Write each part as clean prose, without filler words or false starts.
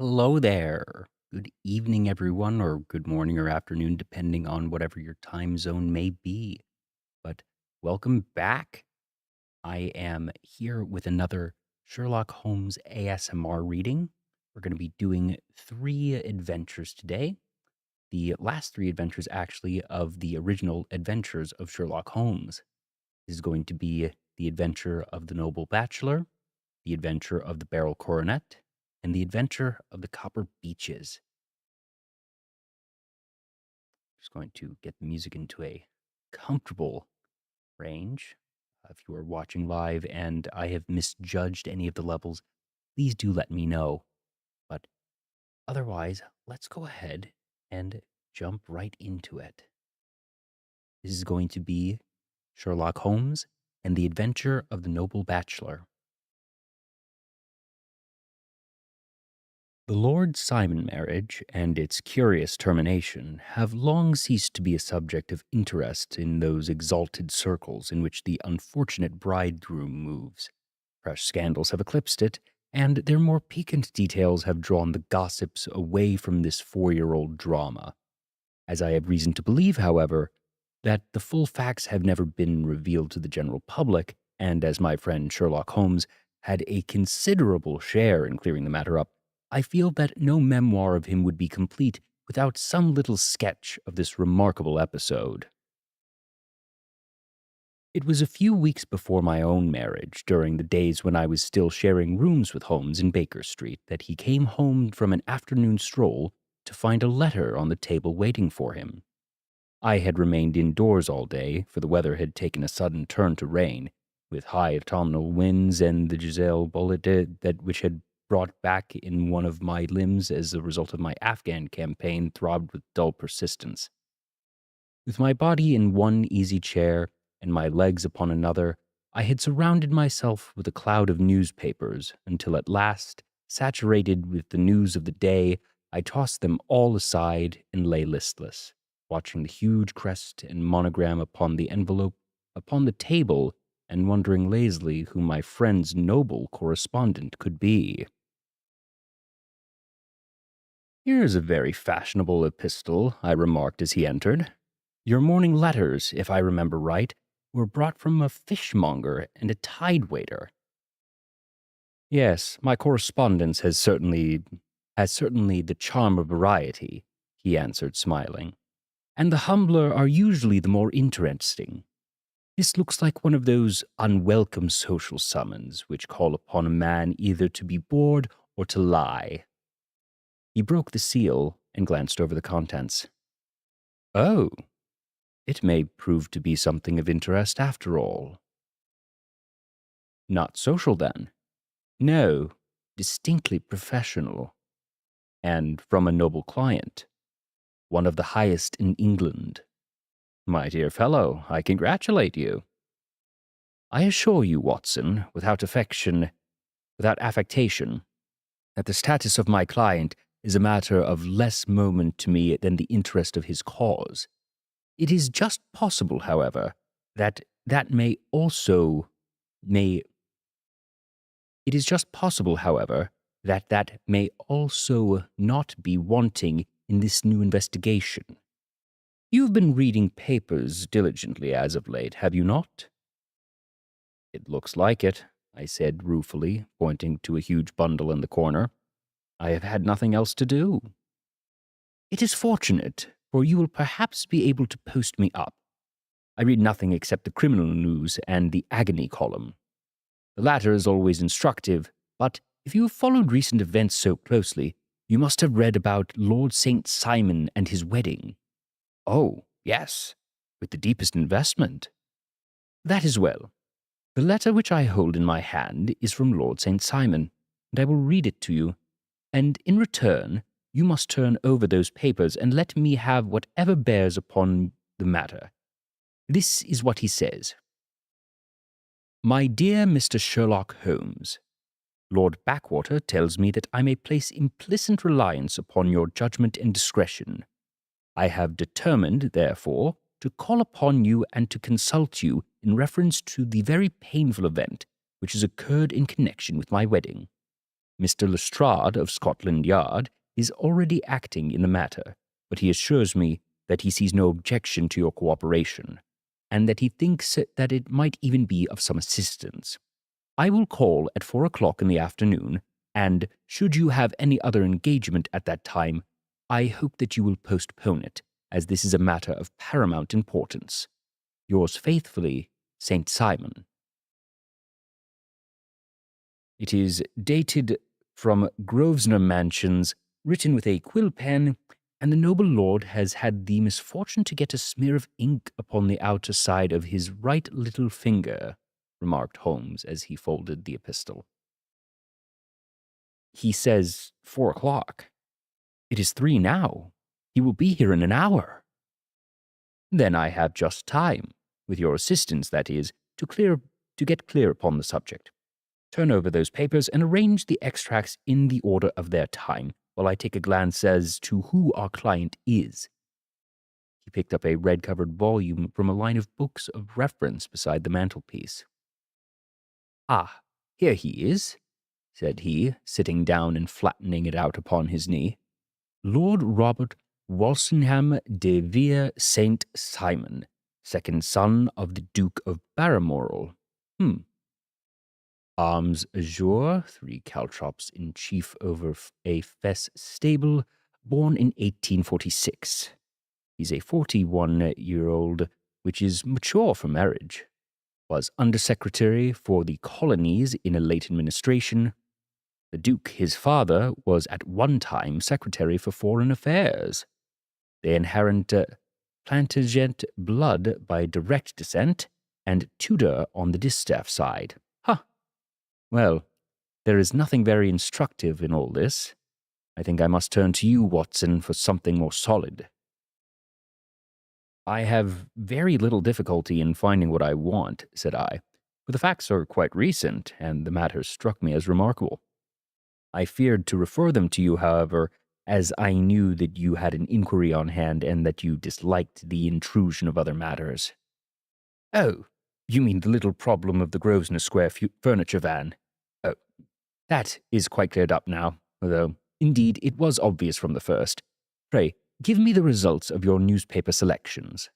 Hello there. Good evening, everyone, or good morning or afternoon, depending on whatever your time zone may be. But welcome back. I am here with another Sherlock Holmes ASMR reading. We're going to be doing three adventures today. The last three adventures, actually, of the original adventures of Sherlock Holmes. This is going to be the adventure of the noble bachelor, the adventure of the Beryl Coronet, and the adventure of the copper Beeches. Just going to get the music into a comfortable range. If you are watching live and I have misjudged any of the levels, please do let me know. But otherwise, let's go ahead and jump right into it. This is going to be Sherlock Holmes and the Adventure of the Noble Bachelor. The Lord Simon marriage and its curious termination have long ceased to be a subject of interest in those exalted circles in which the unfortunate bridegroom moves. Fresh scandals have eclipsed it, and their more piquant details have drawn the gossips away from this 4-year-old drama. As I have reason to believe, however, that the full facts have never been revealed to the general public, and as my friend Sherlock Holmes had a considerable share in clearing the matter up, I feel that no memoir of him would be complete without some little sketch of this remarkable episode. It was a few weeks before my own marriage, during the days when I was still sharing rooms with Holmes in Baker Street, that he came home from an afternoon stroll to find a letter on the table waiting for him. I had remained indoors all day, for the weather had taken a sudden turn to rain, with high autumnal winds and the Giselle bullet which had brought back in one of my limbs as a result of my Afghan campaign throbbed with dull persistence. With my body in one easy chair and my legs upon another, I had surrounded myself with a cloud of newspapers until at last, saturated with the news of the day, I tossed them all aside and lay listless, watching the huge crest and monogram upon the envelope, upon the table, and wondering lazily who my friend's noble correspondent could be. "Here's a very fashionable epistle," I remarked as he entered. "Your morning letters, if I remember right, were brought from a fishmonger and a tide-waiter." "Yes, my correspondence has certainly the charm of variety," he answered, smiling. "And the humbler are usually the more interesting. This looks like one of those unwelcome social summons which call upon a man either to be bored or to lie." He broke the seal and glanced over the contents. "Oh, it may prove to be something of interest after all." "Not social, then?" "No, distinctly professional. And from a noble client. One of the highest in England." "My dear fellow, I congratulate you." "I assure you, Watson, without affectation, that the status of my client is a matter of less moment to me than the interest of his cause. It is just possible, however, that that may also may it is just possible, however, that that may also not be wanting in this new investigation. You've been reading papers diligently as of late, have you not?" "It looks like it," I said ruefully, pointing to a huge bundle in the corner. "I have had nothing else to do." "It is fortunate, for you will perhaps be able to post me up. I read nothing except the criminal news and the agony column. The latter is always instructive, but if you have followed recent events so closely, you must have read about Lord St. Simon and his wedding." "Oh, yes, with the deepest investment." "That is well. The letter which I hold in my hand is from Lord St. Simon, and I will read it to you, and in return you must turn over those papers and let me have whatever bears upon the matter. This is what he says. My dear Mr. Sherlock Holmes, Lord Backwater tells me that I may place implicit reliance upon your judgment and discretion. I have determined, therefore, to call upon you and to consult you in reference to the very painful event which has occurred in connection with my wedding. Mr. Lestrade of Scotland Yard is already acting in the matter, but he assures me that he sees no objection to your cooperation, and that he thinks that it might even be of some assistance. I will call at 4 o'clock in the afternoon, and should you have any other engagement at that time, I hope that you will postpone it, as this is a matter of paramount importance. Yours faithfully, St. Simon. It is dated from Grosvenor Mansions, written with a quill pen, and the noble lord has had the misfortune to get a smear of ink upon the outer side of his right little finger, remarked Holmes as he folded the epistle. He says 4 o'clock. It is 3 now. He will be here in an hour. Then I have just time, with your assistance, that is, to get clear upon the subject. Turn over those papers and arrange the extracts in the order of their time, while I take a glance as to who our client is. He picked up a red-covered volume from a line of books of reference beside the mantelpiece. Ah, here he is, said he, sitting down and flattening it out upon his knee. Lord Robert Walsingham de Vere St. Simon, second son of the Duke of Balmoral. Arms azure, 3 caltrops in chief over a fess stable, born in 1846. He's a 41-year-old, which is mature for marriage. Was Undersecretary for the Colonies in a late administration. The Duke, his father, was at one time Secretary for Foreign Affairs. They inherit Plantagenet blood by direct descent, and Tudor on the distaff side. Well, there is nothing very instructive in all this. I think I must turn to you, Watson, for something more solid. I have very little difficulty in finding what I want, said I, for the facts are quite recent, and the matter struck me as remarkable. I feared to refer them to you, however, as I knew that you had an inquiry on hand and that you disliked the intrusion of other matters. Oh, you mean the little problem of the Grosvenor Square furniture van? Oh, that is quite cleared up now, although, indeed, it was obvious from the first. Pray, give me the results of your newspaper selections.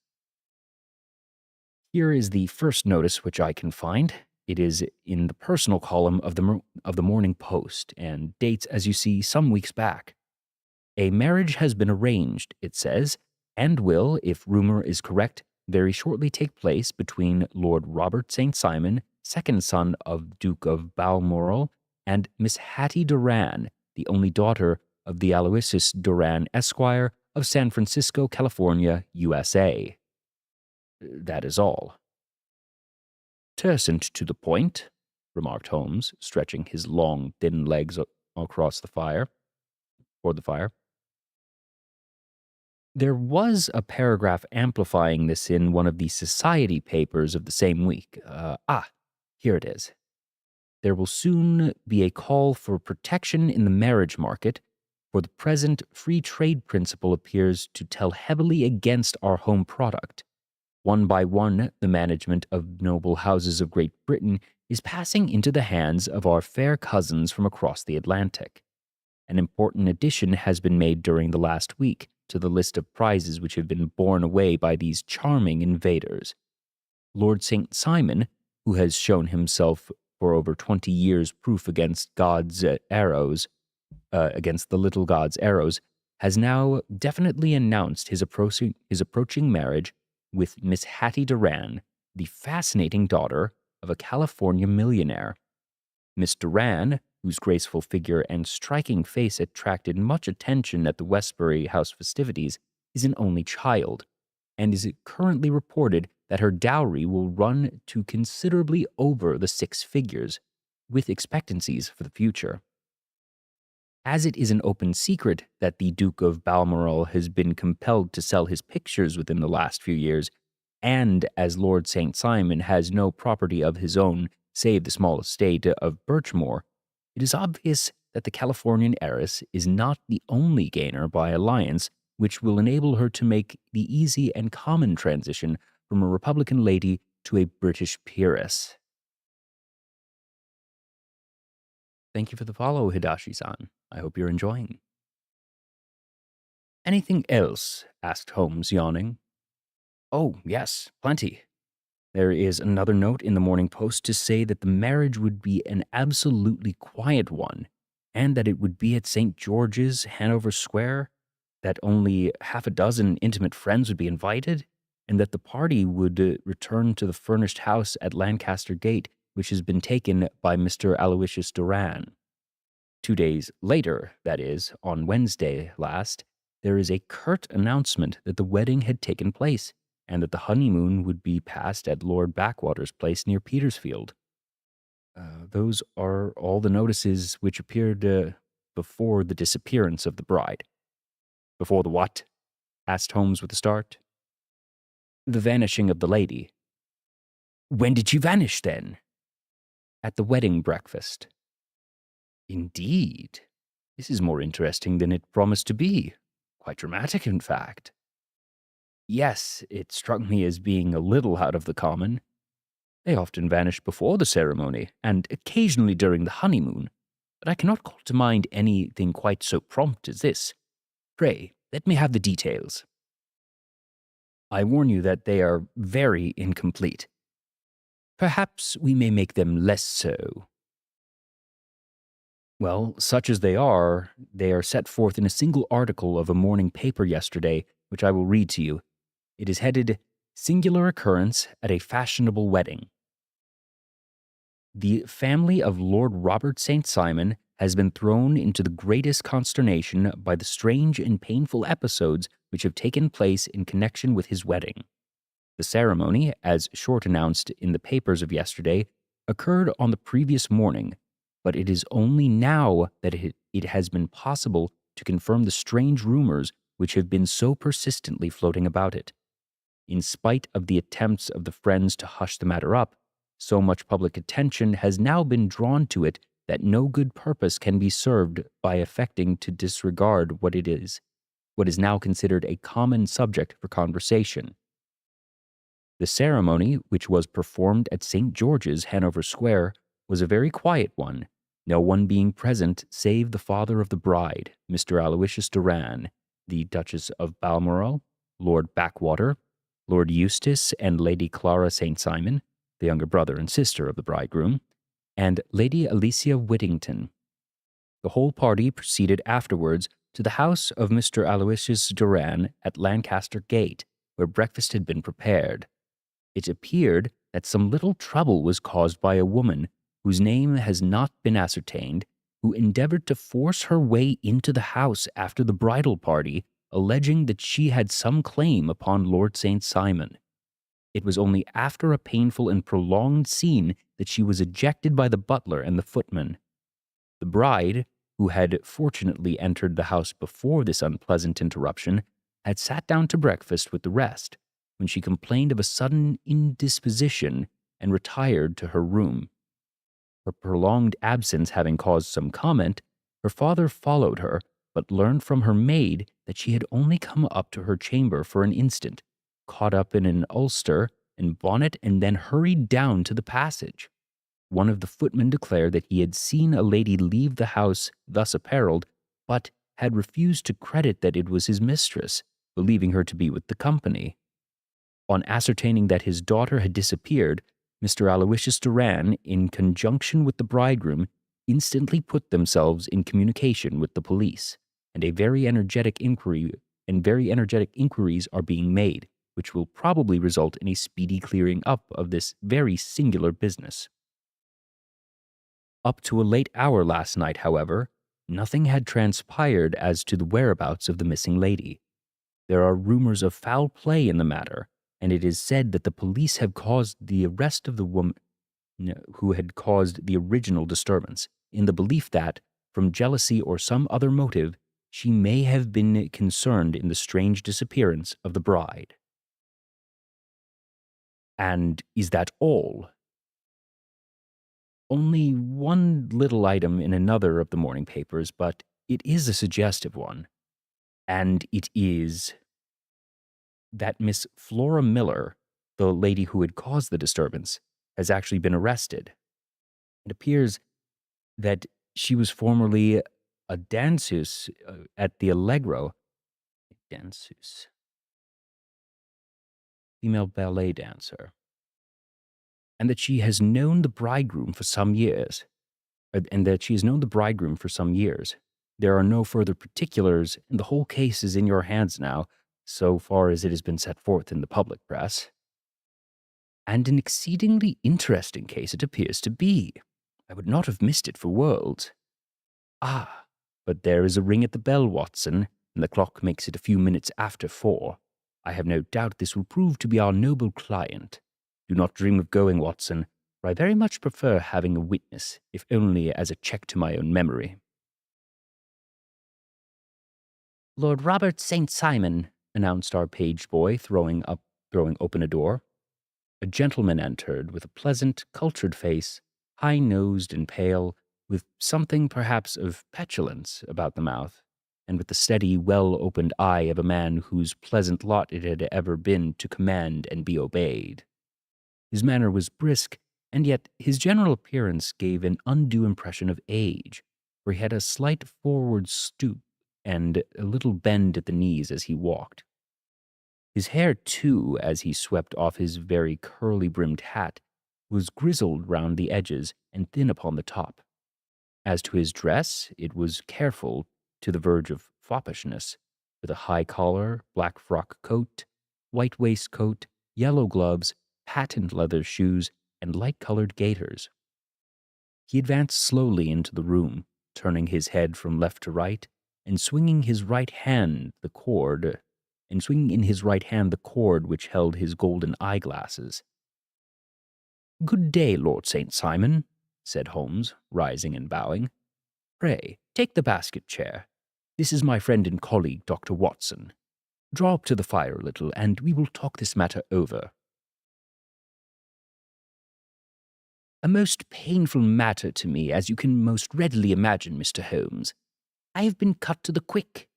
Here is the first notice which I can find. It is in the personal column of the Morning Post, and dates, as you see, some weeks back. A marriage has been arranged, it says, and will, if rumor is correct, very shortly take place between Lord Robert St. Simon, second son of Duke of Balmoral, and Miss Hattie Doran, the only daughter of the Aloysius Doran, Esquire, of San Francisco, California, USA. That is all. Terse and to the point, remarked Holmes, stretching his long, thin legs across the fire, toward the fire. There was a paragraph amplifying this in one of the society papers of the same week. Here it is. There will soon be a call for protection in the marriage market, for the present free trade principle appears to tell heavily against our home product. One by one, the management of noble houses of Great Britain is passing into the hands of our fair cousins from across the Atlantic. An important addition has been made during the last week to the list of prizes which have been borne away by these charming invaders. Lord St. Simon, who has shown himself for over 20 years proof against against the little god's arrows, has now definitely announced his approaching marriage with Miss Hattie Doran, the fascinating daughter of a California millionaire. Miss Doran, whose graceful figure and striking face attracted much attention at the Westbury House festivities, is an only child, and is currently reported that her dowry will run to considerably over the 6 figures, with expectancies for the future. As it is an open secret that the Duke of Balmoral has been compelled to sell his pictures within the last few years, and as Lord St. Simon has no property of his own save the small estate of Birchmoor, it is obvious that the Californian heiress is not the only gainer by alliance which will enable her to make the easy and common transition from a Republican lady to a British peeress. Thank you for the follow, Hidashi-san. I hope you're enjoying. Anything else? Asked Holmes, yawning. Oh, yes, plenty. There is another note in the Morning Post to say that the marriage would be an absolutely quiet one, and that it would be at St. George's, Hanover Square, that only half a dozen intimate friends would be invited, and that the party would return to the furnished house at Lancaster Gate, which has been taken by Mr. Aloysius Duran. 2 days later, that is, on Wednesday last, there is a curt announcement that the wedding had taken place, and that the honeymoon would be passed at Lord Backwater's place near Petersfield. Those are all the notices which appeared before the disappearance of the bride. Before the what? Asked Holmes with a start. The vanishing of the lady. When did she vanish, then? At the wedding breakfast. Indeed. This is more interesting than it promised to be. Quite dramatic, in fact. Yes, it struck me as being a little out of the common. They often vanish before the ceremony, and occasionally during the honeymoon, but I cannot call to mind anything quite so prompt as this. Pray, let me have the details. I warn you that they are very incomplete. Perhaps we may make them less so. Well, such as they are set forth in a single article of a morning paper yesterday, which I will read to you. It is headed, Singular Occurrence at a Fashionable Wedding. The family of Lord Robert St. Simon has been thrown into the greatest consternation by the strange and painful episodes which have taken place in connection with his wedding. The ceremony, as Short announced in the papers of yesterday, occurred on the previous morning, but it is only now that it has been possible to confirm the strange rumors which have been so persistently floating about it. In spite of the attempts of the friends to hush the matter up, so much public attention has now been drawn to it that no good purpose can be served by affecting to disregard what is now considered a common subject for conversation. The ceremony, which was performed at St. George's, Hanover Square, was a very quiet one, no one being present save the father of the bride, Mr. Aloysius Duran, the Duchess of Balmoral, Lord Backwater, Lord Eustace and Lady Clara St. Simon, the younger brother and sister of the bridegroom, and Lady Alicia Whittington. The whole party proceeded afterwards to the house of Mr. Aloysius Duran at Lancaster Gate, where breakfast had been prepared. It appeared that some little trouble was caused by a woman, whose name has not been ascertained, who endeavored to force her way into the house after the bridal party, alleging that she had some claim upon Lord St. Simon. It was only after a painful and prolonged scene that she was ejected by the butler and the footman. The bride, who had fortunately entered the house before this unpleasant interruption, had sat down to breakfast with the rest, when she complained of a sudden indisposition and retired to her room. Her prolonged absence having caused some comment, her father followed her, but learned from her maid that she had only come up to her chamber for an instant, caught up in an ulster and bonnet, and then hurried down to the passage. One of the footmen declared that he had seen a lady leave the house thus apparelled, but had refused to credit that it was his mistress, believing her to be with the company. On ascertaining that his daughter had disappeared, Mr. Aloysius Duran, in conjunction with the bridegroom, instantly put themselves in communication with the police, and very energetic inquiries are being made, which will probably result in a speedy clearing up of this very singular business. Up to a late hour last night, however, nothing had transpired as to the whereabouts of the missing lady. There are rumors of foul play in the matter, and it is said that the police have caused the arrest of the woman who had caused the original disturbance, in the belief that, from jealousy or some other motive, she may have been concerned in the strange disappearance of the bride. And is that all? Only one little item in another of the morning papers, but it is a suggestive one. And it is that Miss Flora Miller, the lady who had caused the disturbance, has actually been arrested. It appears that She was formerly a danseuse at the Allegro. Danseuse. Female ballet dancer. And that she has known the bridegroom for some years. There are no further particulars, and the whole case is in your hands now, so far as it has been set forth in the public press. And an exceedingly interesting case it appears to be. I would not have missed it for worlds. Ah, but there is a ring at the bell, Watson, and the clock makes it a few minutes after 4. I have no doubt this will prove to be our noble client. Do not dream of going, Watson, for I very much prefer having a witness, if only as a check to my own memory. Lord Robert St. Simon, announced our page boy, throwing open a door. A gentleman entered with a pleasant, cultured face, high-nosed and pale, with something perhaps of petulance about the mouth, and with the steady, well-opened eye of a man whose pleasant lot it had ever been to command and be obeyed. His manner was brisk, and yet his general appearance gave an undue impression of age, for he had a slight forward stoop and a little bend at the knees as he walked. His hair, too, as he swept off his very curly-brimmed hat, was grizzled round the edges and thin upon the top. As to his dress, it was careful to the verge of foppishness, with a high collar, black frock coat, white waistcoat, yellow gloves, patent leather shoes, and light-colored gaiters. He advanced slowly into the room, turning his head from left to right, and swinging in his right hand the cord which held his golden eyeglasses. "Good day, Lord St. Simon," said Holmes, rising and bowing. "Pray, take the basket chair. This is my friend and colleague, Dr. Watson. Draw up to the fire a little, and we will talk this matter over." "A most painful matter to me, as you can most readily imagine, Mr. Holmes. I have been cut to the quick.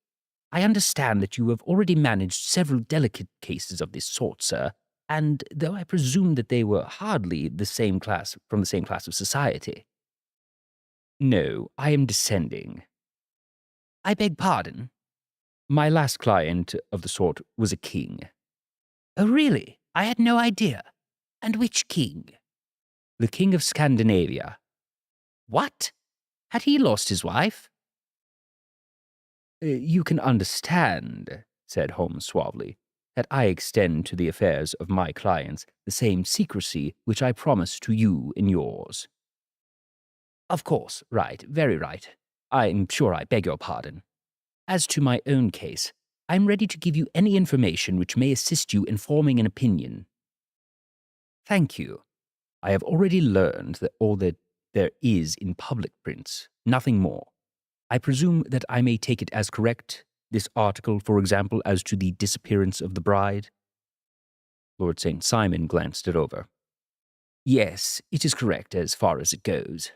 I understand that you have already managed several delicate cases of this sort, sir, and though I presume that they were hardly from the same class of society." "No, I am descending." "I beg pardon?" "My last client of the sort was a king." "Oh, really? I had no idea. And which king?" "The King of Scandinavia." "What? Had he lost his wife?" "You can understand," said Holmes suavely, "that I extend to the affairs of my clients the same secrecy which I promise to you in yours." "Of course, right, very right. I'm sure I beg your pardon. As to my own case, I am ready to give you any information which may assist you in forming an opinion." "Thank you. I have already learned that all that there is in public prints, nothing more. I presume that I may take it as correct, this article, for example, as to the disappearance of the bride?" Lord St. Simon glanced it over. "Yes, it is correct as far as it goes."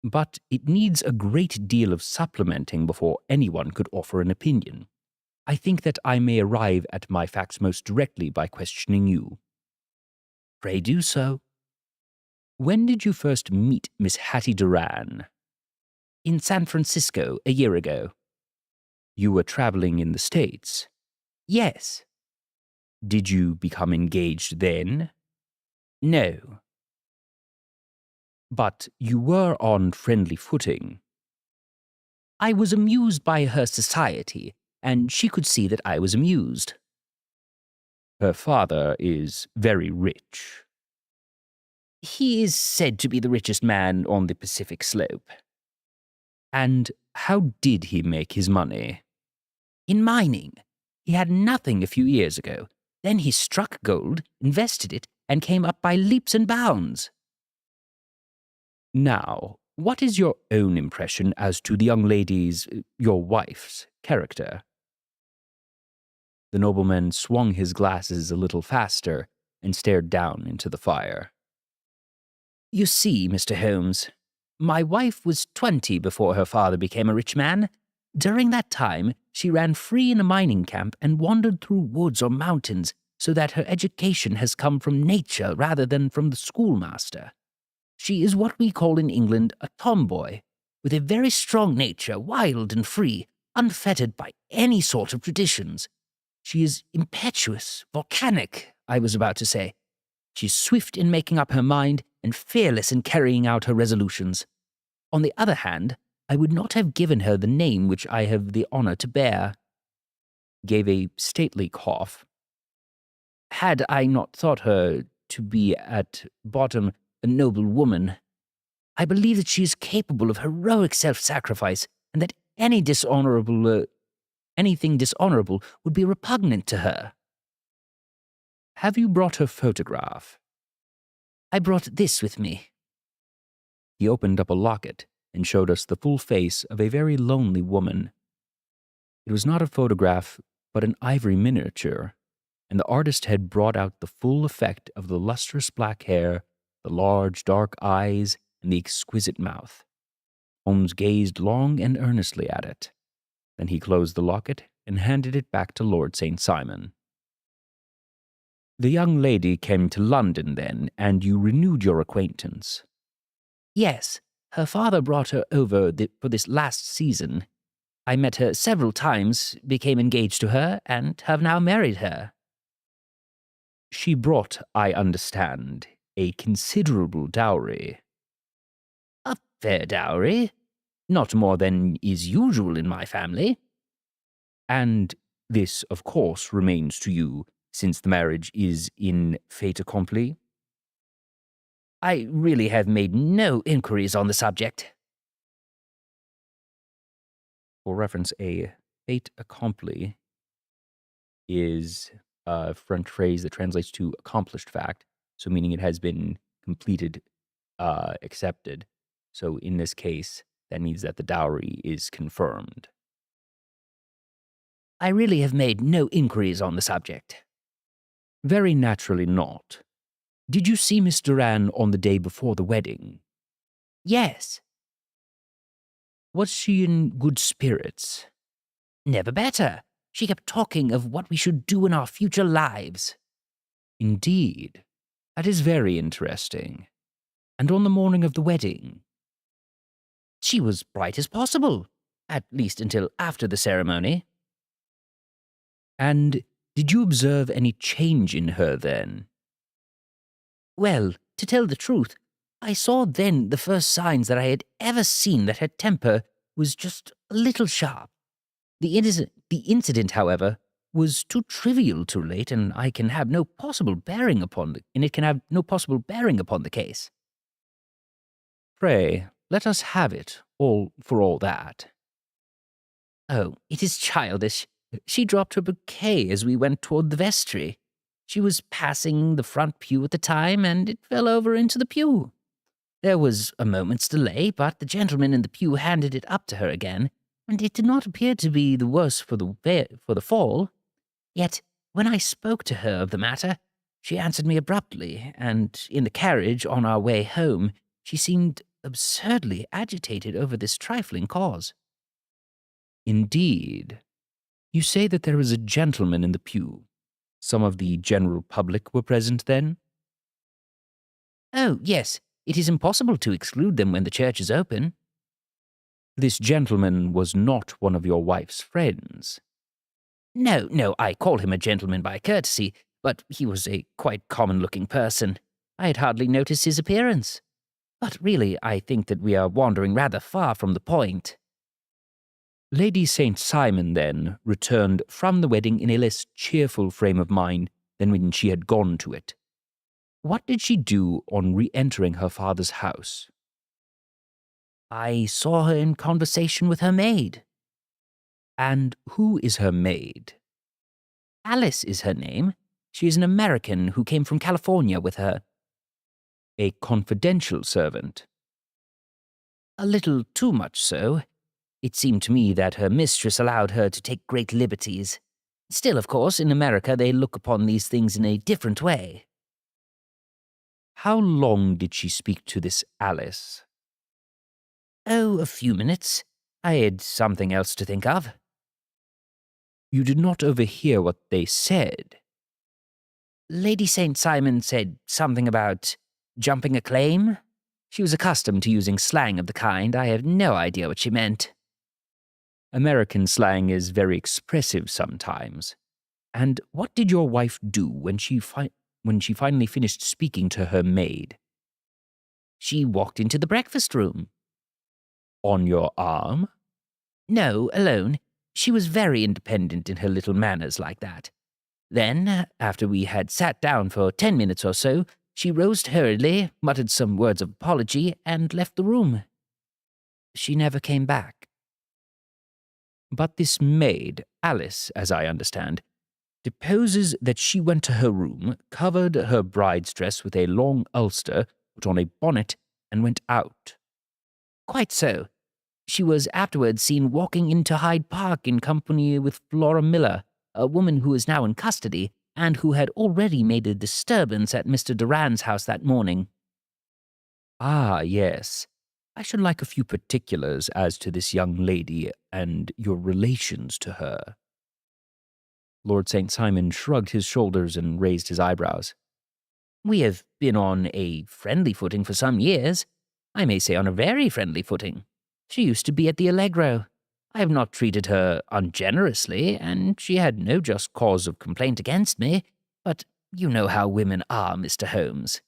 "But it needs a great deal of supplementing before anyone could offer an opinion. I think that I may arrive at my facts most directly by questioning you." "Pray do so." "When did you first meet Miss Hattie Duran?" "In San Francisco, a year ago." "You were traveling in the States?" "Yes." "Did you become engaged then?" "No." "But you were on friendly footing?" "I was amused by her society, and she could see that I was amused." "Her father is very rich?" "He is said to be the richest man on the Pacific Slope." "And how did he make his money?" "In mining. He had nothing a few years ago. Then he struck gold, invested it, and came up by leaps and bounds." "Now, what is your own impression as to the young lady's, your wife's, character?" The nobleman swung his glasses a little faster and stared down into the fire. "You see, Mr. Holmes, my wife was 20 before her father became a rich man. During that time, she ran free in a mining camp and wandered through woods or mountains, so that her education has come from nature rather than from the schoolmaster. She is what we call in England a tomboy, with a very strong nature, wild and free, unfettered by any sort of traditions. She is impetuous, volcanic, I was about to say. She is swift in making up her mind and fearless in carrying out her resolutions. On the other hand, I would not have given her the name which I have the honor to bear. Gave a stately cough. Had I not thought her to be at bottom a noble woman, I believe that she is capable of heroic self-sacrifice, and that anything dishonorable would be repugnant to her. Have you brought her photograph? I brought this with me. He opened up a locket and showed us the full face of a very lonely woman. It was not a photograph, but an ivory miniature, and the artist had brought out the full effect of the lustrous black hair, the large dark eyes, and the exquisite mouth. Holmes gazed long and earnestly at it. Then he closed the locket and handed it back to Lord St. Simon. The young lady came to London then, and you renewed your acquaintance. Yes, her father brought her over for this last season. I met her several times, became engaged to her, and have now married her. She brought, I understand, a considerable dowry. A fair dowry, not more than is usual in my family. And this, of course, remains to you, since the marriage is in fait accompli? I really have made no inquiries on the subject. For reference, a fait accompli is a French phrase that translates to accomplished fact, so meaning it has been completed, accepted. So in this case, that means that the dowry is confirmed. I really have made no inquiries on the subject. Very naturally not. Did you see Miss Duran on the day before the wedding? Yes. Was she in good spirits? Never better. She kept talking of what we should do in our future lives. Indeed. That is very interesting. And on the morning of the wedding? She was bright as possible, at least until after the ceremony. And did you observe any change in her then? Well, to tell the truth, I saw then the first signs that I had ever seen that her temper was just a little sharp. The incident, however, was too trivial to relate, and it can have no possible bearing upon the case. Pray, let us have it, all for all that. Oh, it is childish. She dropped her bouquet as we went toward the vestry. She was passing the front pew at the time, and it fell over into the pew. There was a moment's delay, but the gentleman in the pew handed it up to her again, and it did not appear to be the worse for the fall. Yet, when I spoke to her of the matter, she answered me abruptly, and in the carriage on our way home, she seemed absurdly agitated over this trifling cause. Indeed. You say that there was a gentleman in the pew. Some of the general public were present then? Oh, yes. It is impossible to exclude them when the church is open. This gentleman was not one of your wife's friends. No, I call him a gentleman by courtesy, but he was a quite common-looking person. I had hardly noticed his appearance. But really, I think that we are wandering rather far from the point. Lady St. Simon, then, returned from the wedding in a less cheerful frame of mind than when she had gone to it. What did she do on re-entering her father's house? I saw her in conversation with her maid. And who is her maid? Alice is her name. She is an American who came from California with her. A confidential servant? A little too much so. It seemed to me that her mistress allowed her to take great liberties. Still, of course, in America they look upon these things in a different way. How long did she speak to this Alice? Oh, a few minutes. I had something else to think of. You did not overhear what they said? Lady St. Simon said something about jumping a claim. She was accustomed to using slang of the kind. I have no idea what she meant. American slang is very expressive sometimes. And what did your wife do when she finally finished speaking to her maid? She walked into the breakfast room. On your arm? No, alone. She was very independent in her little manners like that. Then, after we had sat down for 10 minutes or so, she rose hurriedly, muttered some words of apology, and left the room. She never came back. But this maid, Alice, as I understand, deposes that she went to her room, covered her bride's dress with a long ulster, put on a bonnet, and went out. Quite so. She was afterwards seen walking into Hyde Park in company with Flora Miller, a woman who is now in custody, and who had already made a disturbance at Mr. Durand's house that morning. Ah, yes. I should like a few particulars as to this young lady and your relations to her. Lord St. Simon shrugged his shoulders and raised his eyebrows. We have been on a friendly footing for some years. I may say on a very friendly footing. She used to be at the Allegro. I have not treated her ungenerously, and she had no just cause of complaint against me, but you know how women are, Mr. Holmes.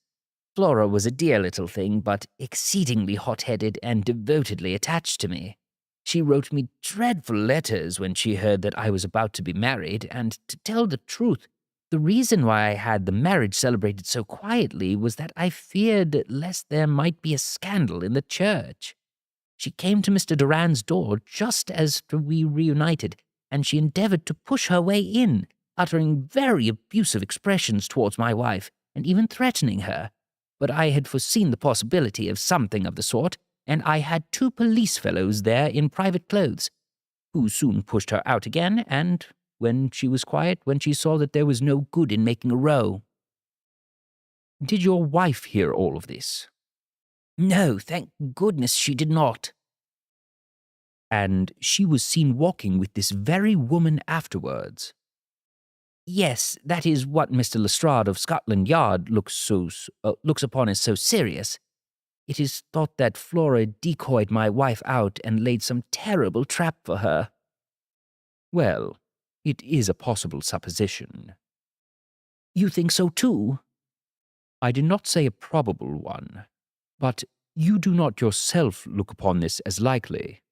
Flora was a dear little thing, but exceedingly hot-headed and devotedly attached to me. She wrote me dreadful letters when she heard that I was about to be married, and to tell the truth, the reason why I had the marriage celebrated so quietly was that I feared lest there might be a scandal in the church. She came to Mr. Durand's door just as we reunited, and she endeavored to push her way in, uttering very abusive expressions towards my wife, and even threatening her. But I had foreseen the possibility of something of the sort, and I had 2 police fellows there in private clothes, who soon pushed her out again, and when she was quiet, when she saw that there was no good in making a row. Did your wife hear all of this? No, thank goodness she did not. And she was seen walking with this very woman afterwards? Yes, that is what Mr. Lestrade of Scotland Yard looks upon as so serious. It is thought that Flora decoyed my wife out and laid some terrible trap for her. Well, it is a possible supposition. You think so too? I do not say a probable one, but you do not yourself look upon this as likely.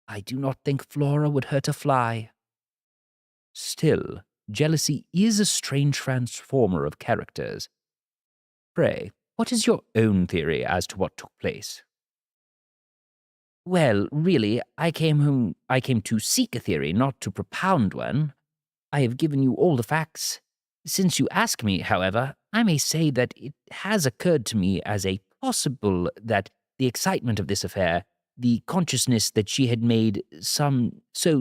I do not think Flora would hurt a fly. Still, jealousy is a strange transformer of characters. Pray, what is your own theory as to what took place? Well, really, I came to seek a theory, not to propound one. I have given you all the facts. Since you ask me, however, I may say that it has occurred to me as a possible that the excitement of this affair, the consciousness that she had made so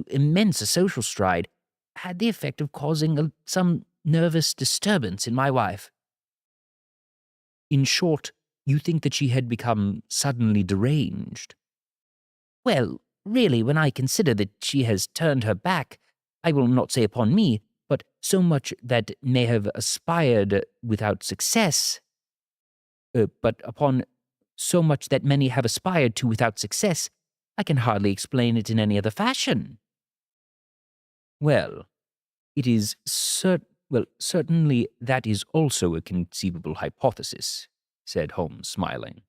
immense a social stride, had the effect of causing some nervous disturbance in my wife. In short, you think that she had become suddenly deranged? Well, really, when I consider that she has turned her back, I will not say upon me, but so much that may have aspired without success, but upon so much that many have aspired to without success, I can hardly explain it in any other fashion. Well, it is certainly that is also a conceivable hypothesis, said Holmes, smiling.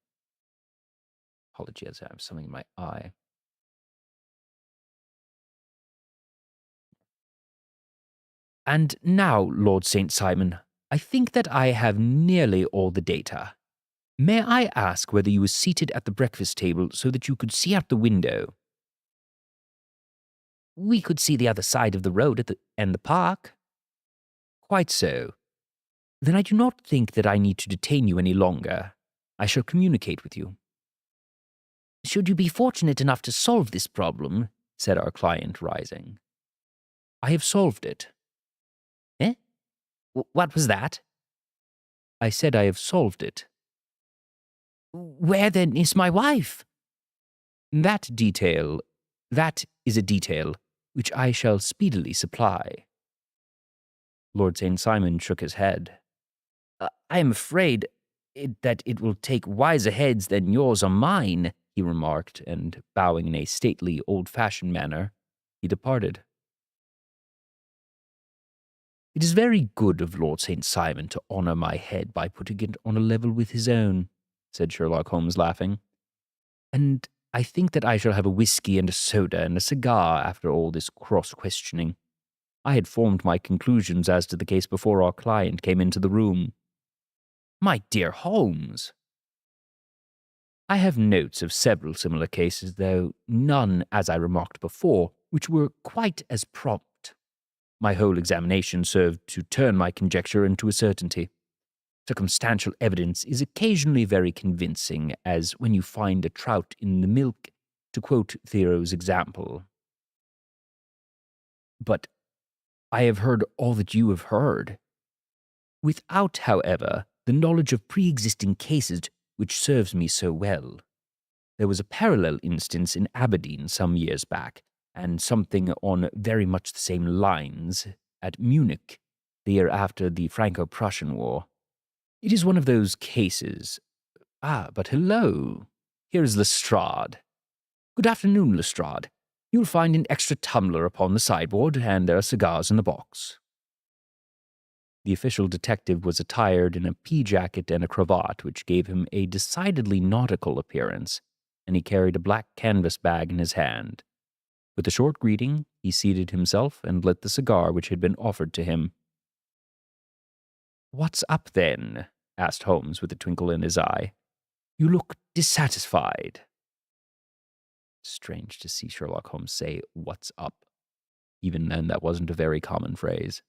Apologies, I have something in my eye. And now, Lord St. Simon, I think that I have nearly all the data. May I ask whether you were seated at the breakfast table so that you could see out the window? We could see the other side of the road and the park. Quite so. Then I do not think that I need to detain you any longer. I shall communicate with you. Should you be fortunate enough to solve this problem, said our client, rising. I have solved it. Eh? What was that? I said I have solved it. Where then is my wife? That is a detail which I shall speedily supply. Lord St. Simon shook his head. I am afraid that it will take wiser heads than yours or mine," he remarked, and bowing in a stately, old-fashioned manner, he departed. "It is very good of Lord St. Simon to honour my head by putting it on a level with his own," said Sherlock Holmes, laughing. "And I think that I shall have a whisky and a soda and a cigar after all this cross-questioning. I had formed my conclusions as to the case before our client came into the room." "My dear Holmes!" "I have notes of several similar cases, though none, as I remarked before, which were quite as prompt. My whole examination served to turn my conjecture into a certainty. Circumstantial evidence is occasionally very convincing, as when you find a trout in the milk, to quote Thoreau's example." "But I have heard all that you have heard." "Without, however, the knowledge of pre-existing cases which serves me so well. There was a parallel instance in Aberdeen some years back, and something on very much the same lines at Munich, the year after the Franco-Prussian War. It is one of those cases. But hello, here is Lestrade. Good afternoon, Lestrade. You'll find an extra tumbler upon the sideboard, and there are cigars in the box." The official detective was attired in a pea-jacket and a cravat, which gave him a decidedly nautical appearance, and he carried a black canvas bag in his hand. With a short greeting, he seated himself and lit the cigar which had been offered to him. "What's up, then?" asked Holmes with a twinkle in his eye. "You look dissatisfied." Strange to see Sherlock Holmes say, "What's up?" Even then, that wasn't a very common phrase.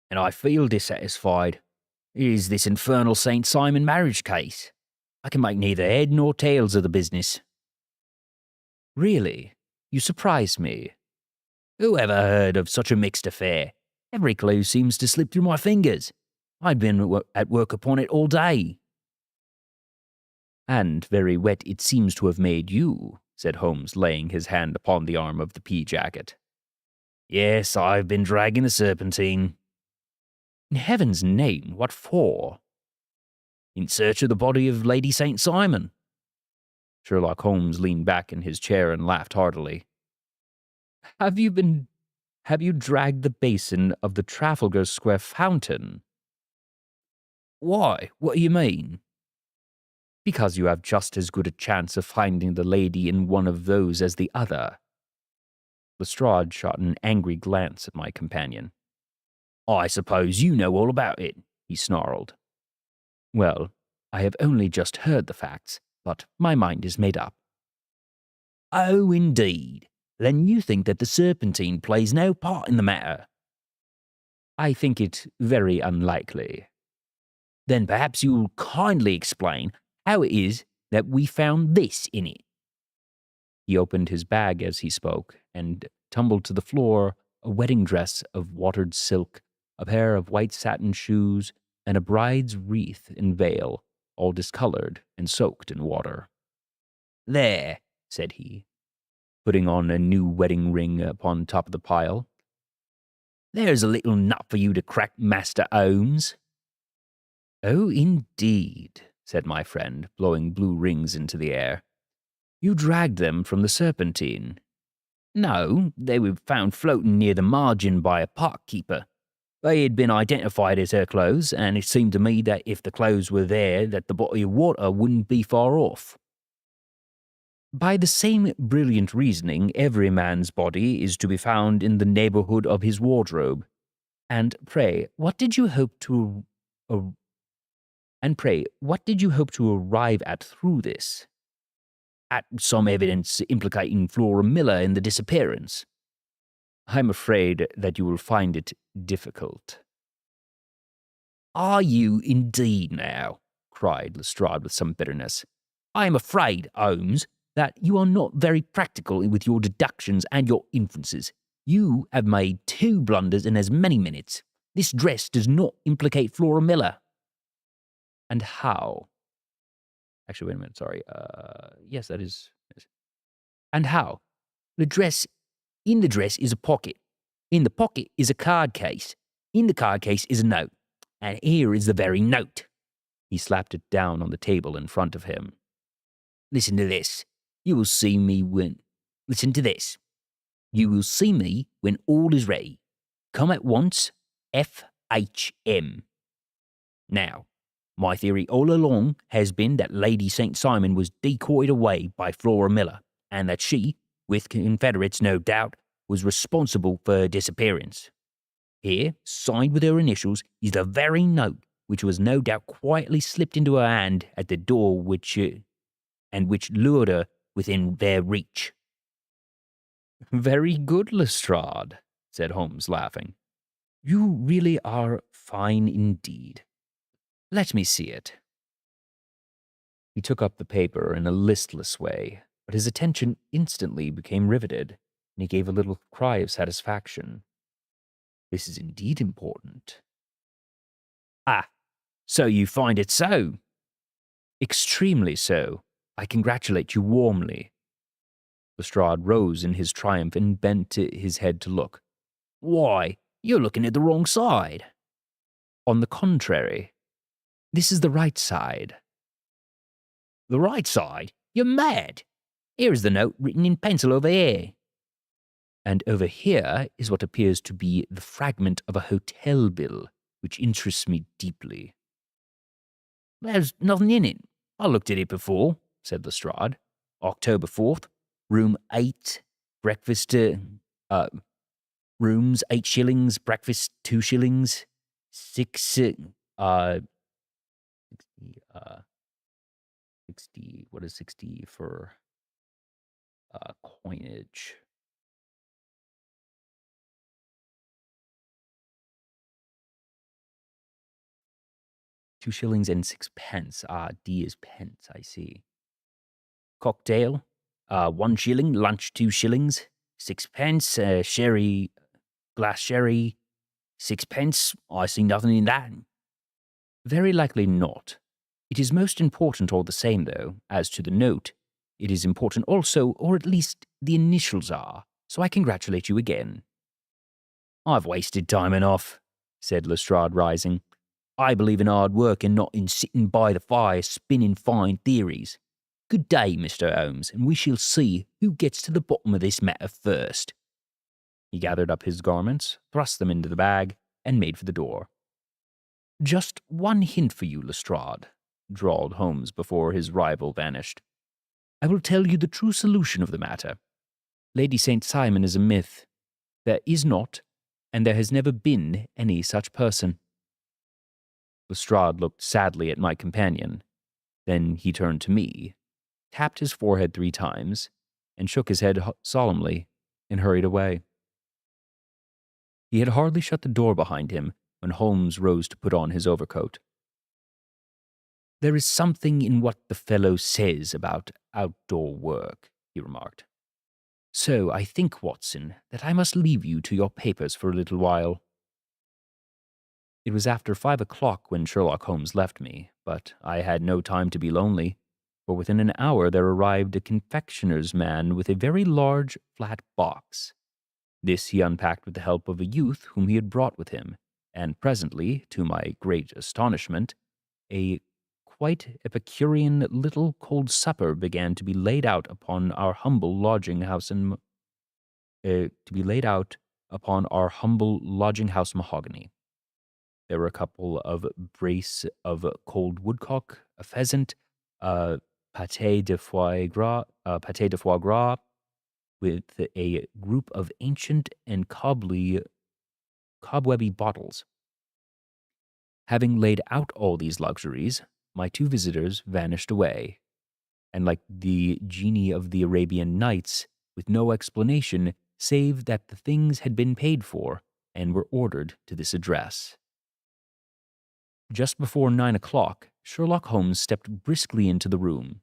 "And I feel dissatisfied. It is this infernal St. Simon marriage case. I can make neither head nor tails of the business." "Really? You surprise me." "Who ever heard of such a mixed affair? Every clue seems to slip through my fingers. I'd been at work upon it all day." "And very wet it seems to have made you," said Holmes, laying his hand upon the arm of the pea-jacket. "Yes, I've been dragging the Serpentine." "In heaven's name, what for?" "In search of the body of Lady St. Simon." Sherlock Holmes leaned back in his chair and laughed heartily. Have you dragged the basin of the Trafalgar Square fountain?" "Why? What do you mean?" "Because you have just as good a chance of finding the lady in one of those as the other." Lestrade shot an angry glance at my companion. "I suppose you know all about it," he snarled. "Well, I have only just heard the facts, but my mind is made up." "Oh, indeed. Then you think that the Serpentine plays no part in the matter?" "I think it very unlikely." "Then perhaps you'll kindly explain how it is that we found this in it." He opened his bag as he spoke, and tumbled to the floor a wedding dress of watered silk, a pair of white satin shoes, and a bride's wreath and veil, all discolored and soaked in water. "There," said he, putting on a new wedding ring upon top of the pile. "There's a little nut for you to crack, Master Holmes." "Oh, indeed," said my friend, blowing blue rings into the air. "You dragged them from the Serpentine." "No, they were found floating near the margin by a park keeper. They had been identified as her clothes, and it seemed to me that if the clothes were there, that the body of water wouldn't be far off." "By the same brilliant reasoning, every man's body is to be found in the neighborhood of his wardrobe. And pray, what did you hope to arrive at through this?" "At some evidence implicating Flora Miller in the disappearance." "I'm afraid that you will find it difficult." "Are you indeed now?" cried Lestrade with some bitterness. "I am afraid, Holmes, that you are not very practical with your deductions and your inferences. You have made 2 blunders in as many minutes. This dress does not implicate Flora Miller." "And how?" Actually, wait a minute, sorry. Yes, that is. "And how?" In the dress is a pocket. In the pocket is a card case. In the card case is a note. And here is the very note. He slapped it down on the table in front of him. Listen to this. You will see me when. Listen to this. You will see me when all is ready. Come at once. FHM. Now, my theory all along has been that Lady St. Simon was decoyed away by Flora Miller, and that she, with Confederates no doubt, was responsible for her disappearance. Here, signed with her initials, is the very note which was no doubt quietly slipped into her hand at the door which lured her within their reach. Very good, Lestrade, said Holmes, laughing. You really are fine indeed. Let me see it. He took up the paper in a listless way, but his attention instantly became riveted, and he gave a little cry of satisfaction. This is indeed important. Ah, so you find it so? Extremely so. I congratulate you warmly. Lestrade rose in his triumph and bent his head to look. Why, you're looking at the wrong side. On the contrary, this is the right side. The right side? You're mad. Here is the note written in pencil over here. And over here is what appears to be the fragment of a hotel bill, which interests me deeply. There's nothing in it. I looked at it before, said Lestrade. October 4th, room 8, breakfast, rooms 8 shillings, breakfast 2 shillings, 60, what is 60 for coinage? £2.06. D is pence, I see. Cocktail, 1 shilling, lunch 2 shillings, 6 pence, sherry, glass sherry, 6 pence. I see nothing in that. Very likely not. It is most important all the same, though, as to the note. It is important also, or at least the initials are, so I congratulate you again. I've wasted time enough, said Lestrade, rising. I believe in hard work and not in sitting by the fire spinning fine theories. Good day, Mr. Holmes, and we shall see who gets to the bottom of this matter first. He gathered up his garments, thrust them into the bag, and made for the door. Just one hint for you, Lestrade, drawled Holmes before his rival vanished. I will tell you the true solution of the matter. Lady St. Simon is a myth. There is not, and there has never been, any such person. Lestrade looked sadly at my companion. Then he turned to me, tapped his forehead 3 times, and shook his head solemnly, and hurried away. He had hardly shut the door behind him when Holmes rose to put on his overcoat. There is something in what the fellow says about outdoor work, he remarked. So I think, Watson, that I must leave you to your papers for a little while. It was after 5 o'clock when Sherlock Holmes left me, but I had no time to be lonely, for within an hour there arrived a confectioner's man with a very large, flat box. This he unpacked with the help of a youth whom he had brought with him, and presently, to my great astonishment, a quite Epicurean little cold supper began to be laid out upon our humble lodging house mahogany. There were a couple of brace of cold woodcock, a pheasant, a pâté de foie gras, with a group of ancient and cobwebby bottles. Having laid out all these luxuries, my 2 visitors vanished away, and like the genie of the Arabian Nights, with no explanation save that the things had been paid for and were ordered to this address. Just before 9 o'clock, Sherlock Holmes stepped briskly into the room.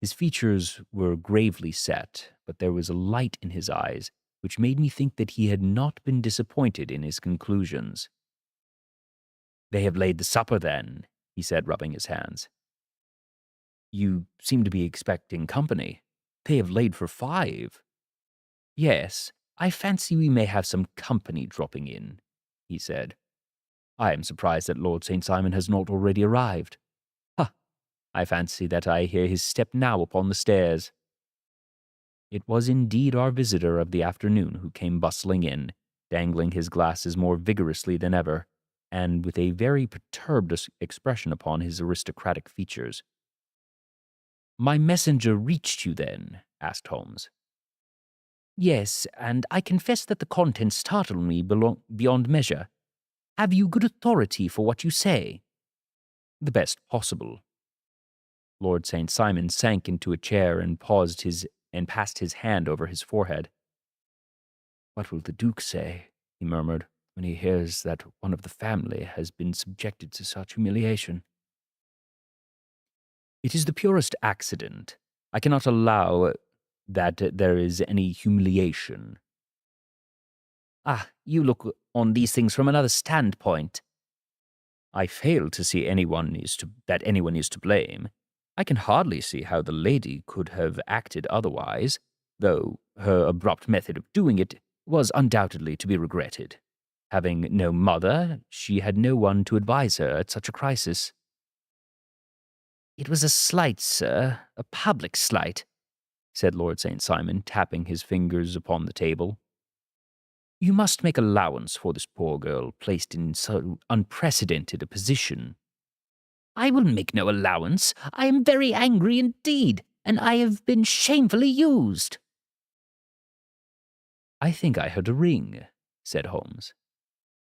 His features were gravely set, but there was a light in his eyes which made me think that he had not been disappointed in his conclusions. "They have laid the supper, then," he said, rubbing his hands. "You seem to be expecting company. They have laid for 5. "Yes, I fancy we may have some company dropping in," he said. I am surprised that Lord St. Simon has not already arrived. Ha! I fancy that I hear his step now upon the stairs. It was indeed our visitor of the afternoon who came bustling in, dangling his glasses more vigorously than ever, and with a very perturbed expression upon his aristocratic features. "My messenger reached you, then?" asked Holmes. "Yes, and I confess that the contents startled me beyond measure. Have you good authority for what you say?" "The best possible." Lord St. Simon sank into a chair and passed his hand over his forehead. "What will the Duke say," he murmured, "when he hears that one of the family has been subjected to such humiliation?" "It is the purest accident. I cannot allow that there is any humiliation." "Ah, you look on these things from another standpoint." "I fail to see that anyone is to blame. I can hardly see how the lady could have acted otherwise, though her abrupt method of doing it was undoubtedly to be regretted. Having no mother, she had no one to advise her at such a crisis." "It was a slight, sir, a public slight," said Lord St. Simon, tapping his fingers upon the table. "You must make allowance for this poor girl placed in so unprecedented a position." "I will make no allowance. I am very angry indeed, and I have been shamefully used." "I think I heard a ring," said Holmes.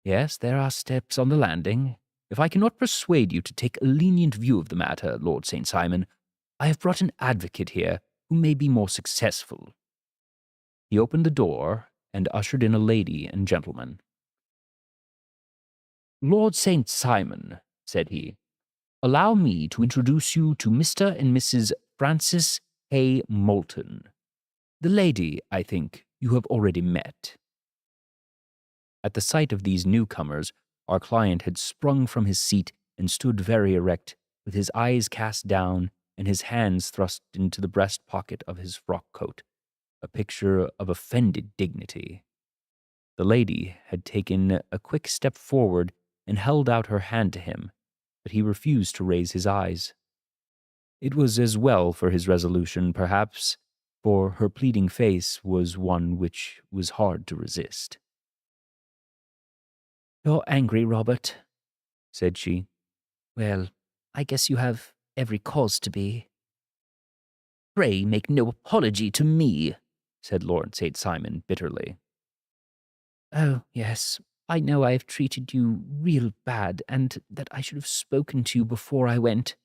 "Yes, there are steps on the landing. If I cannot persuade you to take a lenient view of the matter, Lord St. Simon, I have brought an advocate here who may be more successful." He opened the door and ushered in a lady and gentleman. "Lord St. Simon," said he, "allow me to introduce you to Mr. and Mrs. Francis A. Moulton. The lady, I think, you have already met." At the sight of these newcomers, our client had sprung from his seat and stood very erect, with his eyes cast down and his hands thrust into the breast pocket of his frock coat, a picture of offended dignity. The lady had taken a quick step forward and held out her hand to him, but he refused to raise his eyes. It was as well for his resolution, perhaps, for her pleading face was one which was hard to resist. "You're angry, Robert," said she. "Well, I guess you have every cause to be." "Pray make no apology to me," said Lord St. Simon bitterly. "Oh, yes, I know I have treated you real bad, and that I should have spoken to you before I went.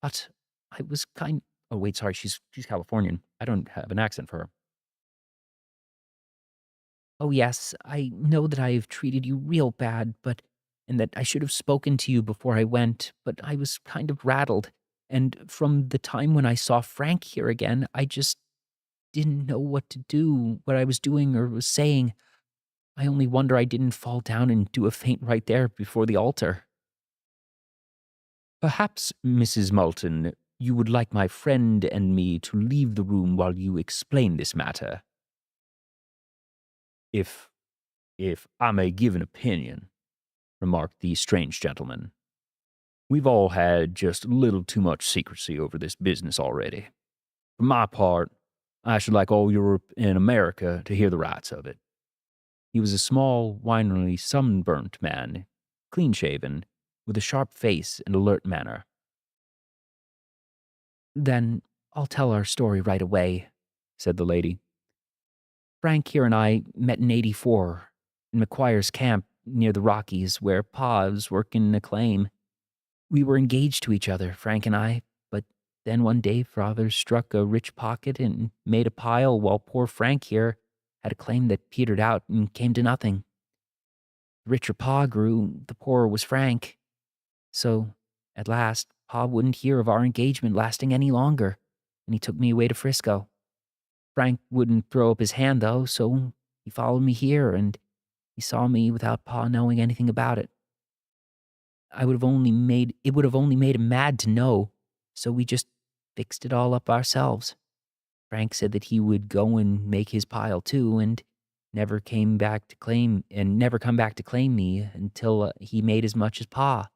But I was Oh, wait, sorry, she's Californian. I don't have an accent for her. Oh, yes, I know that I have treated you real bad, and that I should have spoken to you before I went, but I was kind of rattled. And from the time when I saw Frank here again, I just didn't know what to do, what I was doing or was saying. I only wonder I didn't fall down and do a faint right there before the altar." "Perhaps, Mrs. Moulton, you would like my friend and me to leave the room while you explain this matter." If I may give an opinion," remarked the strange gentleman, "we've all had just a little too much secrecy over this business already. For my part, I should like all Europe and America to hear the rights of it." He was a small, winily sunburnt man, clean-shaven, with a sharp face and alert manner. "Then I'll tell our story right away," said the lady. "Frank here and I met in '84 in McQuire's camp near the Rockies where Pa was working a claim. We were engaged to each other, Frank and I, but then one day Father struck a rich pocket and made a pile while poor Frank here had a claim that petered out and came to nothing. The richer Pa grew, the poorer was Frank. So, at last, Pa wouldn't hear of our engagement lasting any longer, and he took me away to Frisco. Frank wouldn't throw up his hand, though, so he followed me here, and he saw me without Pa knowing anything about it. It would have only made him mad to know, so we just fixed it all up ourselves. Frank said that he would go and make his pile too, and never come back to claim me until he made as much as Pa.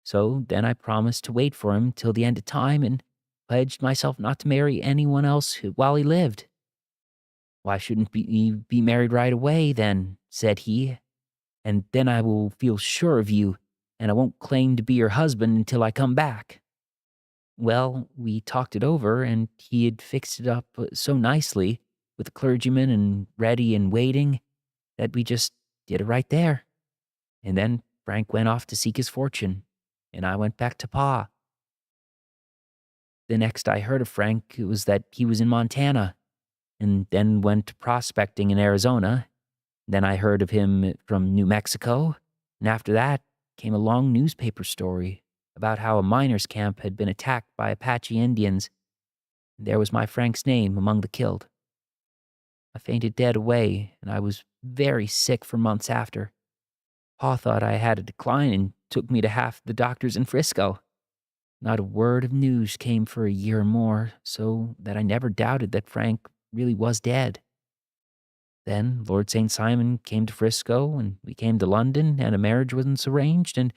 So then I promised to wait for him till the end of time and pledged myself not to marry anyone else while he lived. Why shouldn't we be married right away then? Said he, and then I will feel sure of you, and I won't claim to be your husband until I come back. Well, we talked it over, and he had fixed it up so nicely with the clergyman and ready and waiting that we just did it right there. And then Frank went off to seek his fortune, and I went back to Pa. The next I heard of Frank was that he was in Montana, and then went prospecting in Arizona. Then I heard of him from New Mexico, and after that came a long newspaper story about how a miners' camp had been attacked by Apache Indians. There was my Frank's name among the killed. I fainted dead away, and I was very sick for months after. Pa thought I had a decline and took me to half the doctors in Frisco. Not a word of news came for a year or more, so that I never doubted that Frank really was dead. Then Lord St. Simon came to Frisco, and we came to London, and a marriage was arranged, and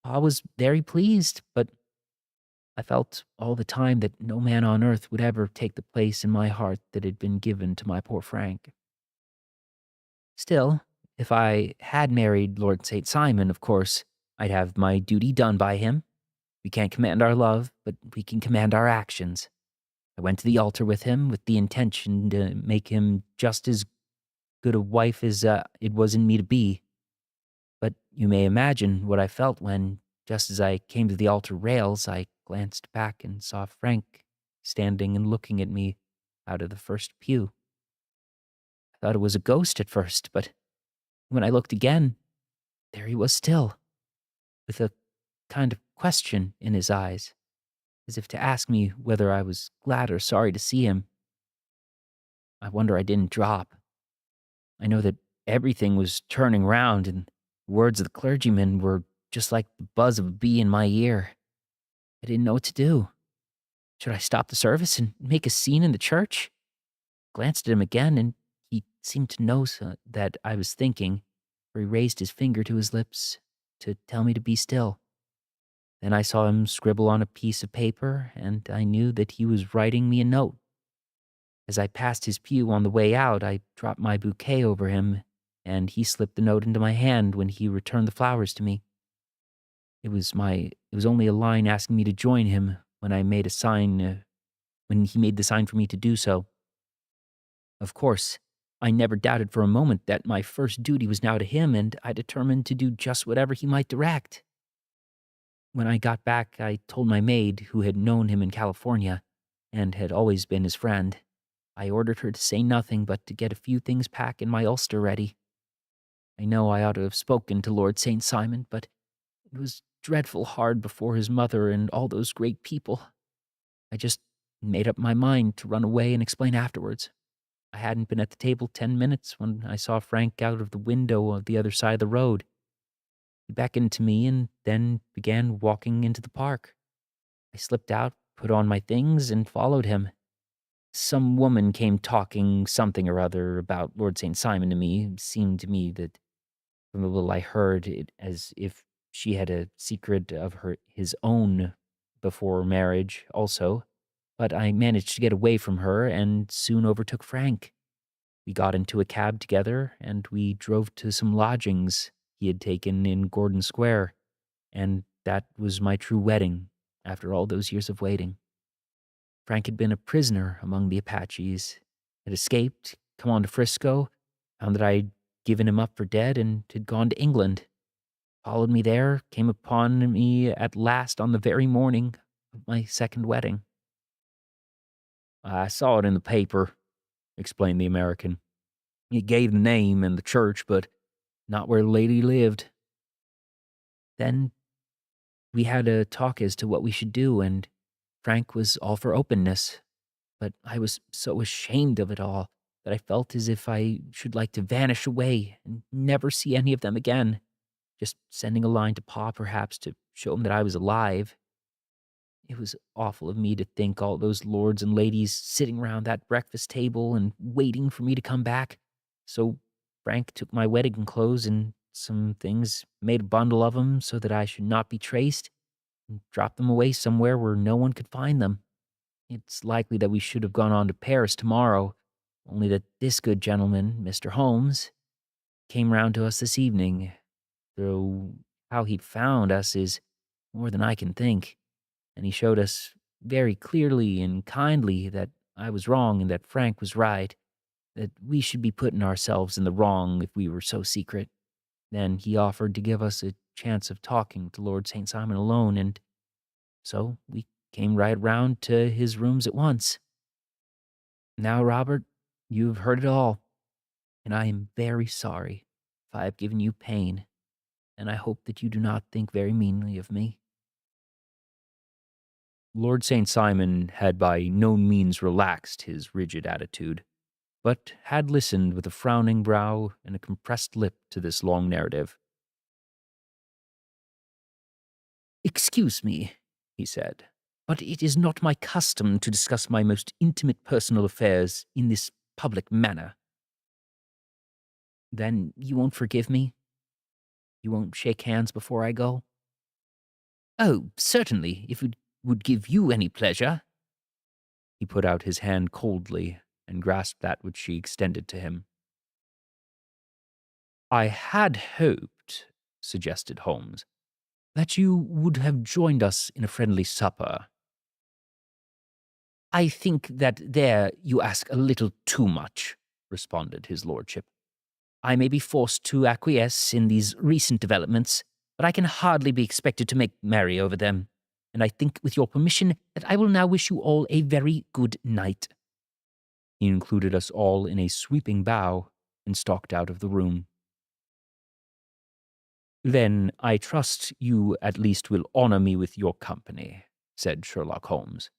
Pa was very pleased, but I felt all the time that no man on earth would ever take the place in my heart that had been given to my poor Frank. Still, if I had married Lord St. Simon, of course, I'd have my duty done by him. We can't command our love, but we can command our actions. I went to the altar with him with the intention to make him just as good a wife as it was in me to be. But you may imagine what I felt when, just as I came to the altar rails, I glanced back and saw Frank standing and looking at me out of the first pew. I thought it was a ghost at first, but when I looked again, there he was still, with a kind of question in his eyes, as if to ask me whether I was glad or sorry to see him. I wonder I didn't drop. I know that everything was turning round, and the words of the clergyman were just like the buzz of a bee in my ear. I didn't know what to do. Should I stop the service and make a scene in the church? Glanced at him again, and he seemed to know that I was thinking, for he raised his finger to his lips to tell me to be still. Then I saw him scribble on a piece of paper, and I knew that he was writing me a note. As I passed his pew on the way out, I dropped my bouquet over him, and he slipped the note into my hand when he returned the flowers to me. It was only a line asking me to join him when I made a sign, when he made the sign for me to do so. Of course, I never doubted for a moment that my first duty was now to him, and I determined to do just whatever he might direct. When I got back, I told my maid, who had known him in California and had always been his friend. I ordered her to say nothing but to get a few things packed and my ulster ready. I know I ought to have spoken to Lord St. Simon, but it was dreadful hard before his mother and all those great people. I just made up my mind to run away and explain afterwards. I hadn't been at the table 10 minutes when I saw Frank out of the window on the other side of the road. He beckoned to me and then began walking into the park. I slipped out, put on my things, and followed him. Some woman came talking something or other about Lord St. Simon to me. It seemed to me that from the little I heard, it as if she had a secret of his own before marriage also. But I managed to get away from her and soon overtook Frank. We got into a cab together and we drove to some lodgings he had taken in Gordon Square, and that was my true wedding after all those years of waiting. Frank had been a prisoner among the Apaches, had escaped, come on to Frisco, found that I'd given him up for dead and had gone to England. Followed me there, came upon me at last on the very morning of my second wedding. I saw it in the paper, explained the American. It gave the name and the church, but not where the lady lived. Then we had a talk as to what we should do, and Frank was all for openness. But I was so ashamed of it all that I felt as if I should like to vanish away and never see any of them again. Just sending a line to Pa, perhaps, to show him that I was alive. It was awful of me to think all those lords and ladies sitting round that breakfast table and waiting for me to come back, so Frank took my wedding clothes and some things, made a bundle of them so that I should not be traced, and dropped them away somewhere where no one could find them. It's likely that we should have gone on to Paris tomorrow, only that this good gentleman, Mr. Holmes, came round to us this evening, though how he found us is more than I can think, and he showed us very clearly and kindly that I was wrong and that Frank was right, that we should be putting ourselves in the wrong if we were so secret. Then he offered to give us a chance of talking to Lord St. Simon alone, and so we came right round to his rooms at once. Now, Robert, you've heard it all, and I am very sorry if I have given you pain, and I hope that you do not think very meanly of me. Lord St. Simon had by no means relaxed his rigid attitude, but had listened with a frowning brow and a compressed lip to this long narrative. "Excuse me," he said, "but it is not my custom to discuss my most intimate personal affairs in this public manner." "Then you won't forgive me? You won't shake hands before I go?" "Oh, certainly, if it would give you any pleasure." He put out his hand coldly and grasped that which she extended to him. "I had hoped," suggested Holmes, "that you would have joined us in a friendly supper." "I think that there you ask a little too much," responded his lordship. "I may be forced to acquiesce in these recent developments, but I can hardly be expected to make merry over them, and I think, with your permission, that I will now wish you all a very good night." He included us all in a sweeping bow and stalked out of the room. "Then I trust you at least will honor me with your company," said Sherlock Holmes.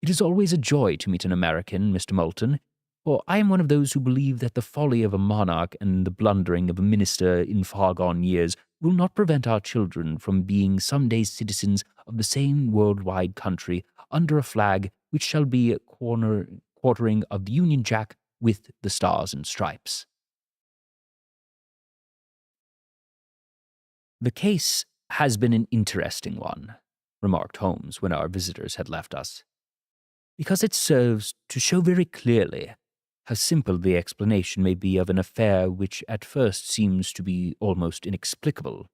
"It is always a joy to meet an American, Mr. Moulton, for I am one of those who believe that the folly of a monarch and the blundering of a minister in far-gone years will not prevent our children from being some day citizens of the same world-wide country under a flag which shall be quartering of the Union Jack with the stars and stripes." "The case has been an interesting one," remarked Holmes when our visitors had left us, "because it serves to show very clearly how simple the explanation may be of an affair which at first seems to be almost inexplicable.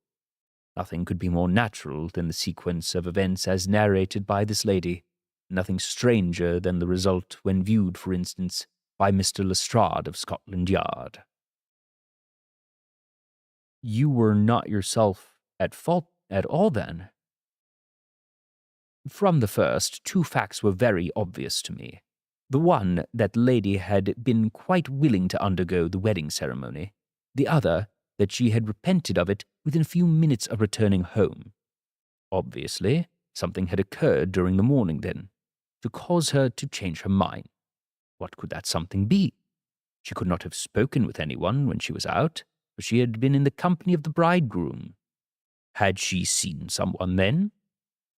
Nothing could be more natural than the sequence of events as narrated by this lady, nothing stranger than the result when viewed, for instance, by Mr. Lestrade of Scotland Yard." "You were not yourself at fault at all, then?" "From the first, two facts were very obvious to me. The one, that the lady had been quite willing to undergo the wedding ceremony. The other, that she had repented of it within a few minutes of returning home. Obviously, something had occurred during the morning, then, to cause her to change her mind. What could that something be? She could not have spoken with anyone when she was out, for she had been in the company of the bridegroom. Had she seen someone then?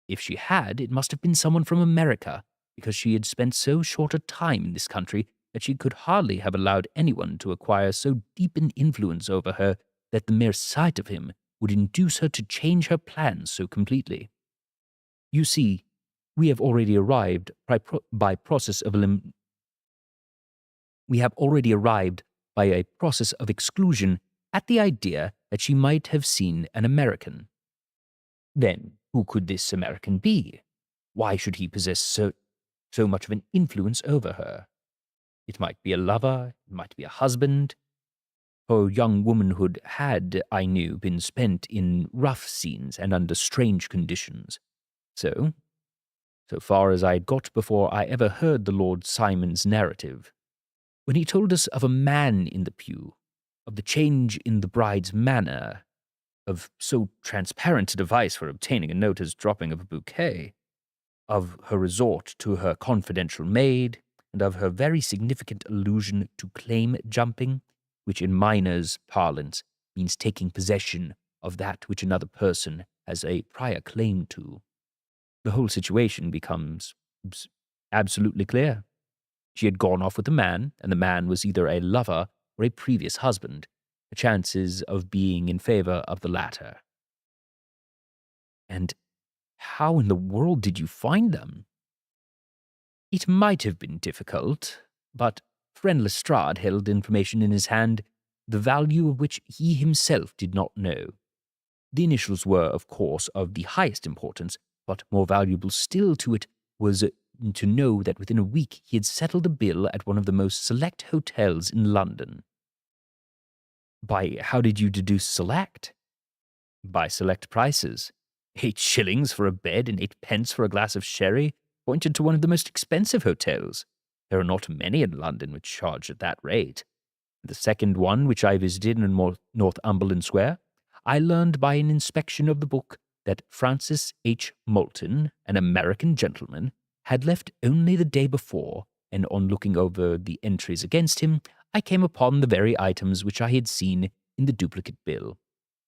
If she had, it must have been someone from America, because she had spent so short a time in this country that she could hardly have allowed anyone to acquire so deep an influence over her that the mere sight of him would induce her to change her plans so completely. You see, we have already arrived by process of we have already arrived by a process of exclusion at the idea that she might have seen an American. Then, who could this American be? Why should he possess so much of an influence over her? It might be a lover, it might be a husband. Her young womanhood had, I knew, been spent in rough scenes and under strange conditions. So far as I had got before I ever heard the Lord Simon's narrative, when he told us of a man in the pew, of the change in the bride's manner, of so transparent a device for obtaining a note as dropping of a bouquet, of her resort to her confidential maid, and of her very significant allusion to claim jumping, which in miners' parlance means taking possession of that which another person has a prior claim to, the whole situation becomes absolutely clear. She had gone off with a man, and the man was either a lover or a previous husband, the chances of being in favor of the latter. And how in the world did you find them? It might have been difficult, but friend Lestrade held information in his hand, the value of which he himself did not know. The initials were, of course, of the highest importance, but more valuable still to it was to know that within a week he had settled a bill at one of the most select hotels in London. By how did you deduce select? By select prices. 8 shillings for a bed and 8 pence for a glass of sherry pointed to one of the most expensive hotels. There are not many in London which charge at that rate. The second one, which I visited in Northumberland Square, I learned by an inspection of the book that Francis H. Moulton, an American gentleman, had left only the day before, and on looking over the entries against him, I came upon the very items which I had seen in the duplicate bill.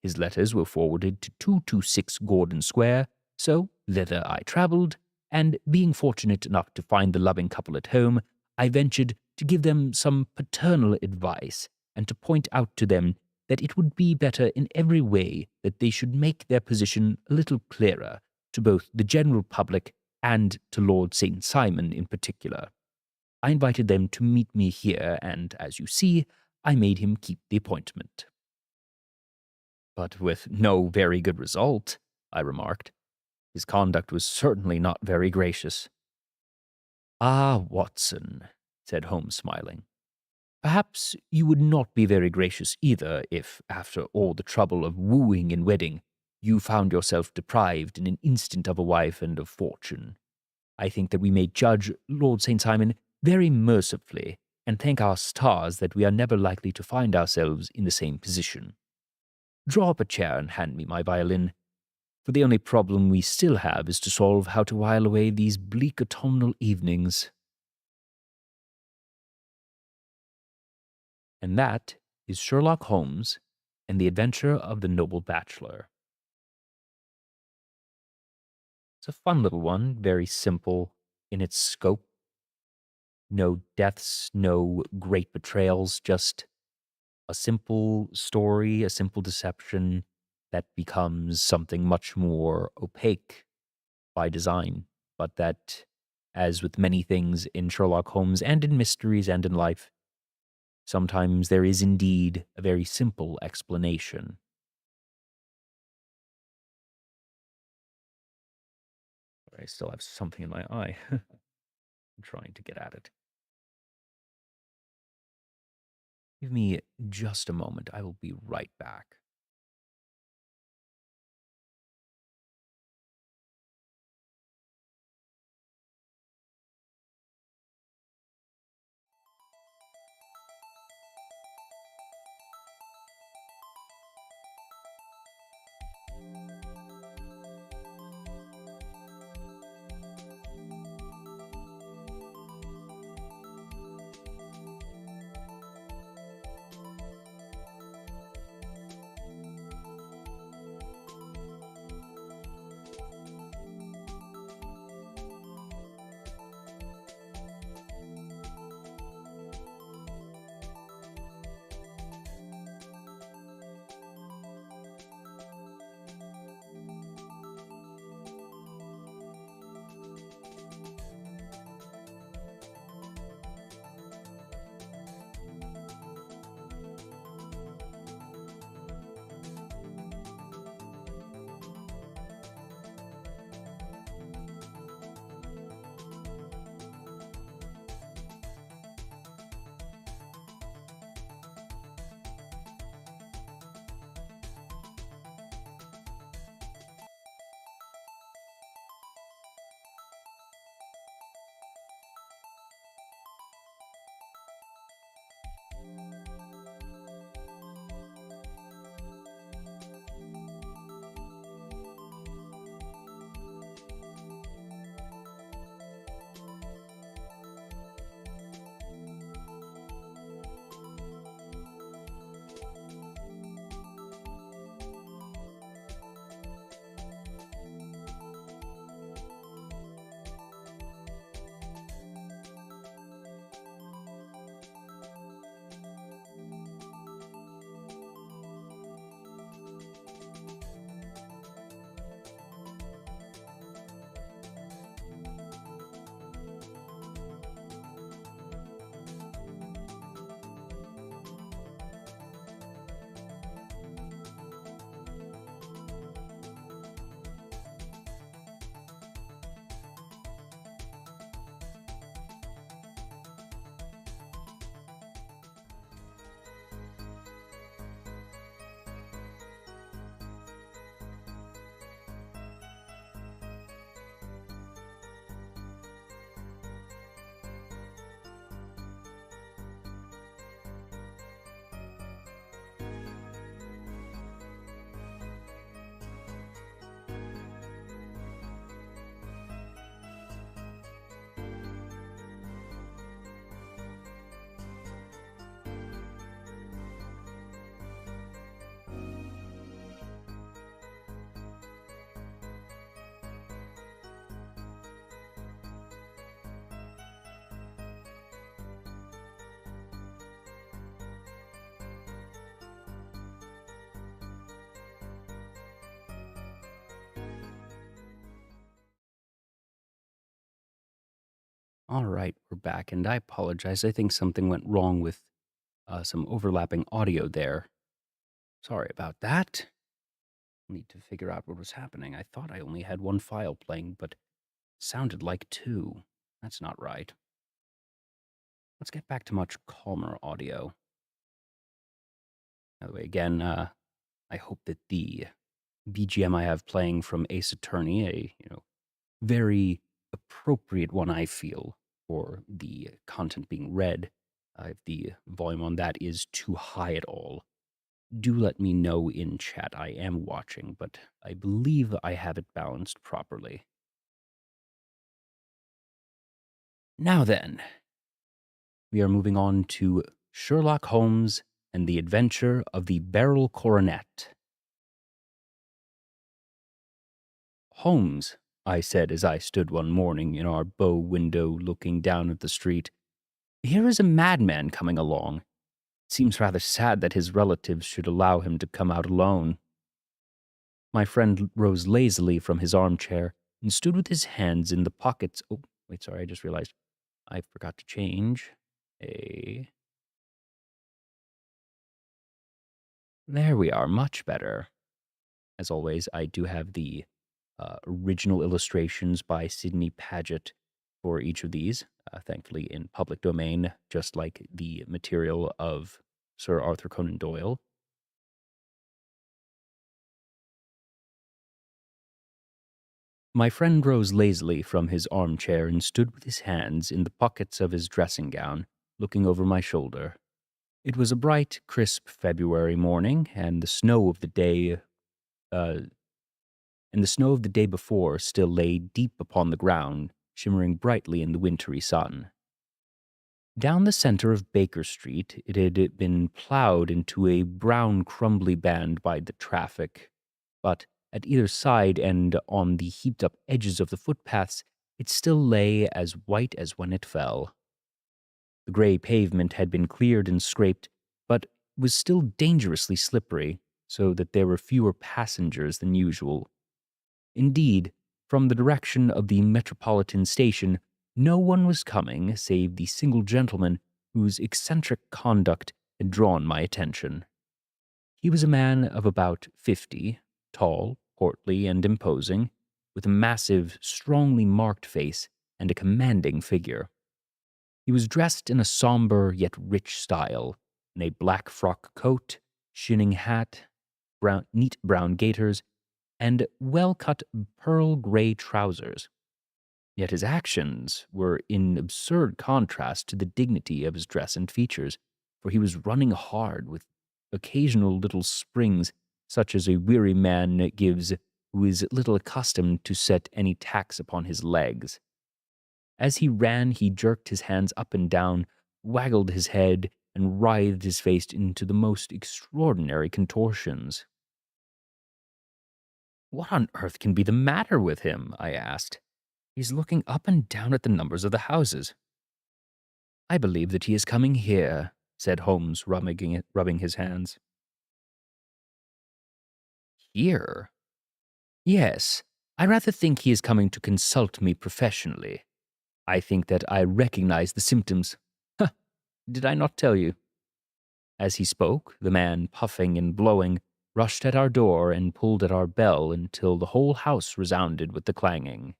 His letters were forwarded to 226 Gordon Square, so thither I travelled, and being fortunate enough to find the loving couple at home, I ventured to give them some paternal advice, and to point out to them that it would be better in every way that they should make their position a little clearer to both the general public and to Lord St. Simon in particular. I invited them to meet me here, and, as you see, I made him keep the appointment. But with no very good result, I remarked. His conduct was certainly not very gracious. Ah, Watson, said Holmes, smiling. Perhaps you would not be very gracious either if, after all the trouble of wooing and wedding, you found yourself deprived in an instant of a wife and of fortune. I think that we may judge Lord St. Simon very mercifully, and thank our stars that we are never likely to find ourselves in the same position. Draw up a chair and hand me my violin, for the only problem we still have is to solve how to while away these bleak autumnal evenings. And that is Sherlock Holmes and the Adventure of the Noble Bachelor. It's a fun little one, very simple in its scope. No deaths, no great betrayals, just a simple story, a simple deception that becomes something much more opaque by design, but that, as with many things in Sherlock Holmes and in mysteries and in life, sometimes there is indeed a very simple explanation. I still have something in my eye. I'm trying to get at it. Give me just a moment. I will be right back. All right, we're back, and I apologize. I think something went wrong with some overlapping audio there. Sorry about that. Need to figure out what was happening. I thought I only had one file playing, but it sounded like two. That's not right. Let's get back to much calmer audio. By the way, again, I hope that the BGM I have playing from Ace Attorney, a very appropriate one, I feel, for the content being read. If the volume on that is too high at all, do let me know in chat. I am watching, but I believe I have it balanced properly. Now then, we are moving on to Sherlock Holmes and the Adventure of the Beryl Coronet. Holmes, I said as I stood one morning in our bow window looking down at the street, here is a madman coming along. It seems rather sad that his relatives should allow him to come out alone. My friend rose lazily from his armchair and stood with his hands in the pockets. Oh, wait, sorry, I just realized I forgot to change. There we are, much better. As always, I do have the original illustrations by Sidney Paget for each of these, thankfully in public domain, just like the material of Sir Arthur Conan Doyle. My friend rose lazily from his armchair and stood with his hands in the pockets of his dressing gown, looking over my shoulder. It was a bright, crisp February morning, and the snow of the day before still lay deep upon the ground, shimmering brightly in the wintry sun. Down the center of Baker Street, it had been plowed into a brown, crumbly band by the traffic, but at either side and on the heaped-up edges of the footpaths, it still lay as white as when it fell. The gray pavement had been cleared and scraped, but was still dangerously slippery, so that there were fewer passengers than usual. Indeed, from the direction of the Metropolitan Station, no one was coming save the single gentleman whose eccentric conduct had drawn my attention. He was a man of about 50, tall, portly, and imposing, with a massive, strongly marked face and a commanding figure. He was dressed in a somber yet rich style, in a black frock coat, shinning hat, neat brown gaiters, and well-cut pearl gray trousers. Yet his actions were in absurd contrast to the dignity of his dress and features, for he was running hard with occasional little springs, such as a weary man gives who is little accustomed to set any tax upon his legs. As he ran, he jerked his hands up and down, waggled his head, and writhed his face into the most extraordinary contortions. "What on earth can be the matter with him?" I asked. "He's looking up and down at the numbers of the houses." "I believe that he is coming here," said Holmes, rubbing his hands. "Here?" "Yes. I rather think he is coming to consult me professionally. I think that I recognize the symptoms. Huh, did I not tell you?" As he spoke, the man, puffing and blowing, rushed at our door and pulled at our bell until the whole house resounded with the clanging.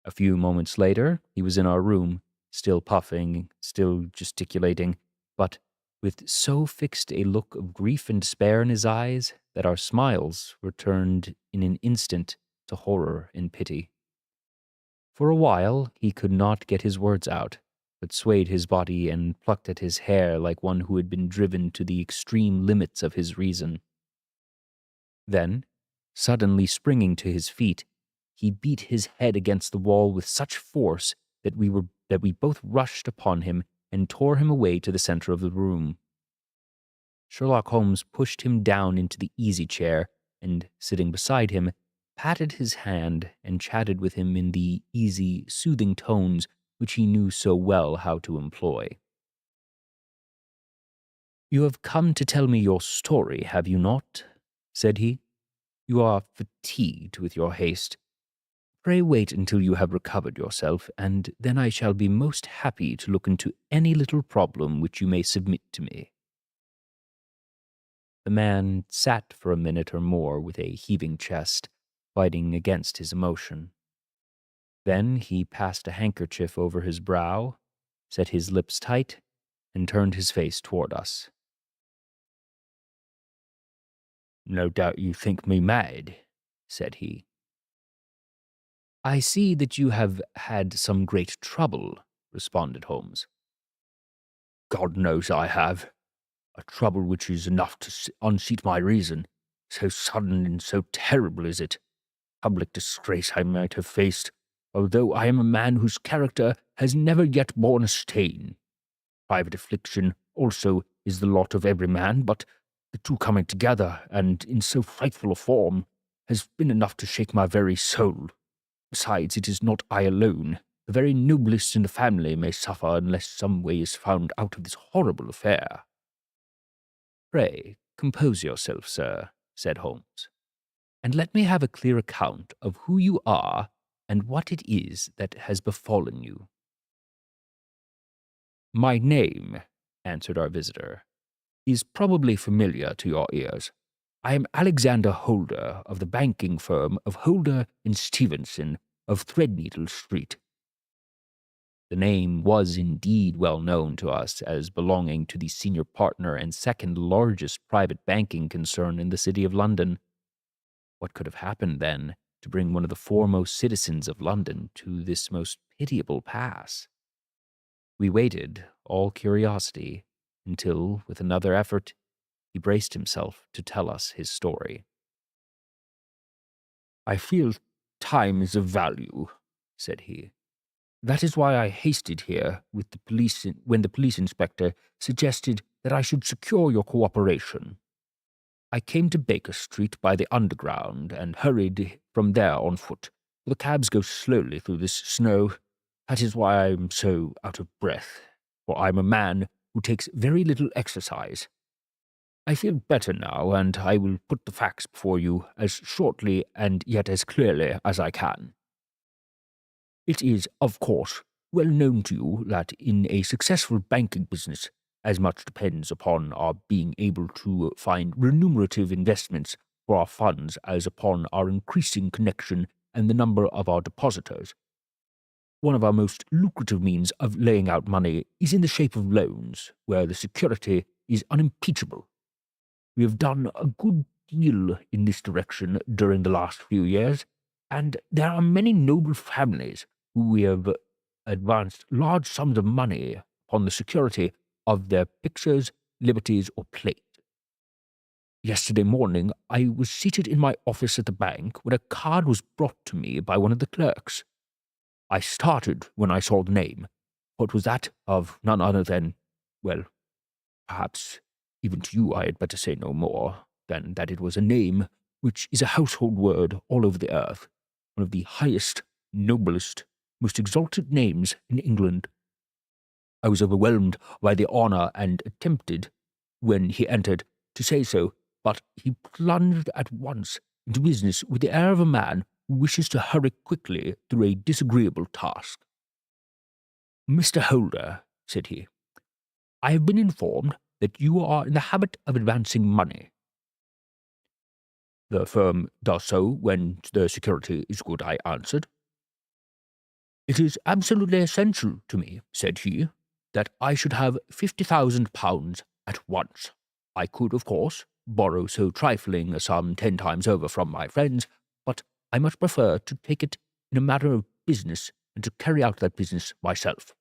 A few moments later, he was in our room, still puffing, still gesticulating, but with so fixed a look of grief and despair in his eyes that our smiles were turned in an instant to horror and pity. For a while, he could not get his words out, but swayed his body and plucked at his hair like one who had been driven to the extreme limits of his reason. Then, suddenly springing to his feet, he beat his head against the wall with such force that we both rushed upon him and tore him away to the center of the room. Sherlock Holmes pushed him down into the easy-chair and, sitting beside him, patted his hand and chatted with him in the easy, soothing tones which he knew so well how to employ. "You have come to tell me your story, have you not?" said he. "You are fatigued with your haste. Pray wait until you have recovered yourself, and then I shall be most happy to look into any little problem which you may submit to me." The man sat for a minute or more with a heaving chest, fighting against his emotion. Then he passed a handkerchief over his brow, set his lips tight, and turned his face toward us. "No doubt you think me mad," said he. "I see that you have had some great trouble," responded Holmes. "God knows I have. A trouble which is enough to unseat my reason. So sudden and so terrible is it. Public disgrace I might have faced, although I am a man whose character has never yet borne a stain. Private affliction also is the lot of every man, but the two coming together, and in so frightful a form, has been enough to shake my very soul. Besides, it is not I alone. The very noblest in the family may suffer unless some way is found out of this horrible affair." "Pray, compose yourself, sir," said Holmes, "and let me have a clear account of who you are and what it is that has befallen you." "My name," answered our visitor, "is probably familiar to your ears. I am Alexander Holder, of the banking firm of Holder and Stevenson of Threadneedle Street." The name was indeed well known to us as belonging to the senior partner and second largest private banking concern in the city of London. What could have happened, then, to bring one of the foremost citizens of London to this most pitiable pass? We waited, all curiosity, until, with another effort, he braced himself to tell us his story. "I feel time is of value," said he. "That is why I hasted here with the police when the police inspector suggested that I should secure your cooperation. I came to Baker Street by the Underground and hurried from there on foot, for the cabs go slowly through this snow. That is why I am so out of breath, for I am a man who takes very little exercise. I feel better now, and I will put the facts before you as shortly and yet as clearly as I can. It is, of course, well known to you that in a successful banking business, as much depends upon our being able to find remunerative investments for our funds as upon our increasing connection and the number of our depositors. One of our most lucrative means of laying out money is in the shape of loans, where the security is unimpeachable. We have done a good deal in this direction during the last few years, and there are many noble families who we have advanced large sums of money upon the security of their pictures, liberties, or plate. Yesterday morning I was seated in my office at the bank when a card was brought to me by one of the clerks. I started when I saw the name, for it was that of none other than, well, perhaps even to you I had better say no more than that it was a name which is a household word all over the earth, one of the highest, noblest, most exalted names in England. I was overwhelmed by the honour and attempted, when he entered, to say so, but he plunged at once into business with the air of a man who wishes to hurry quickly through a disagreeable task. "Mr. Holder," said he, "I have been informed that you are in the habit of advancing money." "The firm does so when the security is good," I answered. "It is absolutely essential to me," said he, "that I should have £50,000 at once. I could, of course, borrow so trifling a sum 10 times over from my friends, but I much prefer to take it in a matter of business and to carry out that business myself.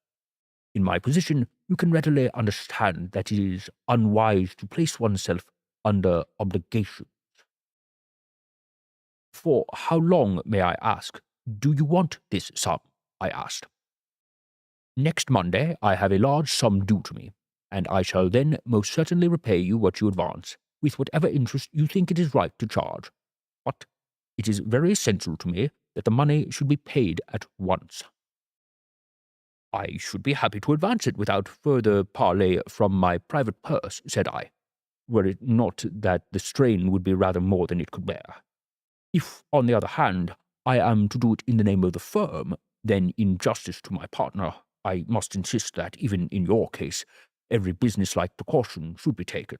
In my position, you can readily understand that it is unwise to place oneself under obligations." "For how long, may I ask, do you want this sum?" I asked. "Next Monday I have a large sum due to me, and I shall then most certainly repay you what you advance, with whatever interest you think it is right to charge. But it is very essential to me that the money should be paid at once." "I should be happy to advance it without further parley from my private purse," said I, "were it not that the strain would be rather more than it could bear. If, on the other hand, I am to do it in the name of the firm, then in justice to my partner, I must insist that, even in your case, every businesslike precaution should be taken."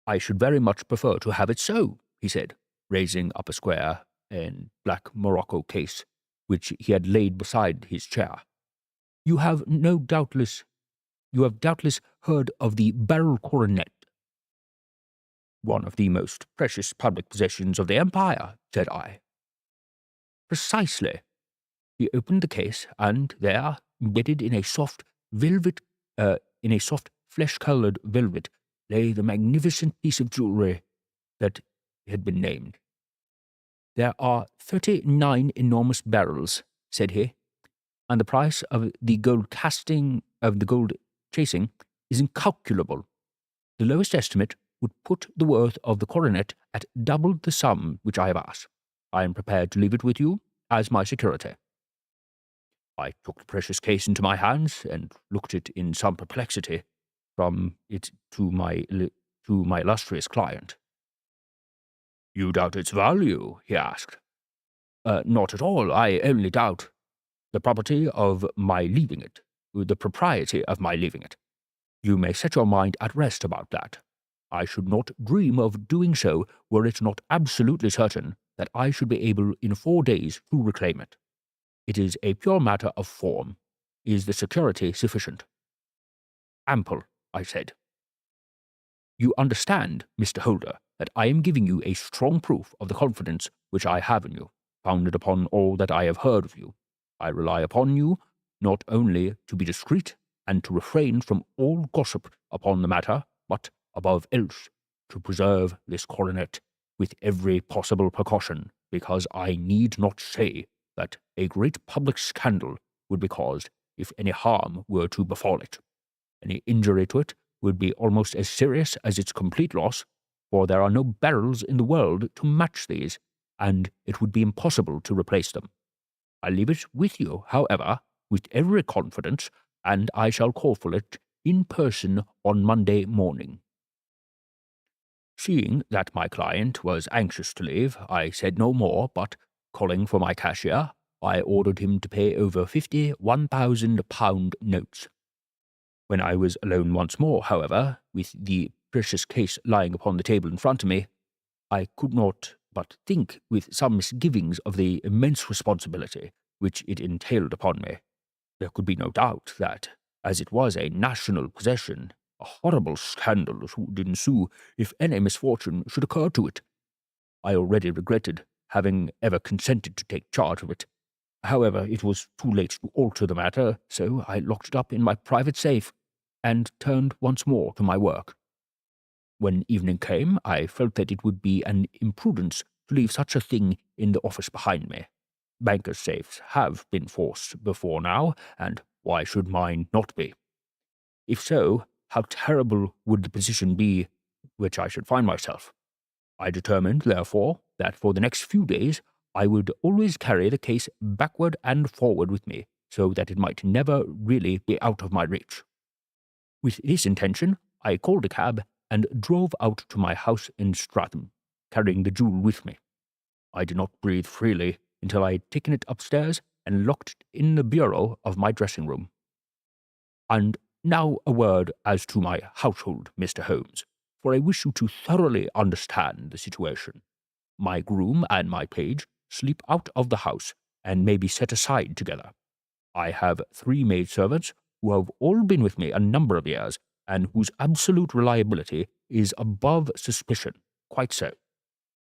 "I should very much prefer to have it so," he said, raising up a square and black morocco case, which he had laid beside his chair. You have doubtless heard of the Beryl Coronet." "One of the most precious public possessions of the Empire," said I. "Precisely." He opened the case, and there, embedded in a soft flesh-coloured velvet, lay the magnificent piece of jewellery that had been named. "There are 39 enormous barrels," said he, "and the price of the gold chasing is incalculable. The lowest estimate would put the worth of the coronet at double the sum which I have asked. I am prepared to leave it with you as my security." I took the precious case into my hands and looked it in some perplexity from it to my illustrious client. "You doubt its value?" he asked. "Not at all. I only doubt the propriety of my leaving it. You may set your mind at rest about that. I should not dream of doing so were it not absolutely certain that I should be able in 4 days to reclaim it. It is a pure matter of form. Is the security sufficient?" "Ample," I said. "You understand, Mr. Holder, that I am giving you a strong proof of the confidence which I have in you, founded upon all that I have heard of you. I rely upon you not only to be discreet and to refrain from all gossip upon the matter, but, above else, to preserve this coronet with every possible precaution, because I need not say that a great public scandal would be caused if any harm were to befall it. Any injury to it would be almost as serious as its complete loss, for there are no barrels in the world to match these, and it would be impossible to replace them. I leave it with you, however, with every confidence, and I shall call for it in person on Monday morning." Seeing that my client was anxious to leave, I said no more, but, calling for my cashier, I ordered him to pay over 50 £1,000 notes. When I was alone once more, however, with the precious case lying upon the table in front of me, I could not but think with some misgivings of the immense responsibility which it entailed upon me. There could be no doubt that, as it was a national possession, a horrible scandal would ensue if any misfortune should occur to it. I already regretted having ever consented to take charge of it. However, it was too late to alter the matter, so I locked it up in my private safe and turned once more to my work. When evening came, I felt that it would be an imprudence to leave such a thing in the office behind me. Bankers' safes have been forced before now, and why should mine not be? If so, how terrible would the position be which I should find myself? I determined, therefore, that for the next few days I would always carry the case backward and forward with me, so that it might never really be out of my reach. With this intention, I called a cab and drove out to my house in Streatham, carrying the jewel with me. I did not breathe freely until I had taken it upstairs and locked it in the bureau of my dressing-room. And now a word as to my household, Mr. Holmes, for I wish you to thoroughly understand the situation. My groom and my page sleep out of the house and may be set aside together. I have 3 maidservants who have all been with me a number of years, and whose absolute reliability is above suspicion, quite so.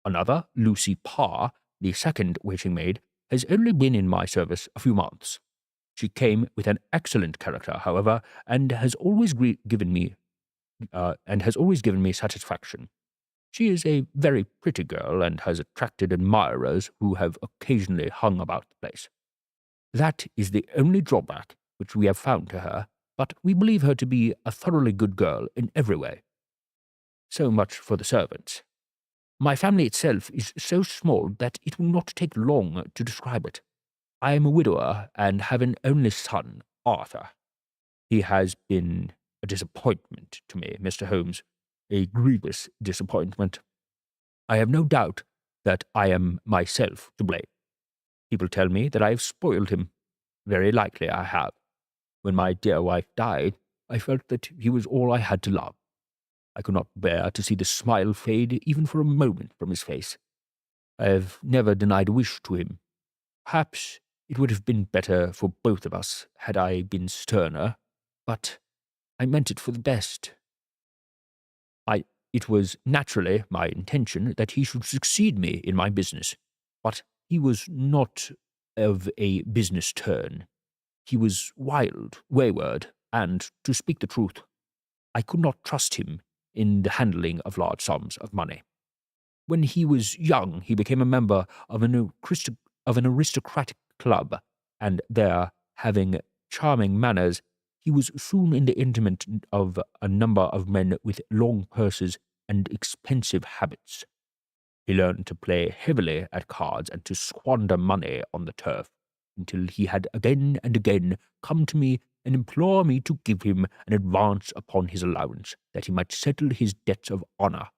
Another, Lucy Parr, the second waiting maid, has only been in my service a few months. She came with an excellent character, however, and has always given me satisfaction. She is a very pretty girl, and has attracted admirers who have occasionally hung about the place. That is the only drawback which we have found to her, but we believe her to be a thoroughly good girl in every way. So much for the servants. My family itself is so small that it will not take long to describe it. I am a widower and have an only son, Arthur. He has been a disappointment to me, Mr. Holmes, a grievous disappointment. I have no doubt that I am myself to blame. People tell me that I have spoiled him. Very likely I have. When my dear wife died, I felt that he was all I had to love. I could not bear to see the smile fade even for a moment from his face. I have never denied a wish to him. Perhaps it would have been better for both of us had I been sterner, but I meant it for the best. It was naturally my intention that he should succeed me in my business, but he was not of a business turn. He was wild, wayward, and, to speak the truth, I could not trust him in the handling of large sums of money. When he was young, he became a member of an aristocratic club, and there, having charming manners, he was soon in the intimate of a number of men with long purses and expensive habits. He learned to play heavily at cards and to squander money on the turf, until he had again and again come to me and implore me to give him an advance upon his allowance, that he might settle his debts of honour.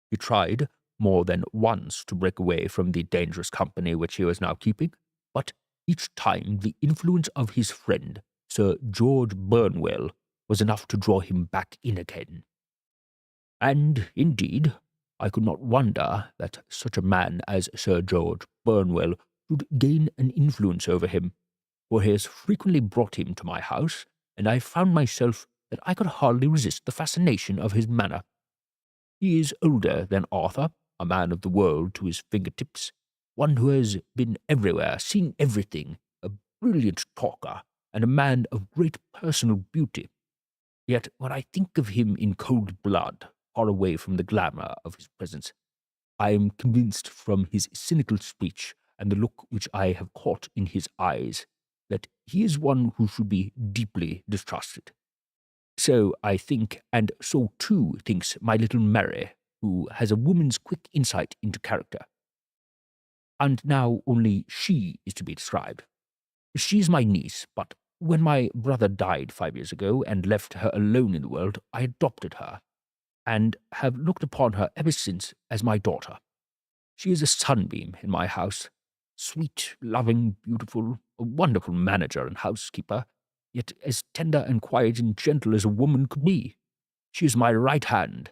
He tried more than once to break away from the dangerous company which he was now keeping, but each time the influence of his friend, Sir George Burnwell, was enough to draw him back in again. And, indeed, I could not wonder that such a man as Sir George Burnwell should gain an influence over him, for he has frequently brought him to my house, and I found myself that I could hardly resist the fascination of his manner. He is older than Arthur, a man of the world to his fingertips, one who has been everywhere, seen everything, a brilliant talker, and a man of great personal beauty. Yet when I think of him in cold blood, far away from the glamour of his presence, I am convinced from his cynical speech and the look which I have caught in his eyes that he is one who should be deeply distrusted. So I think, and so too thinks my little Mary, who has a woman's quick insight into character. And now only she is to be described. She is my niece, but when my brother died 5 years ago and left her alone in the world, I adopted her, and have looked upon her ever since as my daughter. She is a sunbeam in my house, sweet, loving, beautiful, a wonderful manager and housekeeper, yet as tender and quiet and gentle as a woman could be. She is my right hand.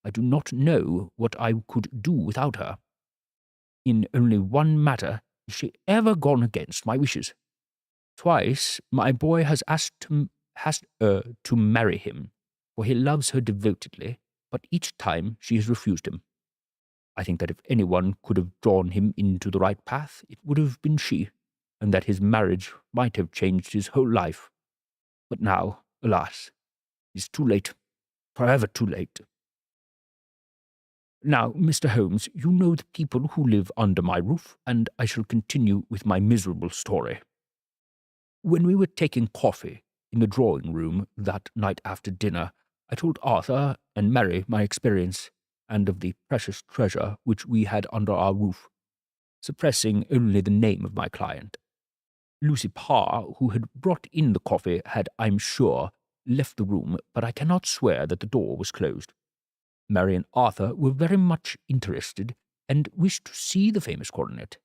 I do not know what I could do without her. In only one matter has she ever gone against my wishes. Twice my boy has asked her to marry him, for he loves her devotedly, but each time she has refused him. I think that if anyone could have drawn him into the right path, it would have been she, and that his marriage might have changed his whole life. But now, alas, it is too late, forever too late. Now, Mr. Holmes, you know the people who live under my roof, and I shall continue with my miserable story. When we were taking coffee in the drawing-room that night after dinner, I told Arthur and Mary my experience, and of the precious treasure which we had under our roof, suppressing only the name of my client. Lucy Parr, who had brought in the coffee, had, I'm sure, left the room, but I cannot swear that the door was closed. Mary and Arthur were very much interested, and wished to see the famous coronet,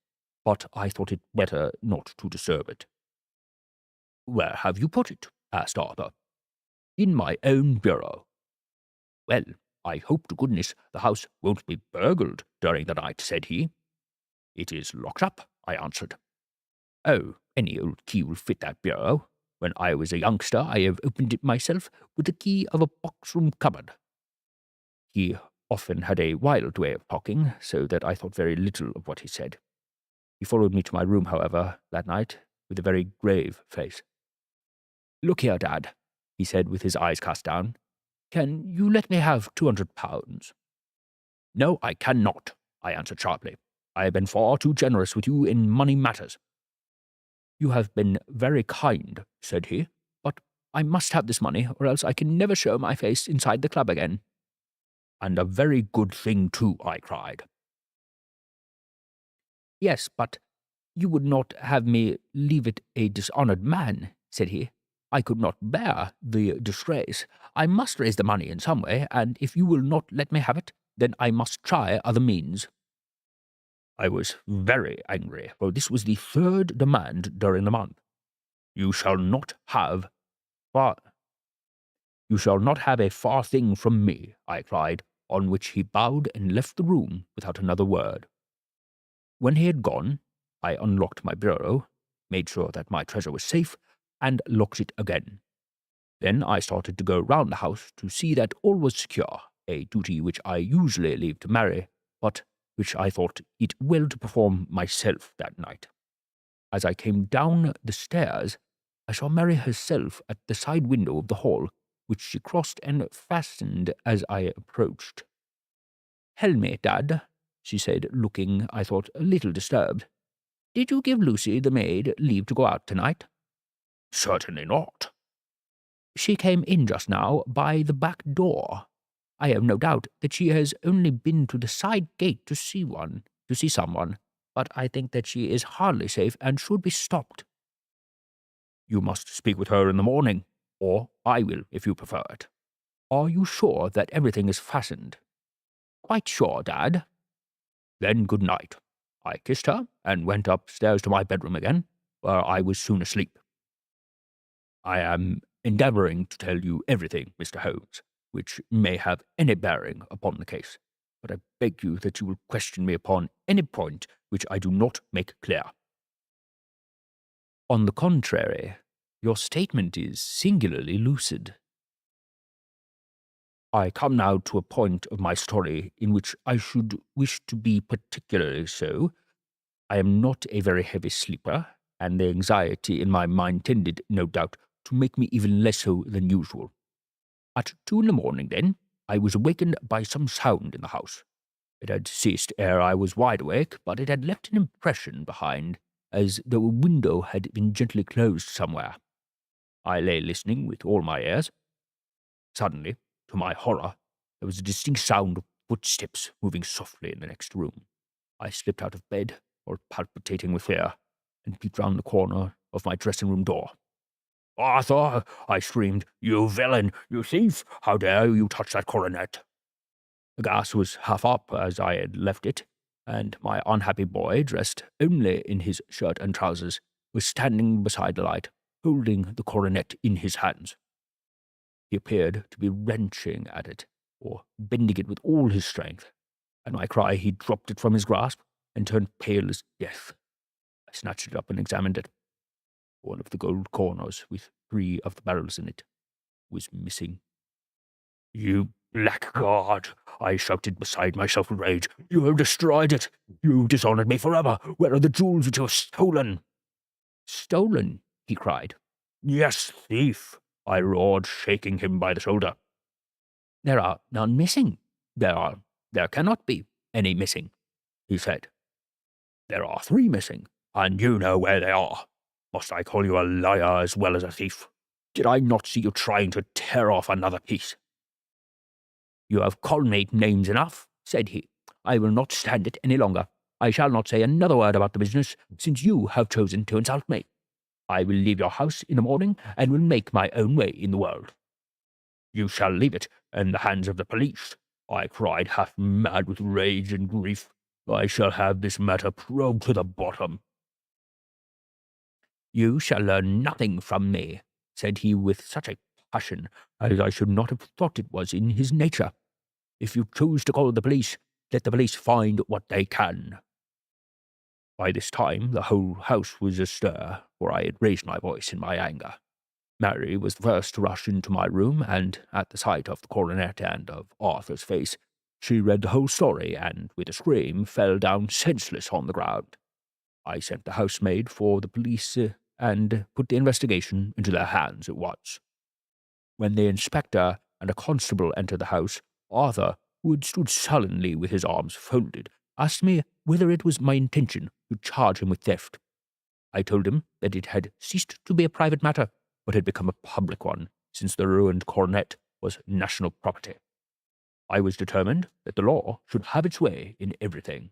but I thought it better not to disturb it. "Where have you put it?" asked Arthur. "In my own bureau." "Well, I hope to goodness the house won't be burgled during the night," said he. "It is locked up," I answered. "Oh, any old key will fit that bureau. When I was a youngster, I have opened it myself with the key of a box-room cupboard." He often had a wild way of talking, so that I thought very little of what he said. He followed me to my room, however, that night, with a very grave face. "Look here, Dad," he said with his eyes cast down. "Can you let me have £200? "No, I cannot," I answered sharply. "I have been far too generous with you in money matters." "You have been very kind," said he, "but I must have this money, or else I can never show my face inside the club again." "And a very good thing, too," I cried. "Yes, but you would not have me leave it a dishonoured man," said he. "I could not bear the disgrace. I must raise the money in some way, and if you will not let me have it, then I must try other means." I was very angry, for this was the third demand during the month. You shall not have far You shall not have a far thing from me, I cried, on which he bowed and left the room without another word. When he had gone, I unlocked my bureau, made sure that my treasure was safe, and locked it again. Then I started to go round the house to see that all was secure, a duty which I usually leave to Mary, but which I thought it well to perform myself that night. As I came down the stairs, I saw Mary herself at the side window of the hall, which she crossed and fastened as I approached. "Tell me, Dad," she said, looking, I thought, a little disturbed. "Did you give Lucy, the maid, leave to go out tonight?" "Certainly not." "She came in just now by the back door. I have no doubt that she has only been to the side gate to see someone, but I think that she is hardly safe and should be stopped." "You must speak with her in the morning, or I will, if you prefer it. Are you sure that everything is fastened?" "Quite sure, Dad." "Then good night." I kissed her and went upstairs to my bedroom again, where I was soon asleep. I am endeavouring to tell you everything, Mr. Holmes, which may have any bearing upon the case, but I beg you that you will question me upon any point which I do not make clear. On the contrary, your statement is singularly lucid. I come now to a point of my story in which I should wish to be particularly so. I am not a very heavy sleeper, and the anxiety in my mind tended, no doubt, to make me even less so than usual. At 2 in the morning, then, I was awakened by some sound in the house. It had ceased ere I was wide awake, but it had left an impression behind, as though a window had been gently closed somewhere. I lay listening with all my ears. Suddenly, to my horror, there was a distinct sound of footsteps moving softly in the next room. I slipped out of bed, all palpitating with fear, and peeped round the corner of my dressing-room door. "Arthur!" I screamed. "You villain! You thief! How dare you touch that coronet?" The gas was half up as I had left it, and my unhappy boy, dressed only in his shirt and trousers, was standing beside the light, holding the coronet in his hands. He appeared to be wrenching at it, or bending it with all his strength. At my cry, he dropped it from his grasp and turned pale as death. I snatched it up and examined it. One of the gold corners, with 3 of the barrels in it, was missing. "You blackguard!" I shouted beside myself with rage. "You have destroyed it! You dishonoured me forever! Where are the jewels which you have stolen?" "Stolen?" he cried. "Yes, thief!" I roared, shaking him by the shoulder. "There are none missing. There cannot be any missing," he said. "There are 3 missing, and you know where they are. Must I call you a liar as well as a thief? Did I not see you trying to tear off another piece?" "You have called me names enough," said he. "I will not stand it any longer. I shall not say another word about the business, since you have chosen to insult me. I will leave your house in the morning, and will make my own way in the world." "You shall leave it in the hands of the police," I cried, half mad with rage and grief. "I shall have this matter probed to the bottom." "You shall learn nothing from me," said he with such a passion as I should not have thought it was in his nature. "If you choose to call the police, let the police find what they can." By this time the whole house was astir, for I had raised my voice in my anger. Mary was the first to rush into my room, and at the sight of the coronet and of Arthur's face, she read the whole story, and with a scream fell down senseless on the ground. I sent the housemaid for the police, and put the investigation into their hands at once. When the inspector and a constable entered the house, Arthur, who had stood sullenly with his arms folded, asked me whether it was my intention to charge him with theft. I told him that it had ceased to be a private matter, but had become a public one, since the ruined coronet was national property. I was determined that the law should have its way in everything.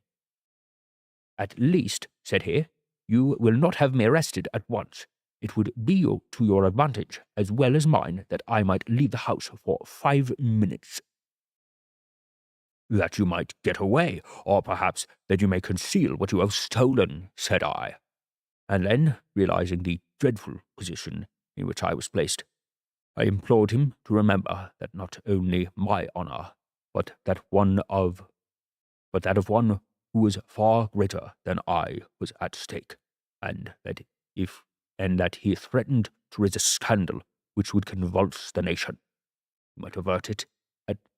"At least," said he, "you will not have me arrested at once. It would be to your advantage, as well as mine, that I might leave the house for 5 minutes." "That you might get away, or perhaps that you may conceal what you have stolen," said I. And then, realizing the dreadful position in which I was placed, I implored him to remember that not only my honor, but that of one who was far greater than I was at stake, and that he threatened to raise a scandal which would convulse the nation. He might avert it,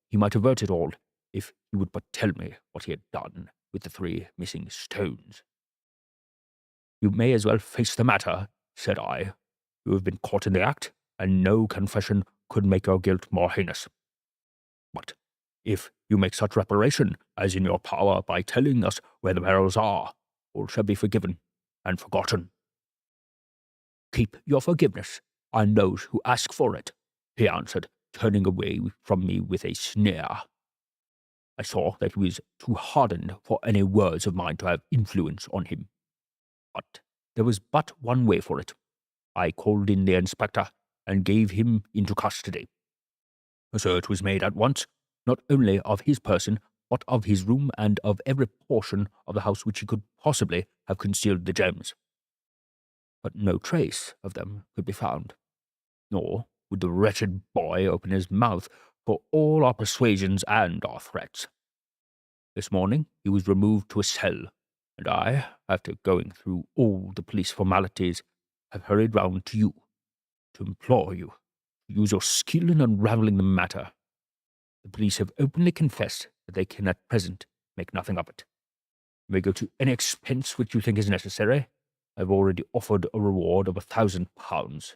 he might avert it all if he would but tell me what he had done with the 3 missing stones. "You may as well face the matter," said I. "You have been caught in the act, and no confession could make your guilt more heinous. But if you make such reparation as in your power by telling us where the Beryls are, all shall be forgiven and forgotten." "Keep your forgiveness on those who ask for it," he answered, turning away from me with a sneer. I saw that he was too hardened for any words of mine to have influence on him. But there was but one way for it. I called in the inspector and gave him into custody. A search was made at once, not only of his person, but of his room and of every portion of the house which he could possibly have concealed the gems. But no trace of them could be found, nor would the wretched boy open his mouth for all our persuasions and our threats. This morning he was removed to a cell, and I, after going through all the police formalities, have hurried round to you, to implore you to use your skill in unravelling the matter. The police have openly confessed that they can at present make nothing of it. You may go to any expense which you think is necessary. I have already offered a reward of £1,000.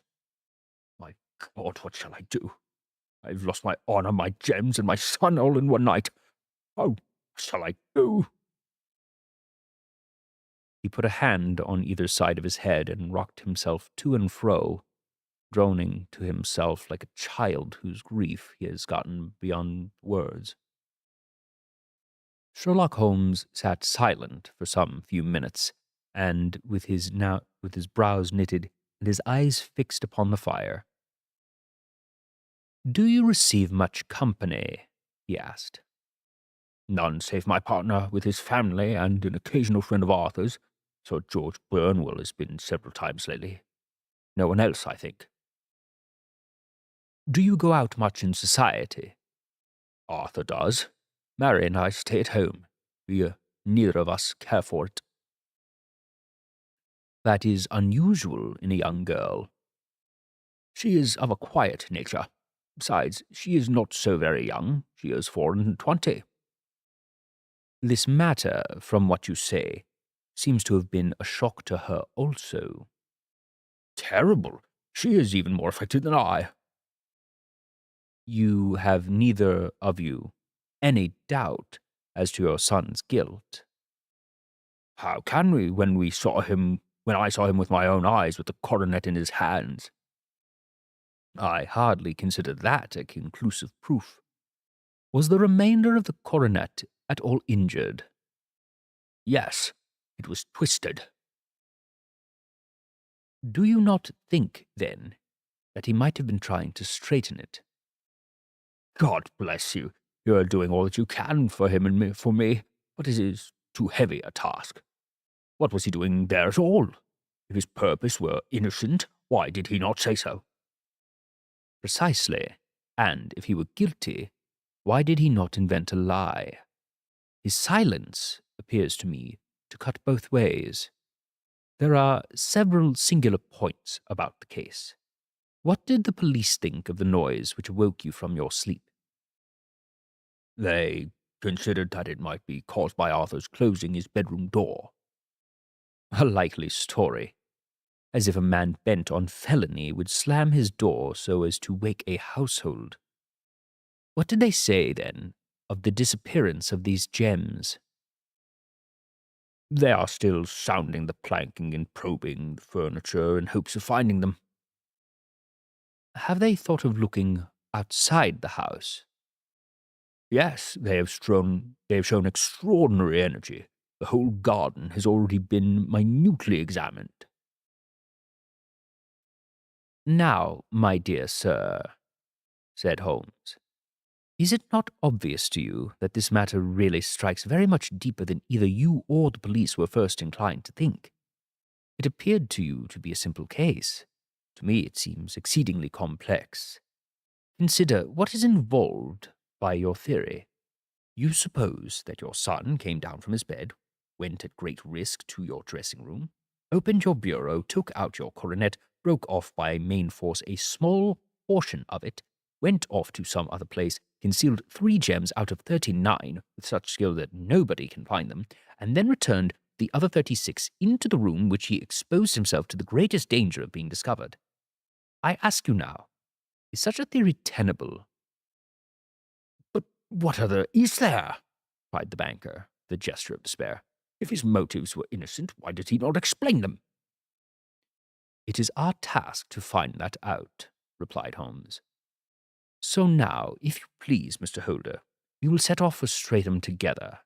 My God, what shall I do? I have lost my honour, my gems, and my son all in one night. Oh, what shall I do?" He put a hand on either side of his head and rocked himself to and fro, droning to himself like a child whose grief he has gotten beyond words. Sherlock Holmes sat silent for some few minutes, and with his brows knitted and his eyes fixed upon the fire. "Do you receive much company?" he asked. "None save my partner with his family and an occasional friend of Arthur's. Sir George Burnwell has been several times lately. No one else, I think." "Do you go out much in society?" "Arthur does. Mary and I stay at home. We neither of us care for it." "That is unusual in a young girl." "She is of a quiet nature. Besides, she is not so very young. She is 24. This matter, from what you say, seems to have been a shock to her also." "Terrible. She is even more affected than I." "You have neither of you any doubt as to your son's guilt?" "How can we, when I saw him with my own eyes with the coronet in his hands?" "I hardly consider that a conclusive proof. Was the remainder of the coronet at all injured?" "Yes, it was twisted." "Do you not think, then, that he might have been trying to straighten it?" "God bless you! You are doing all that you can for him and for me, but it is too heavy a task. What was he doing there at all? If his purpose were innocent, why did he not say so?" "Precisely. And if he were guilty, why did he not invent a lie? His silence appears to me to cut both ways. There are several singular points about the case. What did the police think of the noise which awoke you from your sleep?" "They considered that it might be caused by Arthur's closing his bedroom door." "A likely story. As if a man bent on felony would slam his door so as to wake a household. What did they say, then, of the disappearance of these gems?" "They are still sounding the planking and probing the furniture in hopes of finding them." "Have they thought of looking outside the house?" "Yes, they have shown extraordinary energy. The whole garden has already been minutely examined." "Now, my dear sir," said Holmes, Is it not obvious to you that this matter really strikes very much deeper than either you or the police were first inclined to think? It appeared to you to be a simple case. To me, it seems exceedingly complex. Consider what is involved by your theory. You suppose that your son came down from his bed, went at great risk to your dressing room, opened your bureau, took out your coronet, broke off by main force a small portion of it, went off to some other place, concealed 3 gems out of 39 with such skill that nobody can find them, and then returned the other 36 into the room which he exposed himself to the greatest danger of being discovered. I ask you now, is such a theory tenable? But what other is there? Cried the banker, with a gesture of despair. If his motives were innocent, why did he not explain them? It is our task to find that out, replied Holmes. So now, if you please, Mr. Holder, we will set off for Streatham together,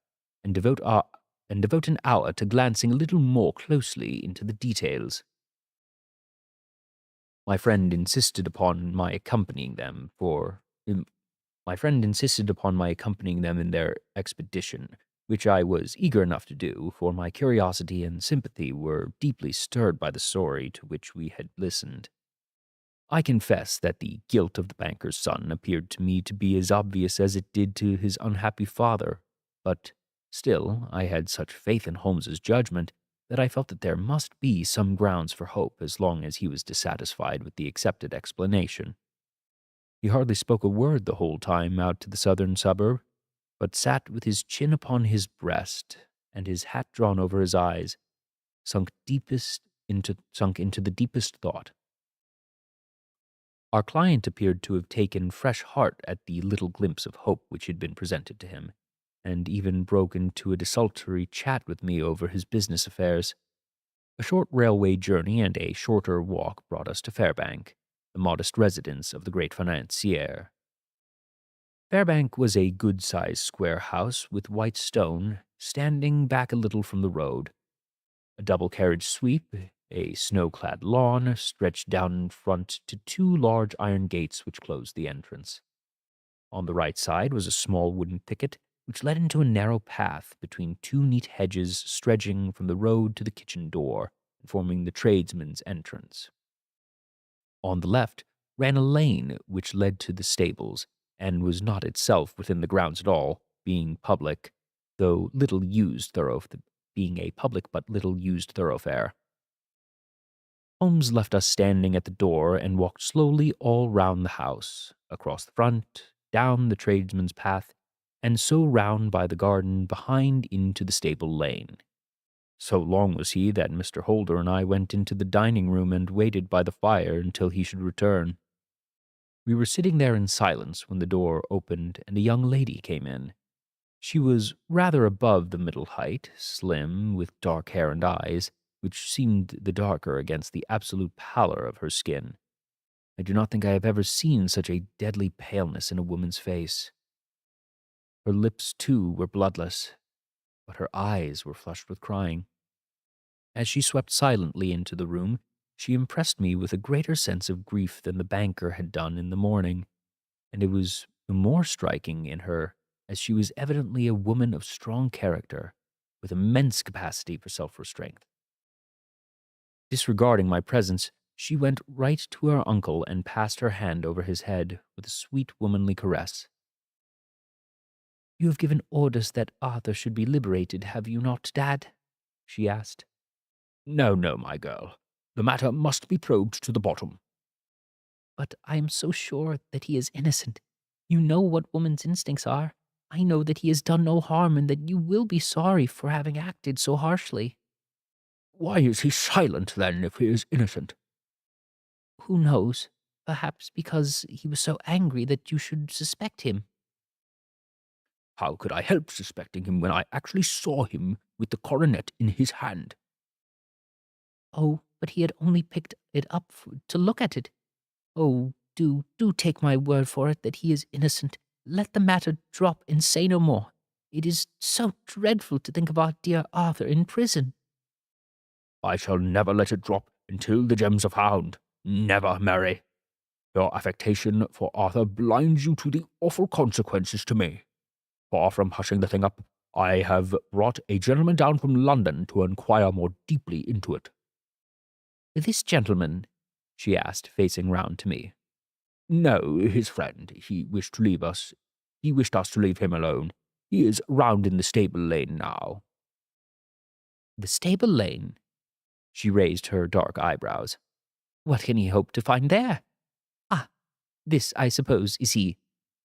and devote an hour to glancing a little more closely into the details. My friend insisted upon my accompanying them in their expedition, which I was eager enough to do, for my curiosity and sympathy were deeply stirred by the story to which we had listened. I confess that the guilt of the banker's son appeared to me to be as obvious as it did to his unhappy father, but still I had such faith in Holmes's judgment that I felt that there must be some grounds for hope as long as he was dissatisfied with the accepted explanation. He hardly spoke a word the whole time out to the southern suburb, but sat with his chin upon his breast and his hat drawn over his eyes, sunk into the deepest thought. Our client appeared to have taken fresh heart at the little glimpse of hope which had been presented to him, and even broke into a desultory chat with me over his business affairs. A short railway journey and a shorter walk brought us to Fairbank, the modest residence of the great financier. Fairbank was a good-sized square house with white stone, standing back a little from the road. A double-carriage sweep, a snow-clad lawn, stretched down in front to 2 large iron gates which closed the entrance. On the right side was a small wooden thicket which led into a narrow path between 2 neat hedges stretching from the road to the kitchen door and forming the tradesman's entrance. On the left ran a lane which led to the stables, and was not itself within the grounds at all, being a public but little used thoroughfare. Holmes left us standing at the door and walked slowly all round the house, across the front, down the tradesman's path, and so round by the garden behind into the stable lane. So long was he that Mr. Holder and I went into the dining room and waited by the fire until he should return. We were sitting there in silence when the door opened and a young lady came in. She was rather above the middle height, slim, with dark hair and eyes, which seemed the darker against the absolute pallor of her skin. I do not think I have ever seen such a deadly paleness in a woman's face. Her lips, too, were bloodless, but her eyes were flushed with crying. As she swept silently into the room, she impressed me with a greater sense of grief than the banker had done in the morning, and it was the more striking in her as she was evidently a woman of strong character, with immense capacity for self-restraint. Disregarding my presence, she went right to her uncle and passed her hand over his head with a sweet womanly caress. "You have given orders that Arthur should be liberated, have you not, Dad?" she asked. No, my girl. The matter must be probed to the bottom." "But I am so sure that he is innocent. You know what woman's instincts are. I know that he has done no harm and that you will be sorry for having acted so harshly." "Why is he silent, then, if he is innocent?" "Who knows? Perhaps because he was so angry that you should suspect him." "How could I help suspecting him when I actually saw him with the coronet in his hand?" "Oh, but he had only picked it up to look at it. Oh, do take my word for it that he is innocent. Let the matter drop and say no more. It is so dreadful to think of our dear Arthur in prison." "I shall never let it drop until the gems are found. Never, Mary." Your affectation for Arthur blinds you to the awful consequences to me. Far from hushing the thing up, I have brought a gentleman down from London to inquire more deeply into it." "This gentleman?" she asked, facing round to me. "No, his friend. He wished us to leave him alone. He is round in the stable lane now." "The stable lane?" She raised her dark eyebrows. "What can he hope to find there? Ah, this, I suppose, is he.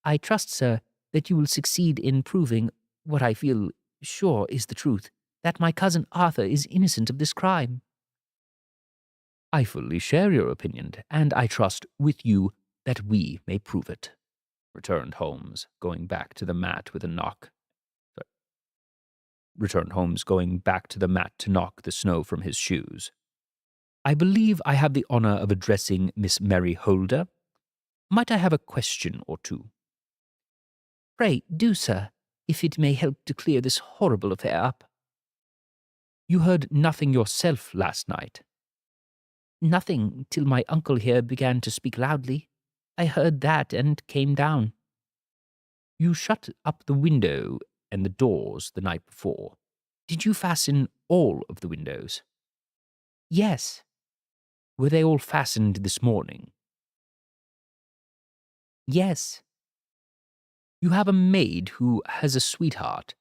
I trust, sir, that you will succeed in proving what I feel sure is the truth, that my cousin Arthur is innocent of this crime." "I fully share your opinion, and I trust, with you, that we may prove it," returned Holmes, going back to the mat to knock the snow from his shoes. "I believe I have the honor of addressing Miss Mary Holder. Might I have a question or two?" "Pray do, sir, if it may help to clear this horrible affair up." "You heard nothing yourself last night?" "Nothing till my uncle here began to speak loudly. I heard that and came down." "You shut up the window and the doors the night before. Did you fasten all of the windows?" "Yes." "Were they all fastened this morning?" "Yes." "You have a maid who has a sweetheart.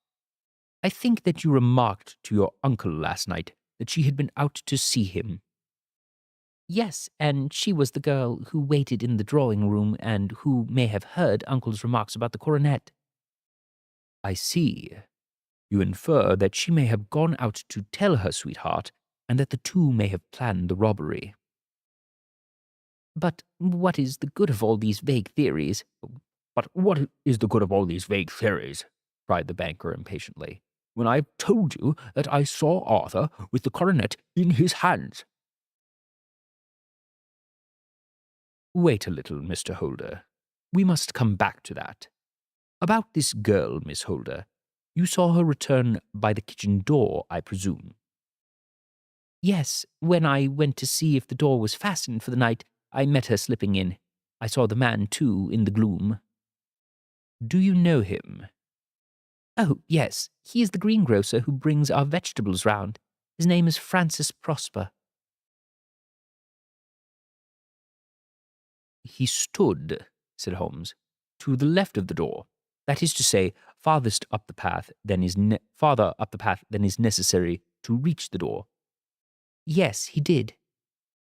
I think that you remarked to your uncle last night that she had been out to see him." "Yes, and she was the girl who waited in the drawing-room and who may have heard uncle's remarks about the coronet." "I see. You infer that she may have gone out to tell her sweetheart, and that the two may have planned the robbery." "But what is the good of all these vague theories?" "But what is the good of all these vague theories?" cried the banker impatiently, "when I have told you that I saw Arthur with the coronet in his hands?" "Wait a little, Mr. Holder. We must come back to that. About this girl, Miss Holder. You saw her return by the kitchen door, I presume?" "Yes, when I went to see if the door was fastened for the night, I met her slipping in. I saw the man, too, in the gloom." "Do you know him?" "Oh, yes, he is the greengrocer who brings our vegetables round. His name is Francis Prosper." "He stood," said Holmes, "to the left of the door. That is to say, farther up the path than is necessary to reach the door." "Yes, he did."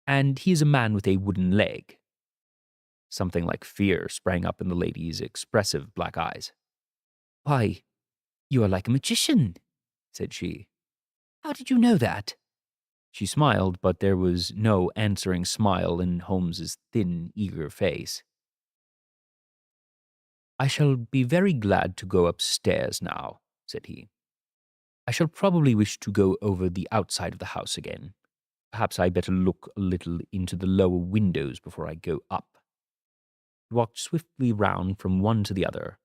"And he is a man with a wooden leg." Something like fear sprang up in the lady's expressive black eyes. "Why, you are like a magician," said she. "How did you know that?" She smiled, but there was no answering smile in Holmes's thin, eager face. "I shall be very glad to go upstairs now," said he. "I shall probably wish to go over the outside of the house again. Perhaps I had better look a little into the lower windows before I go up." He walked swiftly round from one to the other,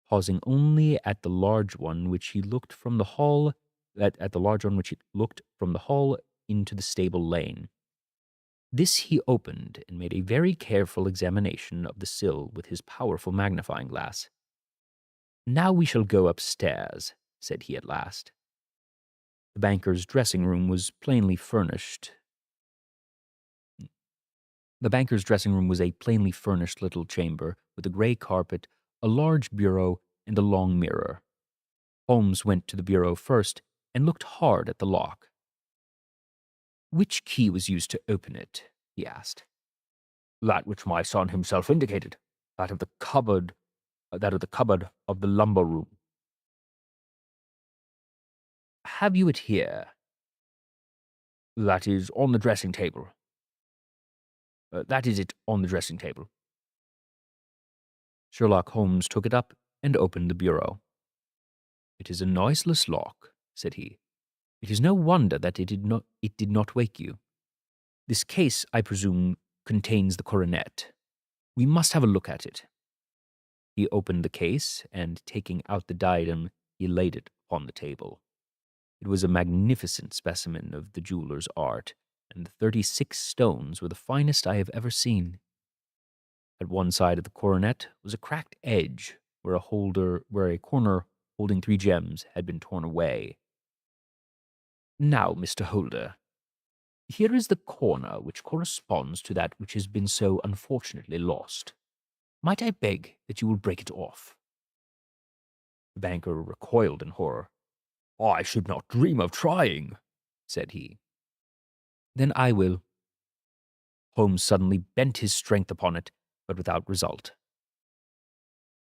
pausing only at the large one which he looked from the hall into the stable lane. This he opened and made a very careful examination of the sill with his powerful magnifying glass. "Now we shall go upstairs," said he at last. The banker's dressing room was plainly furnished. The banker's dressing room was a plainly furnished little chamber with a grey carpet, a large bureau, and a long mirror. Holmes went to the bureau first and looked hard at the lock. "Which key was used to open it?" he asked. "That which my son himself indicated, that of the cupboard of the lumber room." "Have you it here?" "That is on the dressing table. That is it on the dressing table." Sherlock Holmes took it up and opened the bureau. "It is a noiseless lock," said he. "It is no wonder that it did not wake you. This case, I presume, contains the coronet. We must have a look at it." He opened the case, and taking out the diadem, he laid it upon the table. It was a magnificent specimen of the jeweller's art, and the 36 stones were the finest I have ever seen. At one side of the coronet was a cracked edge where a corner holding 3 gems had been torn away. Now, Mr. Holder, here is the corner which corresponds to that which has been so unfortunately lost. Might I beg that you will break it off? The banker recoiled in horror. I should not dream of trying, said he. Then I will. Holmes suddenly bent his strength upon it, but without result.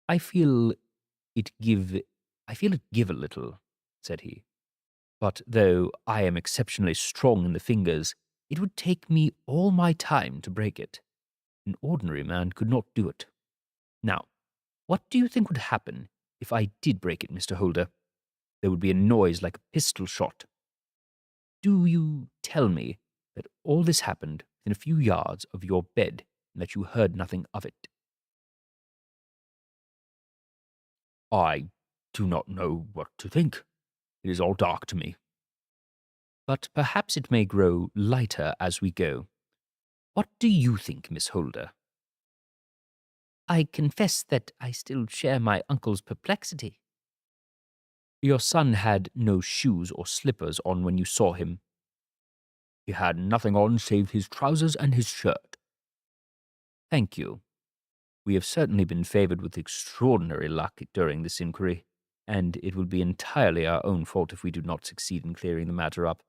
I feel it give a little, said he. But though I am exceptionally strong in the fingers, it would take me all my time to break it. An ordinary man could not do it. Now, what do you think would happen if I did break it, Mr. Holder? There would be a noise like a pistol shot. Do you tell me that all this happened within a few yards of your bed and that you heard nothing of it? I do not know what to think. It is all dark to me. But perhaps it may grow lighter as we go. What do you think, Miss Holder? I confess that I still share my uncle's perplexity. Your son had no shoes or slippers on when you saw him. He had nothing on save his trousers and his shirt. Thank you. We have certainly been favored with extraordinary luck during this inquiry, and it will be entirely our own fault if we do not succeed in clearing the matter up.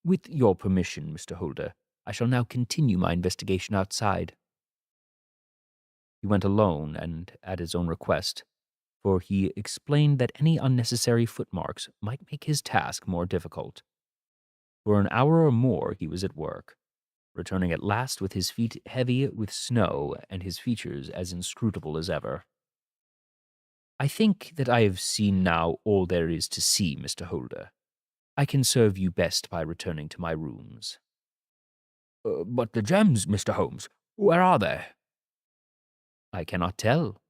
With your permission, Mr. Holder, I shall now continue my investigation outside. He went alone and at his own request, for he explained that any unnecessary footmarks might make his task more difficult. For an hour or more he was at work, returning at last with his feet heavy with snow and his features as inscrutable as ever. I think that I have seen now all there is to see, Mr. Holder. I can serve you best by returning to my rooms. But the gems, Mr. Holmes, where are they? I cannot tell.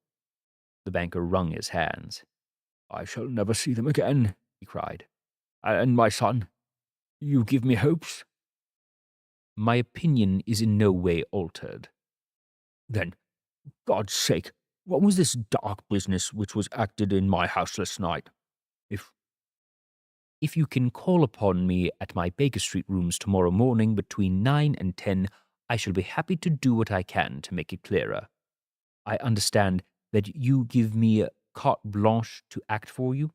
The banker wrung his hands. I shall never see them again, he cried. And my son, you give me hopes? My opinion is in no way altered. Then, God's sake, what was this dark business which was acted in my house last night? If you can call upon me at my Baker Street rooms tomorrow morning between 9 and 10, I shall be happy to do what I can to make it clearer. I understand that you give me carte blanche to act for you,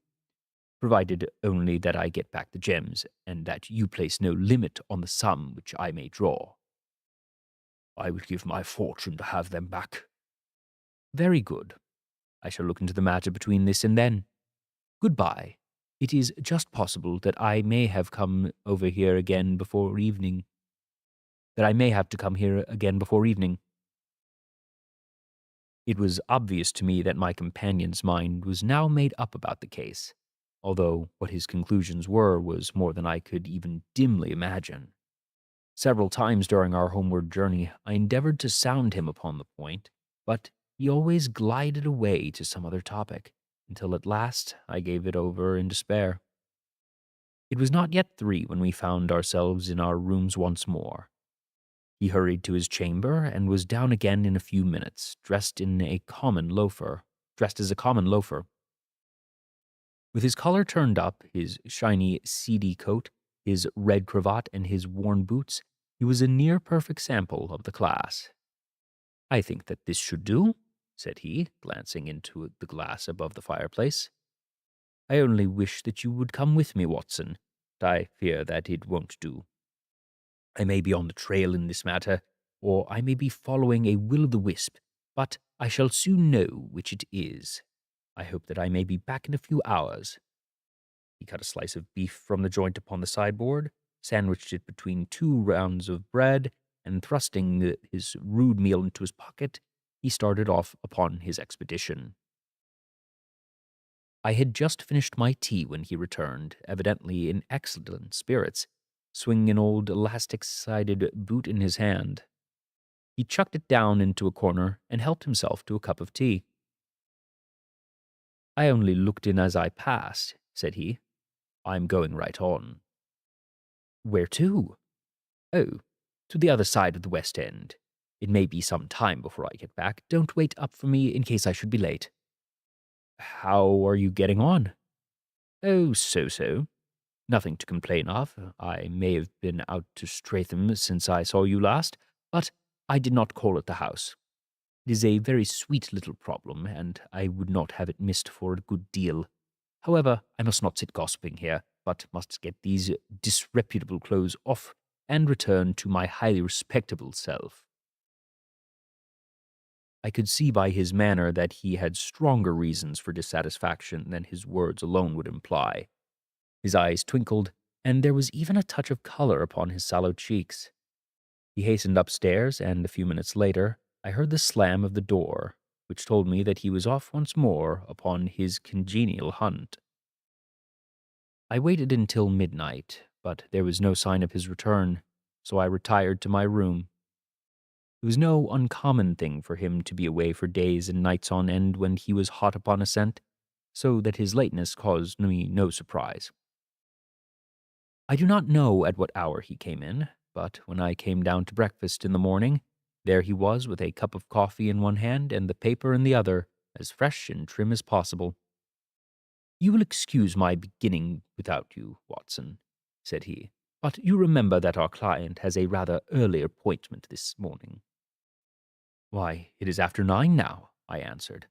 provided only that I get back the gems, and that you place no limit on the sum which I may draw. I would give my fortune to have them back. Very good. I shall look into the matter between this and then. Goodbye. It is just possible that I may have come over here again before evening. That I may have to come here again before evening. It was obvious to me that my companion's mind was now made up about the case, although what his conclusions were was more than I could even dimly imagine. Several times during our homeward journey I endeavored to sound him upon the point, but he always glided away to some other topic, until at last I gave it over in despair. It was not yet 3 when we found ourselves in our rooms once more. He hurried to his chamber and was down again in a few minutes, dressed as a common loafer. With his collar turned up, his shiny, seedy coat, his red cravat, and his worn boots, he was a near-perfect sample of the class. I think that this should do, said he, glancing into the glass above the fireplace. I only wish that you would come with me, Watson, but I fear that it won't do. I may be on the trail in this matter, or I may be following a will-o'-the-wisp, but I shall soon know which it is. I hope that I may be back in a few hours. He cut a slice of beef from the joint upon the sideboard, sandwiched it between 2 rounds of bread, and thrusting his rude meal into his pocket, he started off upon his expedition. I had just finished my tea when he returned, evidently in excellent spirits, swinging an old elastic-sided boot in his hand. He chucked it down into a corner and helped himself to a cup of tea. I only looked in as I passed, said he. I'm going right on. Where to? Oh, to the other side of the West End. It may be some time before I get back. Don't wait up for me in case I should be late." "How are you getting on?" "Oh, so-so. Nothing to complain of. I may have been out to Stratham since I saw you last, but I did not call at the house. It is a very sweet little problem, and I would not have it missed for a good deal. However, I must not sit gossiping here, but must get these disreputable clothes off and return to my highly respectable self." I could see by his manner that he had stronger reasons for dissatisfaction than his words alone would imply. His eyes twinkled, and there was even a touch of color upon his sallow cheeks. He hastened upstairs, and a few minutes later I heard the slam of the door, which told me that he was off once more upon his congenial hunt. I waited until midnight, but there was no sign of his return, so I retired to my room. It was no uncommon thing for him to be away for days and nights on end when he was hot upon a scent, so that his lateness caused me no surprise. I do not know at what hour he came in, but when I came down to breakfast in the morning, there he was with a cup of coffee in one hand and the paper in the other, as fresh and trim as possible. "You will excuse my beginning without you, Watson," said he, "but you remember that our client has a rather early appointment this morning." "Why, it is after 9 now," I answered.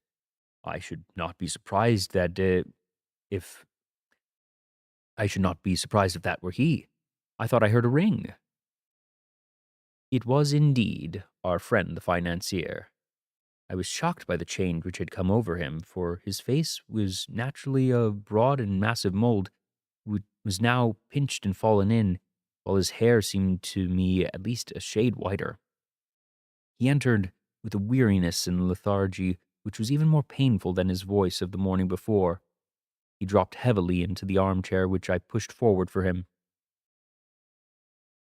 "I should not be surprised if I should not be surprised if that were he. I thought I heard a ring." It was indeed our friend the financier. I was shocked by the change which had come over him, for his face was naturally of broad and massive mold, which was now pinched and fallen in, while his hair seemed to me at least a shade whiter. He entered with a weariness and lethargy which was even more painful than his voice of the morning before. He dropped heavily into the armchair which I pushed forward for him.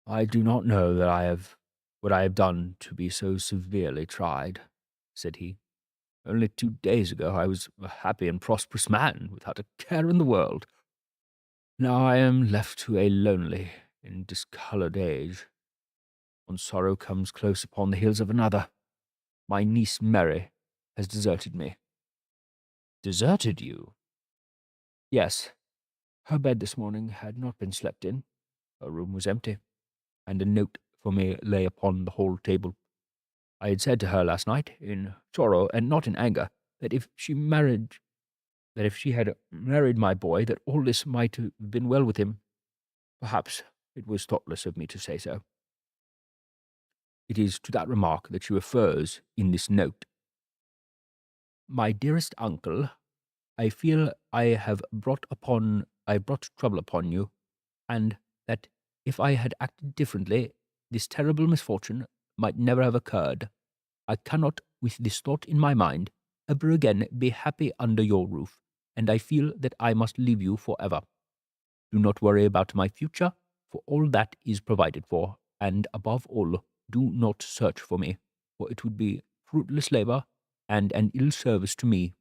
"I do not know that I have what I have done to be so severely tried," said he. "Only 2 days ago I was a happy and prosperous man, without a care in the world. Now I am left to a lonely and discoloured age. One sorrow comes close upon the heels of another. My niece Mary has deserted me." "Deserted you?" "Yes. Her bed this morning had not been slept in. Her room was empty, and a note for me lay upon the hall table. I had said to her last night, in sorrow and not in anger, that if she had married my boy, that all this might have been well with him. Perhaps it was thoughtless of me to say so. It is to that remark that she refers in this note. My dearest uncle, I feel I brought trouble upon you, and that if I had acted differently, this terrible misfortune might never have occurred. I cannot, with this thought in my mind, ever again be happy under your roof, and I feel that I must leave you forever. Do not worry about my future, for all that is provided for, and above all, do not search for me, for it would be fruitless labor and an ill service to me.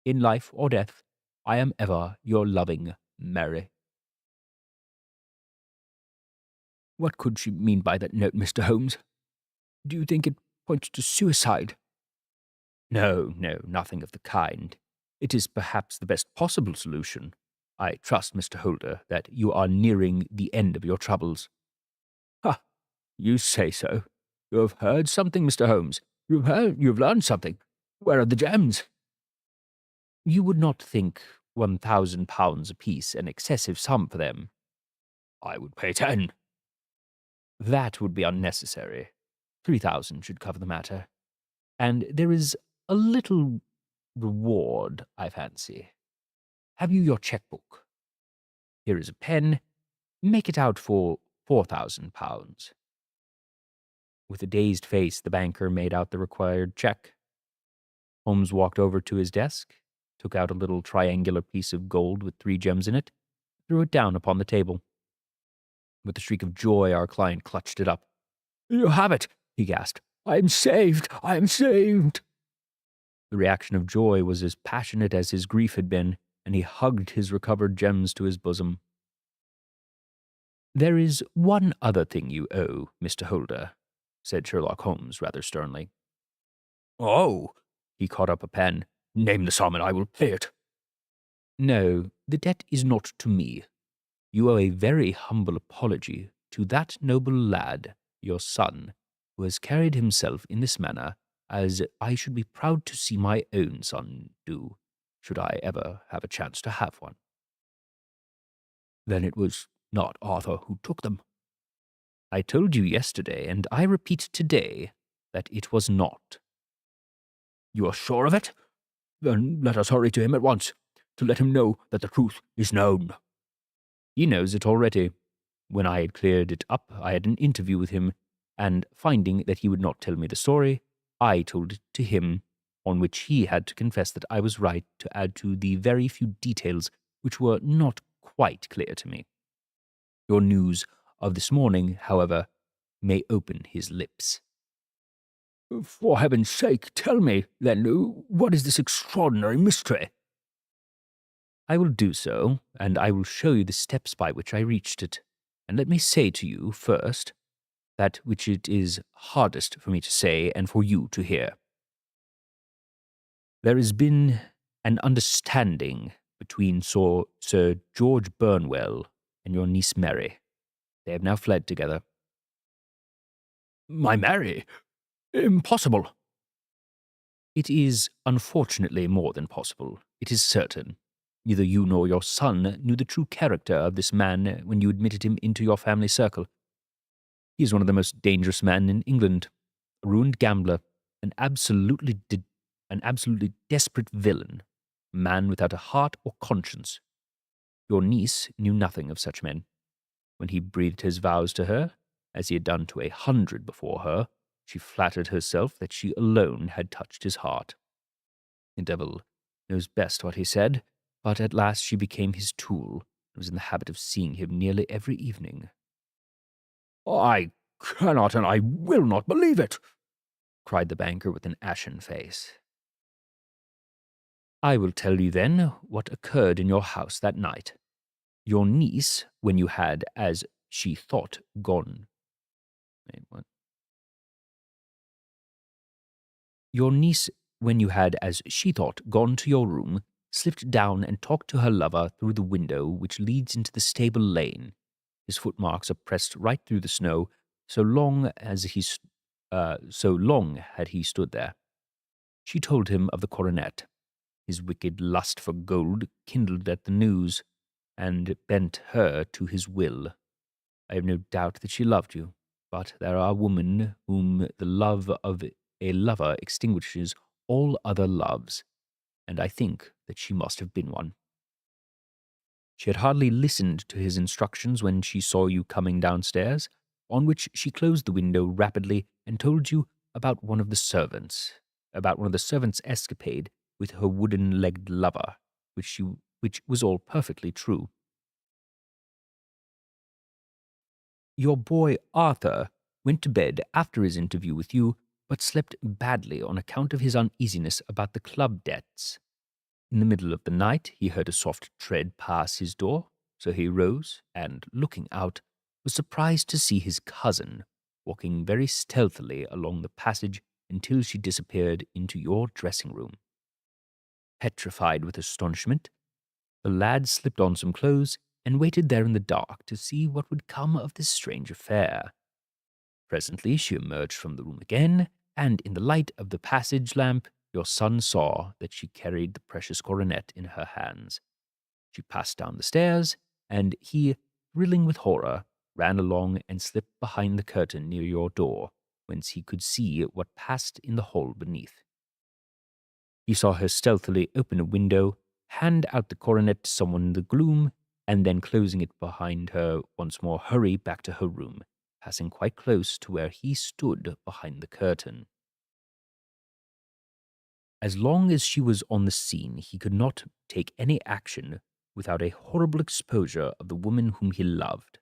In life or death, I am ever your loving Mary." What could she mean by that note, Mr. Holmes? Do you think it points to suicide? No, nothing of the kind. It is perhaps the best possible solution. I trust, Mr. Holder, that you are nearing the end of your troubles. Ha! You say so. You have heard something, Mr. Holmes. You have learned something. Where are the gems? You would not think £1,000 apiece an excessive sum for them. I would pay 10. That would be unnecessary. 3,000 should cover the matter. And there is a little reward, I fancy. Have you your checkbook? Here is a pen. Make it out for £4,000. With a dazed face, the banker made out the required check. Holmes walked over to his desk, took out a little triangular piece of gold with 3 gems in it, threw it down upon the table. With a shriek of joy, our client clutched it up. "You have it," he gasped. "I am saved! I am saved!" The reaction of joy was as passionate as his grief had been, and he hugged his recovered gems to his bosom. "There is one other thing you owe, Mr. Holder," said Sherlock Holmes rather sternly. Oh, he caught up a pen. Name the sum and I will pay it. No, the debt is not to me. You owe a very humble apology to that noble lad, your son, who has carried himself in this manner, as I should be proud to see my own son do, should I ever have a chance to have one. Then it was not Arthur who took them. I told you yesterday, and I repeat today, that it was not. You are sure of it? Then let us hurry to him at once, to let him know that the truth is known. He knows it already. When I had cleared it up, I had an interview with him, and finding that he would not tell me the story, I told it to him, on which he had to confess that I was right to add to the very few details which were not quite clear to me. Your news of this morning, however, may open his lips. For heaven's sake, tell me, then, what is this extraordinary mystery? I will do so, and I will show you the steps by which I reached it. And let me say to you, first, that which it is hardest for me to say and for you to hear. There has been an understanding between Sir George Burnwell and your niece Mary. They have now fled together. My Mary? Impossible. It is unfortunately more than possible. It is certain. Neither you nor your son knew the true character of this man when you admitted him into your family circle. He is one of the most dangerous men in England, a ruined gambler, an absolutely desperate villain, a man without a heart or conscience. Your niece knew nothing of such men. When he breathed his vows to her, as he had done to 100 before her, she flattered herself that she alone had touched his heart. The devil knows best what he said, but at last she became his tool, and was in the habit of seeing him nearly every evening. I cannot and I will not believe it, cried the banker with an ashen face. I will tell you then what occurred in your house that night. Your niece, when you had, as she thought, gone. Wait, what? Your niece, when you had, as she thought, gone to your room, slipped down and talked to her lover through the window which leads into the stable lane. His footmarks are pressed right through the snow, so long had he stood there. She told him of the coronet. His wicked lust for gold kindled at the news, and bent her to his will. I have no doubt that she loved you, but there are women whom the love of a lover extinguishes all other loves, and I think that she must have been one. She had hardly listened to his instructions when she saw you coming downstairs, on which she closed the window rapidly and told you about one of the servants' escapade with her wooden-legged lover, which was all perfectly true. Your boy Arthur went to bed after his interview with you, but slept badly on account of his uneasiness about the club debts. In the middle of the night he heard a soft tread pass his door, so he rose, and, looking out, was surprised to see his cousin walking very stealthily along the passage until she disappeared into your dressing-room. Petrified with astonishment, the lad slipped on some clothes and waited there in the dark to see what would come of this strange affair. Presently she emerged from the room again, and in the light of the passage lamp your son saw that she carried the precious coronet in her hands. She passed down the stairs, and he, thrilling with horror, ran along and slipped behind the curtain near your door, whence he could see what passed in the hall beneath. He saw her stealthily open a window, hand out the coronet to someone in the gloom, and then closing it behind her once more hurry back to her room, passing quite close to where he stood behind the curtain. As long as she was on the scene, he could not take any action without a horrible exposure of the woman whom he loved.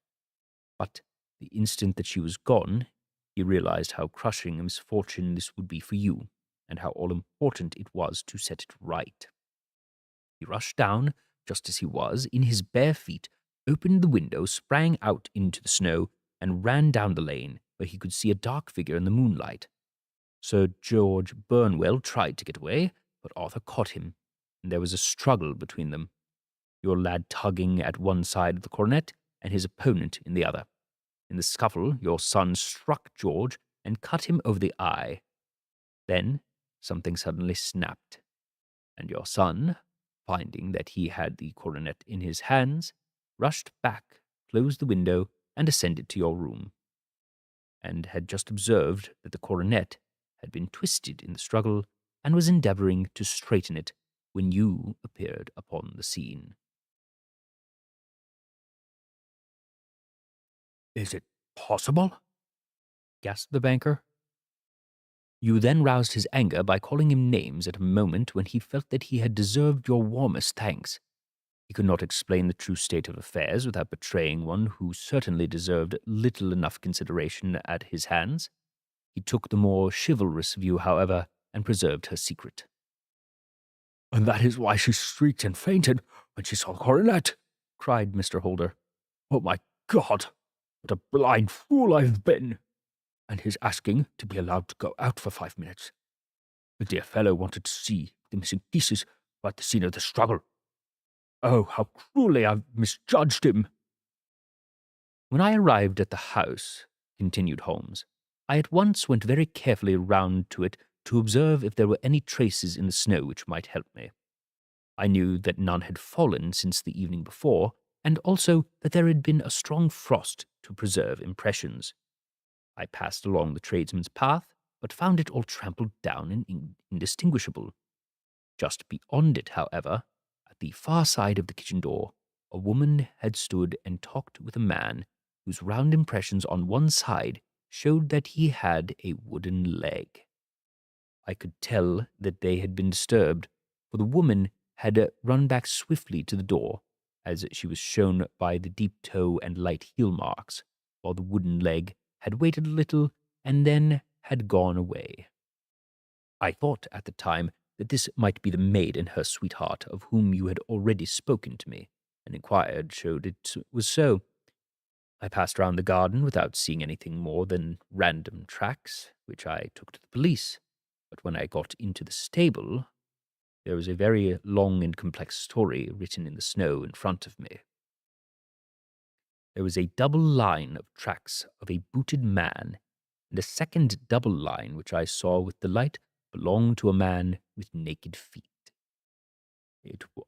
But the instant that she was gone, he realized how crushing a misfortune this would be for you, and how all-important it was to set it right. He rushed down, just as he was, in his bare feet, opened the window, sprang out into the snow, and ran down the lane, where he could see a dark figure in the moonlight. Sir George Burnwell tried to get away, but Arthur caught him, and there was a struggle between them, your lad tugging at one side of the coronet and his opponent in the other. In the scuffle, your son struck George and cut him over the eye. Then something suddenly snapped, and your son, finding that he had the coronet in his hands, rushed back, closed the window, and ascended to your room, and had just observed that the coronet had been twisted in the struggle and was endeavouring to straighten it when you appeared upon the scene. "Is it possible?" gasped the banker. You then roused his anger by calling him names at a moment when he felt that he had deserved your warmest thanks. He could not explain the true state of affairs without betraying one who certainly deserved little enough consideration at his hands. He took the more chivalrous view, however, and preserved her secret. "And that is why she shrieked and fainted when she saw the coronet," cried Mr. Holder. "Oh, my God, what a blind fool I've been! And his asking to be allowed to go out for 5 minutes. The dear fellow wanted to see the missing pieces at the scene of the struggle. Oh, how cruelly I've misjudged him!" "When I arrived at the house," continued Holmes, "I at once went very carefully round to it to observe if there were any traces in the snow which might help me. I knew that none had fallen since the evening before, and also that there had been a strong frost to preserve impressions. I passed along the tradesman's path, but found it all trampled down and indistinguishable. Just beyond it, however, at the far side of the kitchen door, a woman had stood and talked with a man whose round impressions on one side showed that he had a wooden leg. I could tell that they had been disturbed, for the woman had run back swiftly to the door, as she was shown by the deep toe and light heel marks, while the wooden leg had waited a little and then had gone away. I thought at the time that this might be the maid and her sweetheart of whom you had already spoken to me, and inquired showed it was so. I passed round the garden without seeing anything more than random tracks, which I took to the police. But when I got into the stable, there was a very long and complex story written in the snow in front of me. There was a double line of tracks of a booted man, and a second double line which I saw with the light belonged to a man with naked feet.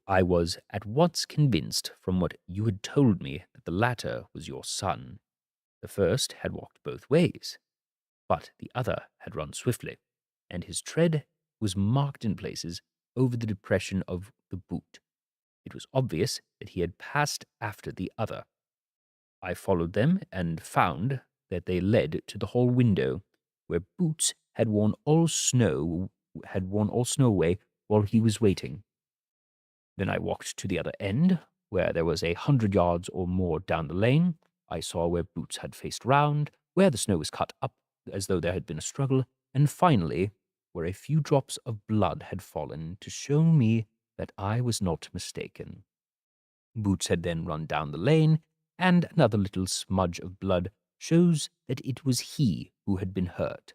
I was at once convinced from what you had told me that the latter was your son. The first had walked both ways, but the other had run swiftly, and his tread was marked in places over the depression of the boot. It was obvious that he had passed after the other. I followed them and found that they led to the hall window, where Boots had worn all snow away while he was waiting. Then I walked to the other end, where there was 100 yards or more down the lane. I saw where Boots had faced round, where the snow was cut up as though there had been a struggle, and finally, where a few drops of blood had fallen to show me that I was not mistaken. Boots had then run down the lane, and another little smudge of blood shows that it was he who had been hurt.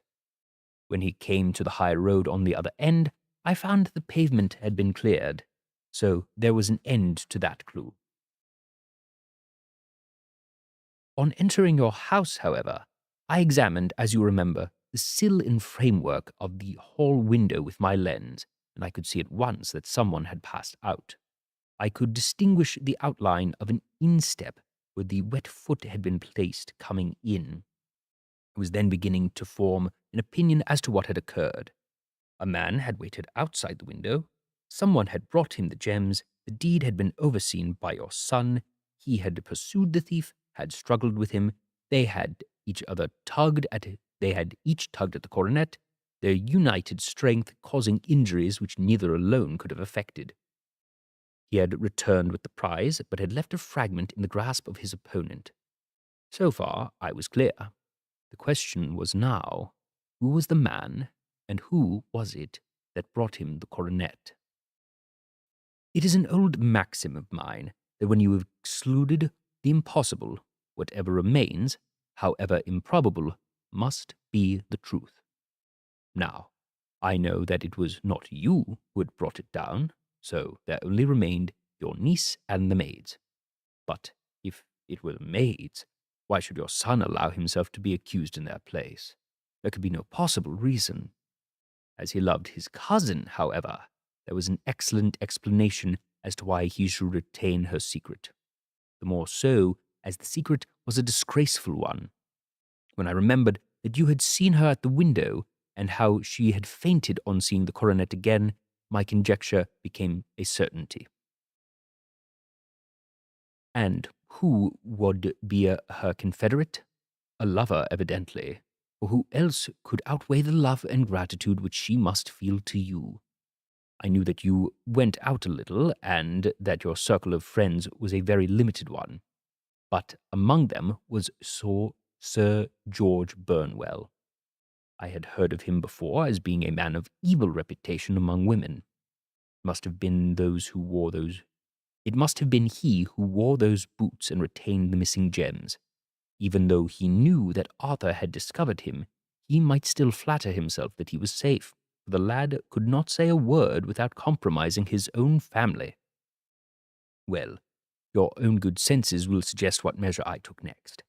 When he came to the high road on the other end, I found the pavement had been cleared, so there was an end to that clue. On entering your house, however, I examined, as you remember, the sill and framework of the hall window with my lens, and I could see at once that someone had passed out. I could distinguish the outline of an instep where the wet foot had been placed coming in. I was then beginning to form an opinion as to what had occurred. A man had waited outside the window. Someone had brought him the gems. The deed had been overseen by your son. He had pursued the thief, had struggled with him. They had each tugged at the coronet, their united strength causing injuries which neither alone could have effected. He had returned with the prize, but had left a fragment in the grasp of his opponent. So far, I was clear. The question was now, who was the man, and who was it that brought him the coronet? It is an old maxim of mine that when you have excluded the impossible, whatever remains, however improbable, must be the truth. Now, I know that it was not you who had brought it down, so there only remained your niece and the maids. But if it were the maids, why should your son allow himself to be accused in their place? There could be no possible reason. As he loved his cousin, however, there was an excellent explanation as to why he should retain her secret. The more so, as the secret was a disgraceful one. When I remembered that you had seen her at the window, and how she had fainted on seeing the coronet again, my conjecture became a certainty. And who would be her confederate? A lover, evidently. For who else could outweigh the love and gratitude which she must feel to you? I knew that you went out a little, and that your circle of friends was a very limited one. But among them was Sir George Burnwell. I had heard of him before as being a man of evil reputation among women. It must have been he who wore those boots and retained the missing gems. Even though he knew that Arthur had discovered him, he might still flatter himself that he was safe, for the lad could not say a word without compromising his own family. Well, your own good senses will suggest what measure I took next.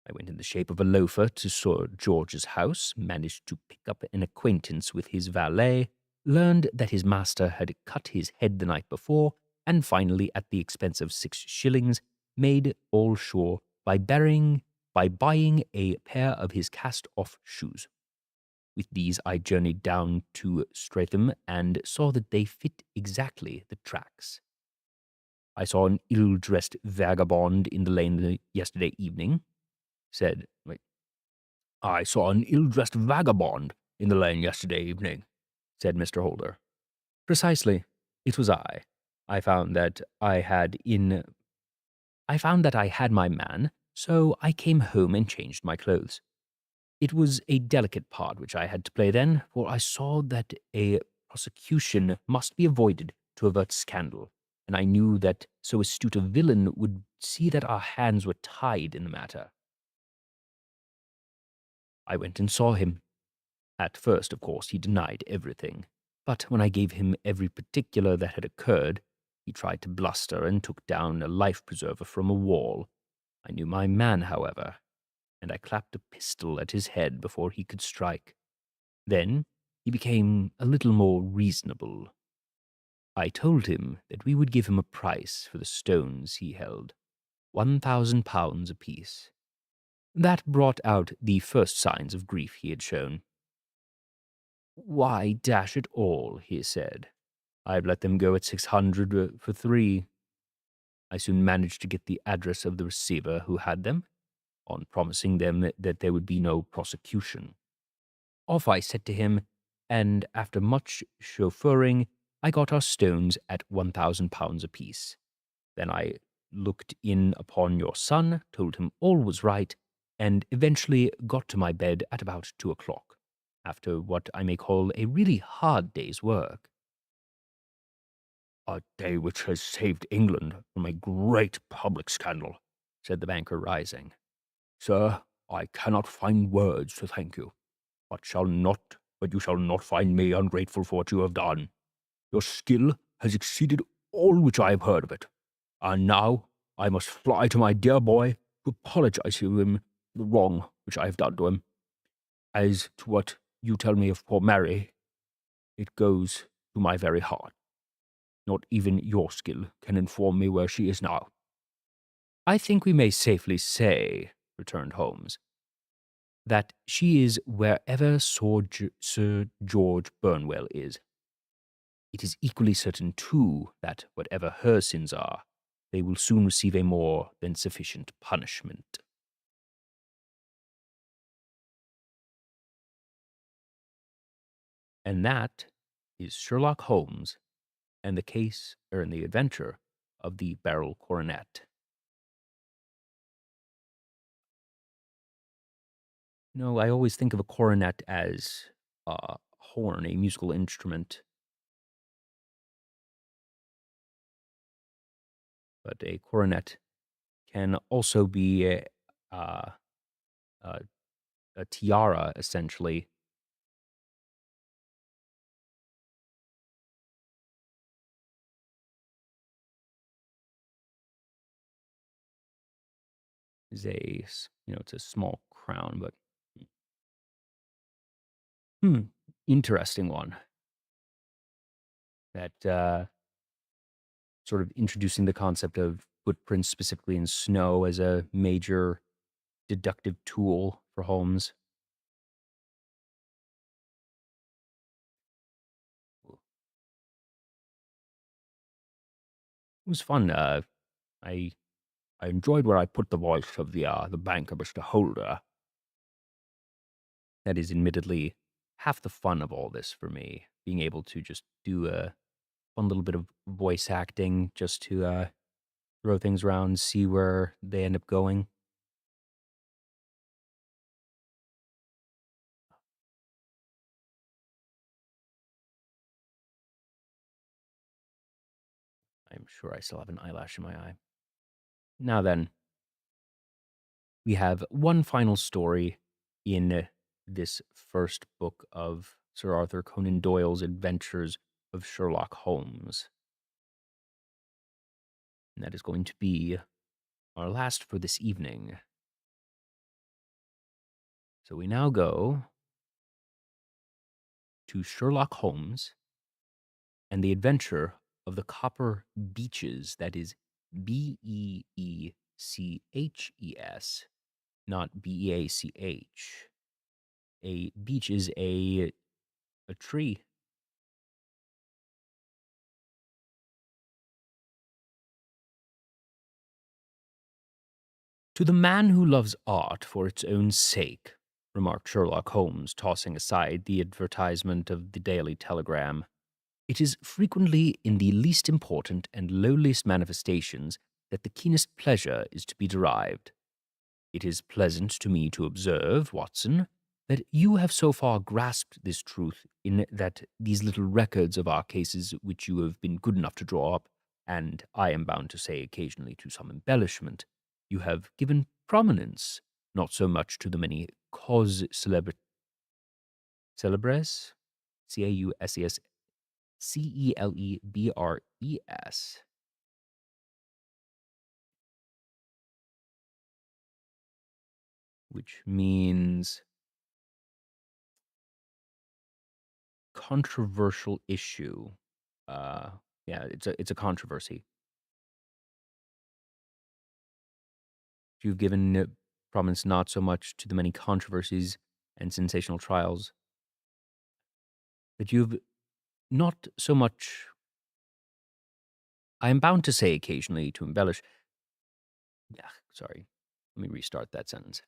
I went in the shape of a loafer to Sir George's house, managed to pick up an acquaintance with his valet, learned that his master had cut his head the night before, and finally, at the expense of 6 shillings, made all sure by buying a pair of his cast-off shoes. With these I journeyed down to Streatham and saw that they fit exactly the tracks. I saw an ill-dressed vagabond in the lane yesterday evening, I saw an ill-dressed vagabond in the lane yesterday evening, said Mr. Holder. Precisely. It was I. I found that I had my man, so I came home and changed my clothes. It was a delicate part which I had to play then, for I saw that a prosecution must be avoided to avert scandal, and I knew that so astute a villain would see that our hands were tied in the matter. I went and saw him. At first, of course, he denied everything, but when I gave him every particular that had occurred, he tried to bluster and took down a life-preserver from a wall. I knew my man, however, and I clapped a pistol at his head before he could strike. Then he became a little more reasonable. I told him that we would give him a price for the stones he held, £1,000 apiece. That brought out the first signs of grief he had shown. Why, dash it all, he said. I've let them go at 600 for 3. I soon managed to get the address of the receiver who had them, on promising them that there would be no prosecution. Off I set to him, and after much chauffeuring, I got our stones at £1,000 apiece. Then I looked in upon your son, told him all was right, and eventually got to my bed at about 2 o'clock, after what I may call a really hard day's work. A day which has saved England from a great public scandal, said the banker, rising. Sir, I cannot find words to thank you, but you shall not find me ungrateful for what you have done. Your skill has exceeded all which I have heard of it, and now I must fly to my dear boy to apologize to him for the wrong which I have done to him. As to what you tell me of poor Mary, it goes to my very heart. Not even your skill can inform me where she is now. I think we may safely say, returned Holmes, that she is wherever Sir George Burnwell is. It is equally certain, too, that whatever her sins are, they will soon receive a more than sufficient punishment. And that is Sherlock Holmes and the adventure of the Beryl Coronet. No, I always think of a coronet as a horn, a musical instrument. But a coronet can also be a a tiara, essentially. Is it's a small crown, but hmm, interesting one. That sort of introducing the concept of footprints, specifically in snow, as a major deductive tool for Holmes. It was fun. I I enjoyed where I put the voice of the banker, Mr. Holder. That is admittedly half the fun of all this for me, being able to just do a fun little bit of voice acting just to throw things around, see where they end up going. I'm sure I still have an eyelash in my eye. Now then, we have one final story in this first book of Sir Arthur Conan Doyle's Adventures of Sherlock Holmes. And that is going to be our last for this evening. So we now go to Sherlock Holmes and the adventure of the copper Beeches. That is Beeches, not Beach. A beech is a tree. To the man who loves art for its own sake, remarked Sherlock Holmes, tossing aside the advertisement of the Daily Telegram, it is frequently in the least important and lowliest manifestations that the keenest pleasure is to be derived. It is pleasant to me to observe, Watson, that you have so far grasped this truth in that these little records of our cases which you have been good enough to draw up, and I am bound to say occasionally to some embellishment, you have given prominence, not so much to the many celebres, Causcelebres, which means controversial issue. Uh, yeah, it's a controversy. You've given prominence not so much to the many controversies and sensational trials, that you've not so much. I am bound to say occasionally to embellish. Yeah, sorry. Let me restart that sentence.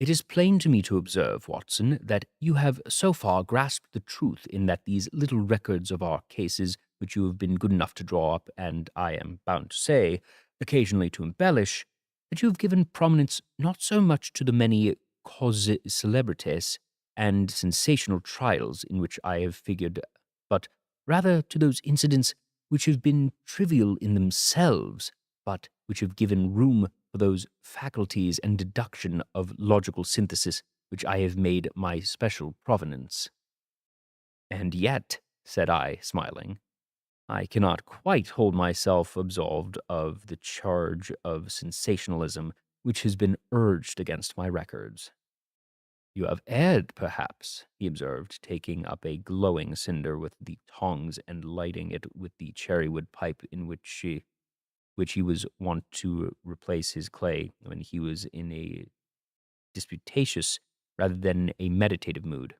It is plain to me to observe, Watson, that you have so far grasped the truth in that these little records of our cases, which you have been good enough to draw up, and I am bound to say, occasionally to embellish, that you have given prominence not so much to the many causes celebrities and sensational trials in which I have figured, but rather to those incidents which have been trivial in themselves, but which have given room for those faculties and deduction of logical synthesis which I have made my special provenance. And yet, said I, smiling, I cannot quite hold myself absolved of the charge of sensationalism which has been urged against my records. You have erred, perhaps, he observed, taking up a glowing cinder with the tongs and lighting it with the cherrywood pipe in which he was wont to replace his clay when he was in a disputatious rather than a meditative mood.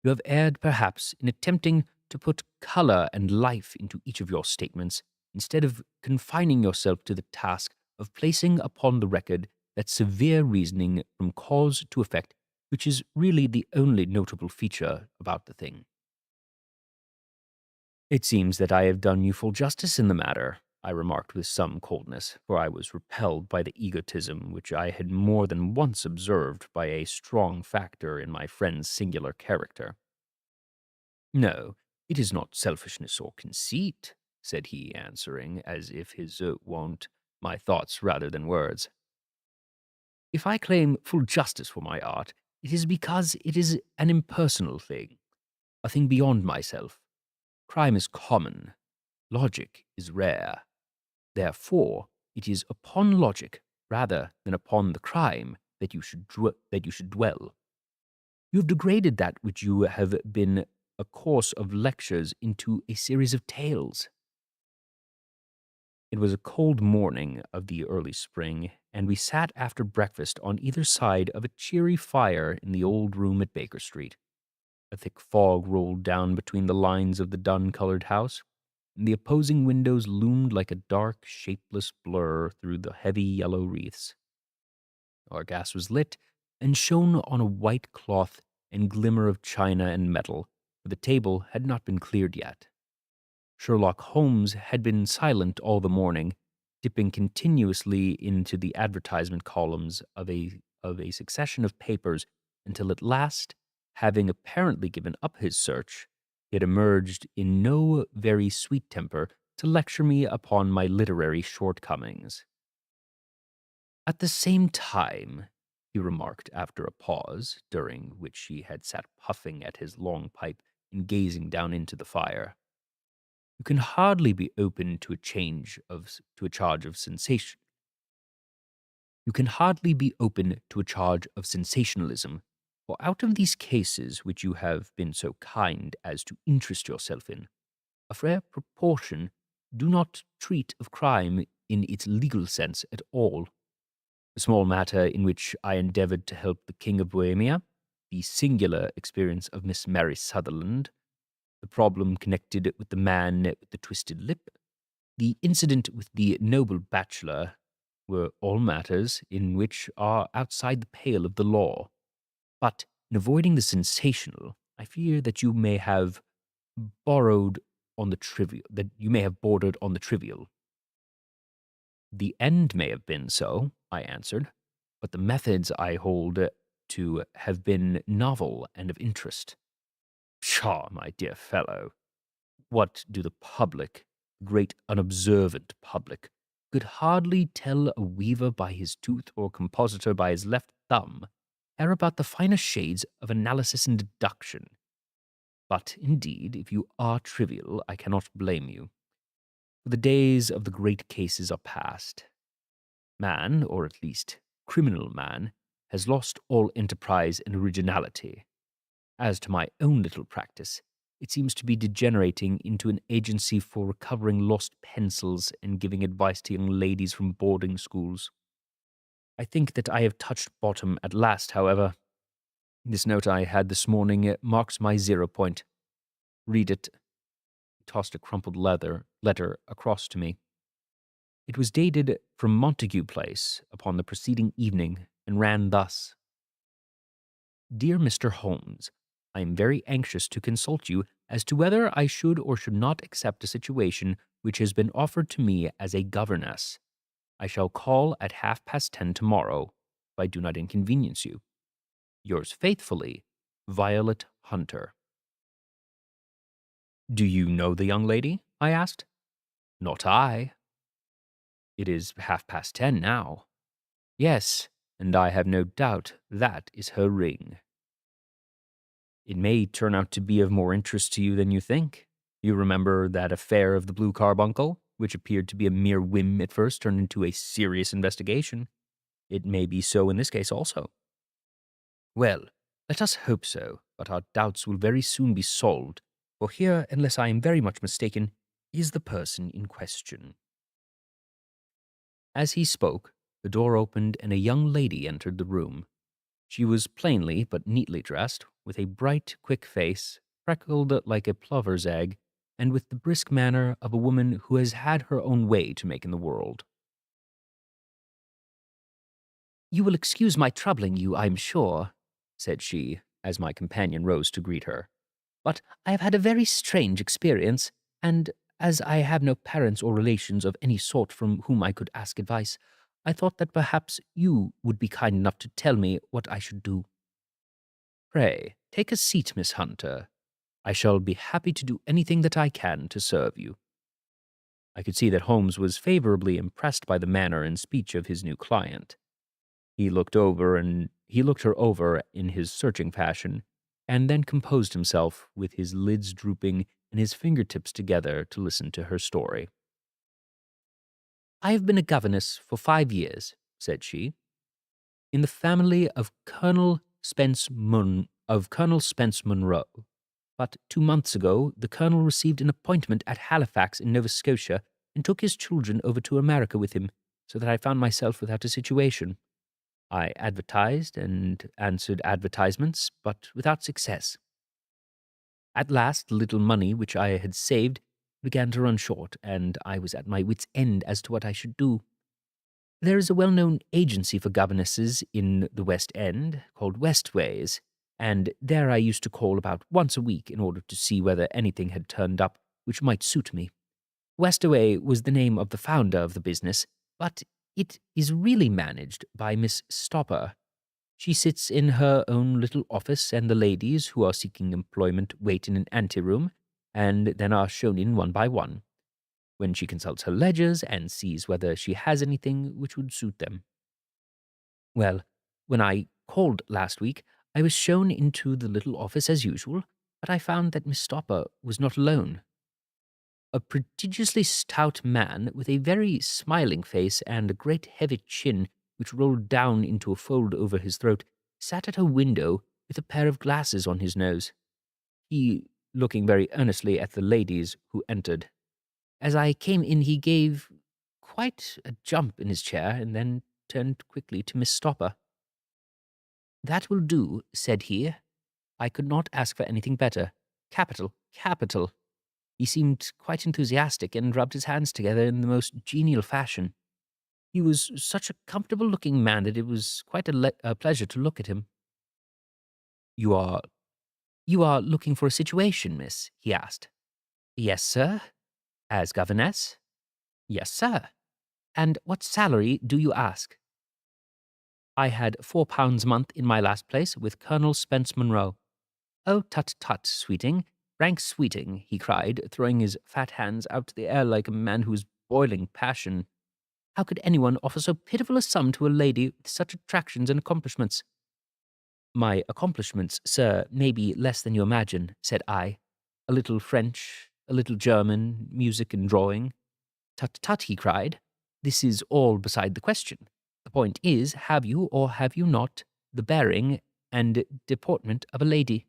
You have erred, perhaps, in attempting to put color and life into each of your statements, instead of confining yourself to the task of placing upon the record that severe reasoning from cause to effect, which is really the only notable feature about the thing. It seems that I have done you full justice in the matter, I remarked with some coldness, for I was repelled by the egotism which I had more than once observed by a strong factor in my friend's singular character. No, it is not selfishness or conceit, said he, answering, as if his wont, my thoughts rather than words. If I claim full justice for my art, it is because it is an impersonal thing, a thing beyond myself. Crime is common. Logic is rare. Therefore, it is upon logic, rather than upon the crime, that you should dwell. You have degraded that which you have been a course of lectures into a series of tales. It was a cold morning of the early spring, and we sat after breakfast on either side of a cheery fire in the old room at Baker Street. A thick fog rolled down between the lines of the dun-colored house, and the opposing windows loomed like a dark, shapeless blur through the heavy yellow wreaths. Our gas was lit and shone on a white cloth and glimmer of china and metal, for the table had not been cleared yet. Sherlock Holmes had been silent all the morning, dipping continuously into the advertisement columns of a succession of papers until at last, having apparently given up his search, he had emerged in no very sweet temper to lecture me upon my literary shortcomings. At the same time, he remarked after a pause, during which he had sat puffing at his long pipe and gazing down into the fire, you can hardly be open to a charge of sensation. You can hardly be open to a charge of sensationalism, for out of these cases which you have been so kind as to interest yourself in, a fair proportion do not treat of crime in its legal sense at all. The small matter in which I endeavored to help the King of Bohemia, the singular experience of Miss Mary Sutherland, the problem connected with the man with the twisted lip, the incident with the noble bachelor, were all matters in which are outside the pale of the law. But in avoiding the sensational, I fear that you may have borrowed on the trivial, that you may have bordered on the trivial. The end may have been so, I answered, but the methods I hold to have been novel and of interest. Pshaw, my dear fellow, what do the public, great unobservant public, could hardly tell a weaver by his tooth or compositor by his left thumb, care about the finer shades of analysis and deduction. But indeed, if you are trivial, I cannot blame you. For the days of the great cases are past. Man, or at least criminal man, has lost all enterprise and originality. As to my own little practice, it seems to be degenerating into an agency for recovering lost pencils and giving advice to young ladies from boarding schools. I think that I have touched bottom at last, however. This note I had this morning marks my 0 point. Read it. He tossed a crumpled letter across to me. It was dated from Montague Place upon the preceding evening, and ran thus: Dear Mr. Holmes, I am very anxious to consult you as to whether I should or should not accept a situation which has been offered to me as a governess. I shall call at 10:30 tomorrow, if I do not inconvenience you. Yours faithfully, Violet Hunter. Do you know the young lady? I asked. Not I. It is 10:30 now. Yes, and I have no doubt that is her ring. It may turn out to be of more interest to you than you think. You remember that affair of the blue carbuncle, which appeared to be a mere whim at first, turned into a serious investigation. It may be so in this case also. Well, let us hope so, but our doubts will very soon be solved, for here, unless I am very much mistaken, is the person in question. As he spoke, the door opened and a young lady entered the room. She was plainly but neatly dressed, with a bright, quick face, freckled like a plover's egg, and with the brisk manner of a woman who has had her own way to make in the world. You will excuse my troubling you, I am sure, said she, as my companion rose to greet her. But I have had a very strange experience, and as I have no parents or relations of any sort from whom I could ask advice, I thought that perhaps you would be kind enough to tell me what I should do. Pray, take a seat, Miss Hunter. I shall be happy to do anything that I can to serve you. I could see that Holmes was favorably impressed by the manner and speech of his new client. He looked her over in his searching fashion, and then composed himself with his lids drooping and his fingertips together to listen to her story. "I have been a governess for 5 years," said she, "in the family of Colonel Spence Munro. But 2 months ago, the colonel received an appointment at Halifax in Nova Scotia and took his children over to America with him, so that I found myself without a situation. I advertised and answered advertisements, but without success. At last, the little money which I had saved began to run short, and I was at my wits' end as to what I should do. There is a well-known agency for governesses in the West End called Westways, and there I used to call about once a week in order to see whether anything had turned up which might suit me. Westaway was the name of the founder of the business, but it is really managed by Miss Stopper. She sits in her own little office, and the ladies who are seeking employment wait in an anteroom, and then are shown in one by one, when she consults her ledgers and sees whether she has anything which would suit them. Well, when I called last week, I was shown into the little office as usual, but I found that Miss Stopper was not alone. A prodigiously stout man with a very smiling face and a great heavy chin which rolled down into a fold over his throat sat at her window with a pair of glasses on his nose, he looking very earnestly at the ladies who entered. As I came in, he gave quite a jump in his chair and then turned quickly to Miss Stopper. "That will do," said he. "I could not ask for anything better. Capital, capital." He seemed quite enthusiastic and rubbed his hands together in the most genial fashion. He was such a comfortable-looking man that it was quite a pleasure to look at him. "You are looking for a situation, miss?" he asked. "Yes, sir." "As governess?" "Yes, sir." "And what salary do you ask?" "I had £4 a month in my last place with Colonel Spence Munro." "Oh, tut, tut, Sweeting, Frank Sweeting," he cried, throwing his fat hands out to the air like a man who was boiling passion. "How could anyone offer so pitiful a sum to a lady with such attractions and accomplishments?" "My accomplishments, sir, may be less than you imagine," said I. "A little French, a little German, music and drawing." "Tut, tut," he cried. "This is all beside the question. The point is, have you or have you not the bearing and deportment of a lady?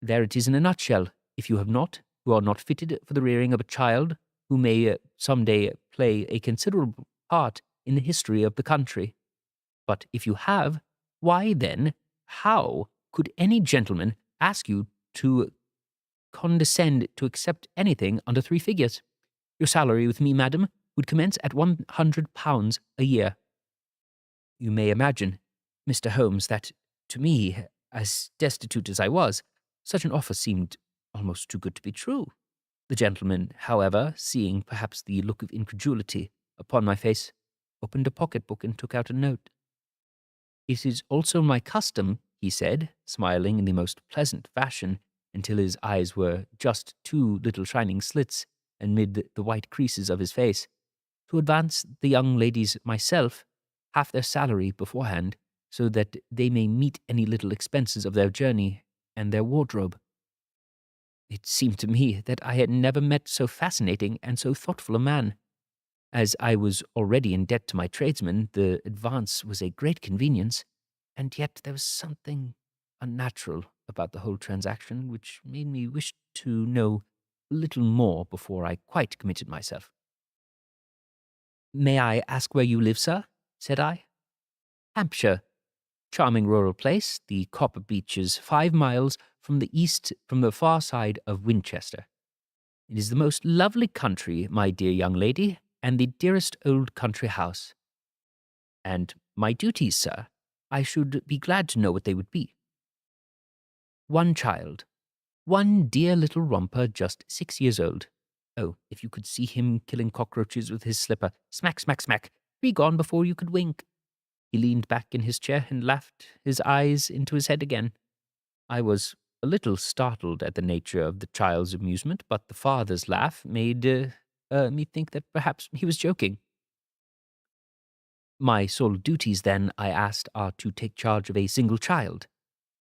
There it is in a nutshell. If you have not, you are not fitted for the rearing of a child who may some day play a considerable part in the history of the country. But if you have, why then, how could any gentleman ask you to condescend to accept anything under 3 figures? Your salary with me, madam, would commence at £100 a year. You may imagine, Mr. Holmes, that to me, as destitute as I was, such an offer seemed almost too good to be true. The gentleman, however, seeing perhaps the look of incredulity upon my face, opened a pocket-book and took out a note. "It is also my custom," he said, smiling in the most pleasant fashion until his eyes were just 2 little shining slits amid the white creases of his face, "to advance the young ladies myself half their salary beforehand, so that they may meet any little expenses of their journey and their wardrobe." It seemed to me that I had never met so fascinating and so thoughtful a man. As I was already in debt to my tradesmen, the advance was a great convenience, and yet there was something unnatural about the whole transaction which made me wish to know a little more before I quite committed myself. "May I ask where you live, sir?" said I. "Hampshire. Charming rural place, the copper beeches 5 miles from the far side of Winchester. It is the most lovely country, my dear young lady, and the dearest old country house." "And my duties, sir? I should be glad to know what they would be." "One child. One dear little romper, just 6 years old. Oh, if you could see him killing cockroaches with his slipper. Smack, smack, smack. Be gone before you could wink." He leaned back in his chair and laughed his eyes into his head again. I was a little startled at the nature of the child's amusement, but the father's laugh made me think that perhaps he was joking. My sole duties, then, I asked, are to take charge of a single child.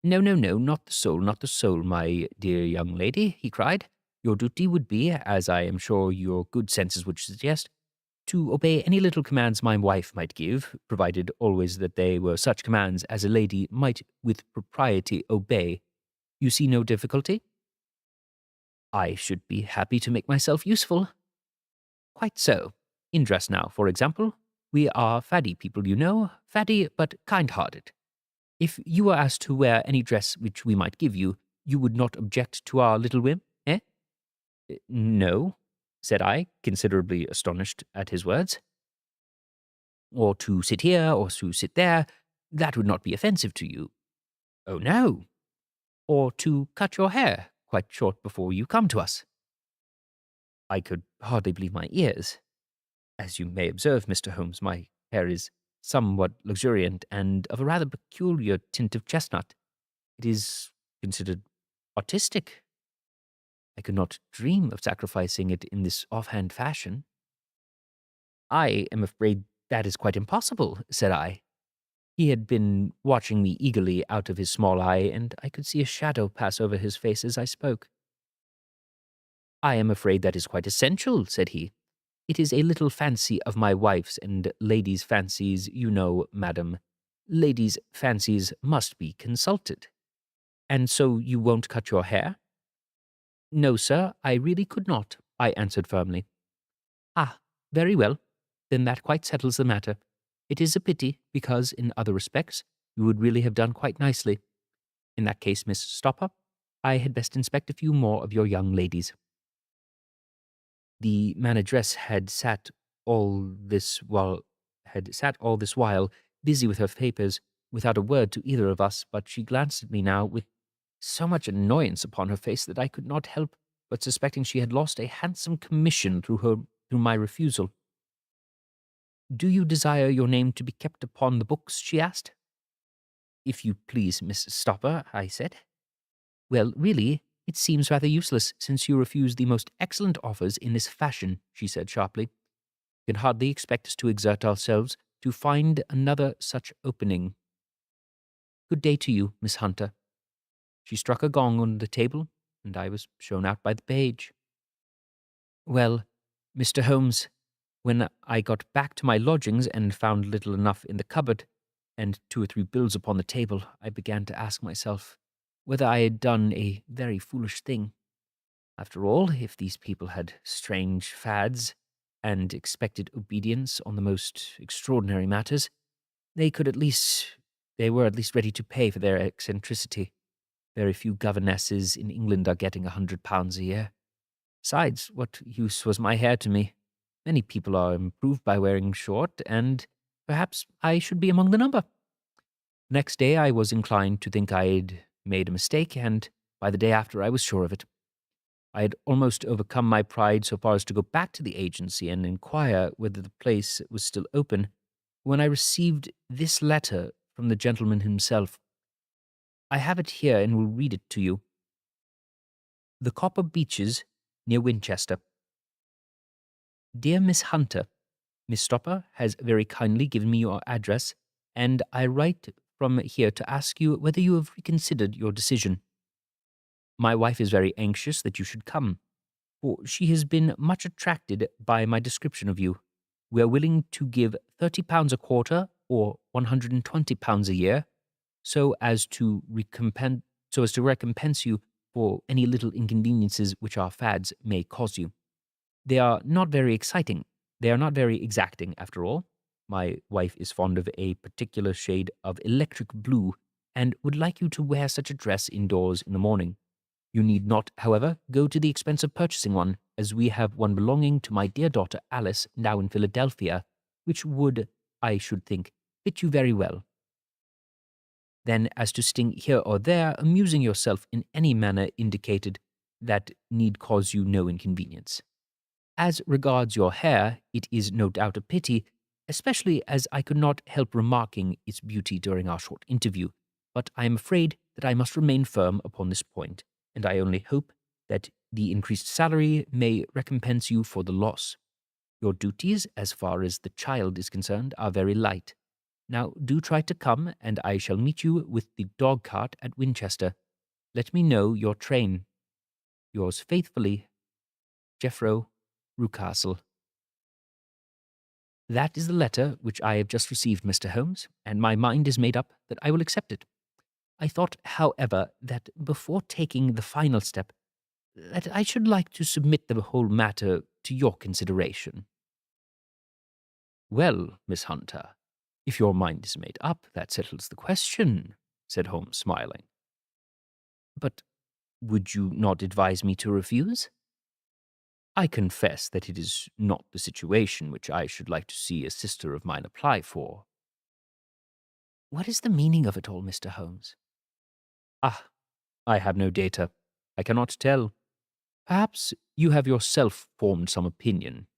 No, no, no, not the soul, not the soul, my dear young lady, he cried. Your duty would be, as I am sure your good senses would suggest, to obey any little commands my wife might give, provided always that they were such commands as a lady might with propriety obey. You see no difficulty? I should be happy to make myself useful. Quite so. In dress now, for example. We are faddy people, you know, faddy but kind-hearted. If you were asked to wear any dress which we might give you, you would not object to our little whim, eh? No, said I, considerably astonished at his words. Or to sit here, or to sit there, that would not be offensive to you. Oh, no. Or to cut your hair quite short before you come to us. I could hardly believe my ears. As you may observe, Mr. Holmes, my hair is somewhat luxuriant and of a rather peculiar tint of chestnut. It is considered artistic. I could not dream of sacrificing it in this offhand fashion. I am afraid that is quite impossible, said I. He had been watching me eagerly out of his small eye, and I could see a shadow pass over his face as I spoke. I am afraid that is quite essential, said he. It is a little fancy of my wife's, and ladies' fancies, you know, madam. Ladies' fancies must be consulted. And so you won't cut your hair? No, sir, I really could not, I answered firmly. Ah, very well. Then that quite settles the matter. It is a pity, because, in other respects, you would really have done quite nicely. In that case, Miss Stopper, I had best inspect a few more of your young ladies. The manageress had sat all this while busy with her papers, without a word to either of us, but she glanced at me now with so much annoyance upon her face that I could not help but suspecting she had lost a handsome commission through my refusal. Do you desire your name to be kept upon the books? She asked. If you please, Miss Stopper, I said. Well, really, it seems rather useless, since you refuse the most excellent offers in this fashion, she said sharply. You can hardly expect us to exert ourselves to find another such opening. Good day to you, Miss Hunter. She struck a gong on the table, and I was shown out by the page. Well, Mr. Holmes, when I got back to my lodgings and found little enough in the cupboard, and 2 or 3 bills upon the table, I began to ask myself whether I had done a very foolish thing. After all, if these people had strange fads and expected obedience on the most extraordinary matters, they were at least ready to pay for their eccentricity. Very few governesses in England are getting £100 a year. Besides, what use was my hair to me? Many people are improved by wearing short, and perhaps I should be among the number. Next day I was inclined to think I had made a mistake, and by the day after I was sure of it. I had almost overcome my pride so far as to go back to the agency and inquire whether the place was still open, when I received this letter from the gentleman himself. I have it here and will read it to you. The Copper Beeches, near Winchester. Dear Miss Hunter, Miss Stopper has very kindly given me your address, and I write from here to ask you whether you have reconsidered your decision. My wife is very anxious that you should come, for she has been much attracted by my description of you. We are willing to give £30 a quarter or £120 a year, so as to recompense you for any little inconveniences which our fads may cause you. They are not very exciting. They are not very exacting, after all. My wife is fond of a particular shade of electric blue, and would like you to wear such a dress indoors in the morning. You need not, however, go to the expense of purchasing one, as we have one belonging to my dear daughter Alice, now in Philadelphia, which would, I should think, fit you very well. Then, as to sitting here or there, amusing yourself in any manner indicated, that need cause you no inconvenience. As regards your hair, it is no doubt a pity, especially as I could not help remarking its beauty during our short interview, but I am afraid that I must remain firm upon this point, and I only hope that the increased salary may recompense you for the loss. Your duties, as far as the child is concerned, are very light. Now do try to come, and I shall meet you with the dog-cart at Winchester. Let me know your train. Yours faithfully, Jeffro Rucastle. That is the letter which I have just received, Mr. Holmes, and my mind is made up that I will accept it. I thought, however, that before taking the final step, that I should like to submit the whole matter to your consideration. Well, Miss Hunter, if your mind is made up, that settles the question, said Holmes, smiling. But would you not advise me to refuse? I confess that it is not the situation which I should like to see a sister of mine apply for. What is the meaning of it all, Mr. Holmes? Ah, I have no data. I cannot tell. Perhaps you have yourself formed some opinion.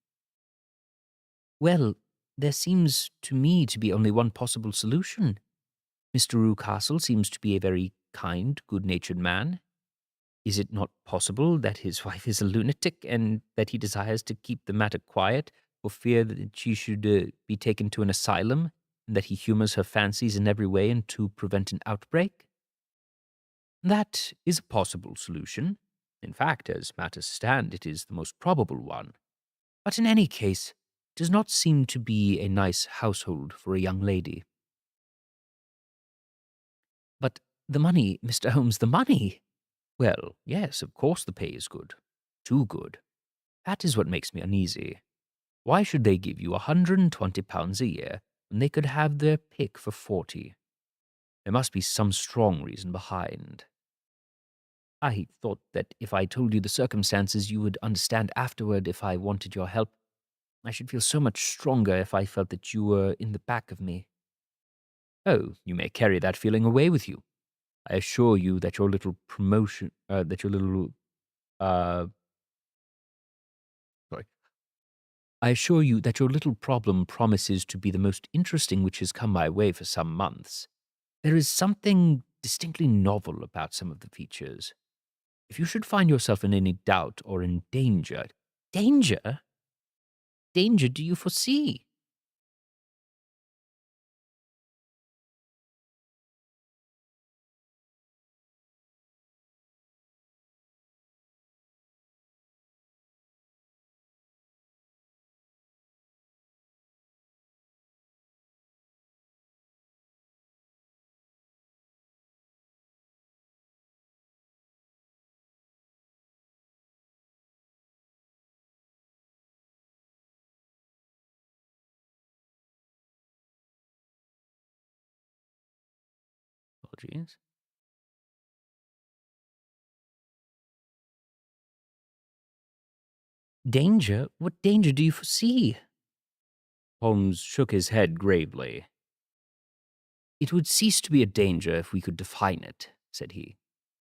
Well, there seems to me to be only one possible solution. Mr. Rucastle seems to be a very kind, good-natured man. Is it not possible that his wife is a lunatic and that he desires to keep the matter quiet for fear that she should be taken to an asylum, and that he humors her fancies in every way and to prevent an outbreak? That is a possible solution. In fact, as matters stand, it is the most probable one. But in any case, it does not seem to be a nice household for a young lady. But the money, Mr. Holmes, the money! Well, yes, of course the pay is good. Too good. That is what makes me uneasy. Why should they give you £120 a year when they could have their pick for 40? There must be some strong reason behind. I thought that if I told you the circumstances, you would understand afterward if I wanted your help. I should feel so much stronger if I felt that you were in the back of me. Oh, you may carry that feeling away with you. I assure you that your little uh, sorry. I assure you that your little problem promises to be the most interesting which has come my way for some months. There is something distinctly novel about some of the features. If you should find yourself in any doubt or in danger— Danger? Danger do you foresee? Apologies. Danger? What danger do you foresee? Holmes shook his head gravely. It would cease to be a danger if we could define it, said he.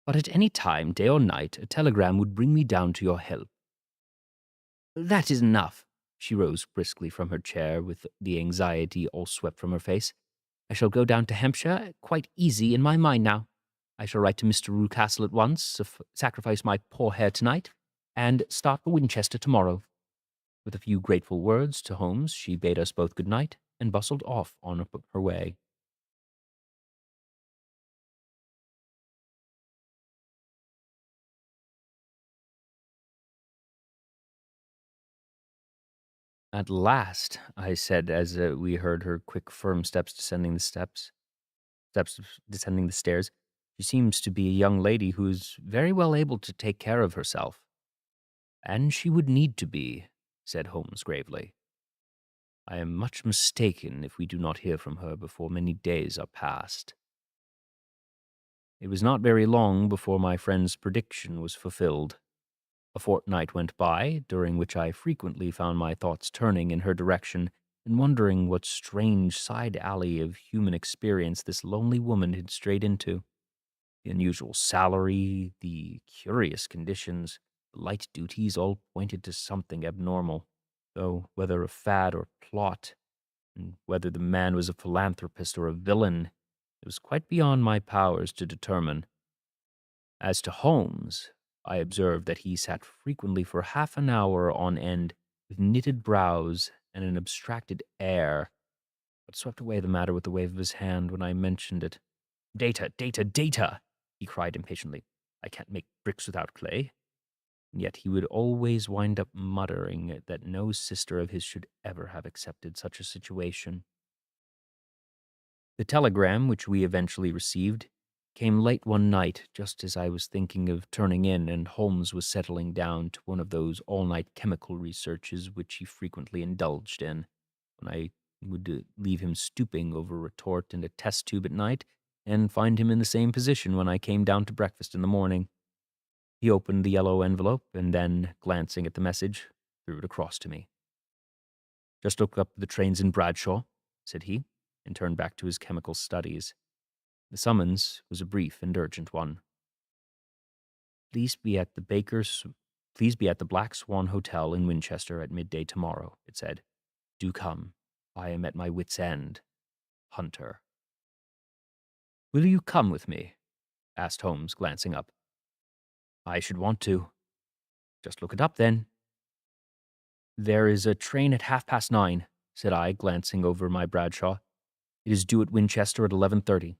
But at any time, day or night, a telegram would bring me down to your help. That is enough. She rose briskly from her chair with the anxiety all swept from her face. I shall go down to Hampshire, quite easy in my mind now. I shall write to Mr. Rucastle at once, sacrifice my poor hair tonight, and start for Winchester tomorrow. With a few grateful words to Holmes, she bade us both good night and bustled off on her way. At last, I said as we heard her quick, firm steps descending the steps descending the stairs. She seems to be a young lady who is very well able to take care of herself. And she would need to be, said Holmes gravely. I am much mistaken if we do not hear from her before many days are past. It was not very long before my friend's prediction was fulfilled. A fortnight went by, during which I frequently found my thoughts turning in her direction and wondering what strange side alley of human experience this lonely woman had strayed into. The unusual salary, the curious conditions, the light duties all pointed to something abnormal, though whether a fad or plot, and whether the man was a philanthropist or a villain, it was quite beyond my powers to determine. As to Holmes, I observed that he sat frequently for half an hour on end, with knitted brows and an abstracted air, but swept away the matter with a wave of his hand when I mentioned it. Data, data, data, he cried impatiently. I can't make bricks without clay. And yet he would always wind up muttering that no sister of his should ever have accepted such a situation. The telegram, which we eventually received, came late one night, just as I was thinking of turning in and Holmes was settling down to one of those all-night chemical researches which he frequently indulged in, when I would leave him stooping over a retort and a test tube at night, and find him in the same position when I came down to breakfast in the morning. He opened the yellow envelope and then, glancing at the message, threw it across to me. Just looked up the trains in Bradshaw, said he, and turned back to his chemical studies. The summons was a brief and urgent one. Please be at the Black Swan Hotel in Winchester at midday tomorrow, it said. Do come. I am at my wit's end. Hunter. Will you come with me? Asked Holmes, glancing up. I should want to. Just look it up, then. There is a train at 9:30, said I, glancing over my Bradshaw. It is due at Winchester at 11:30.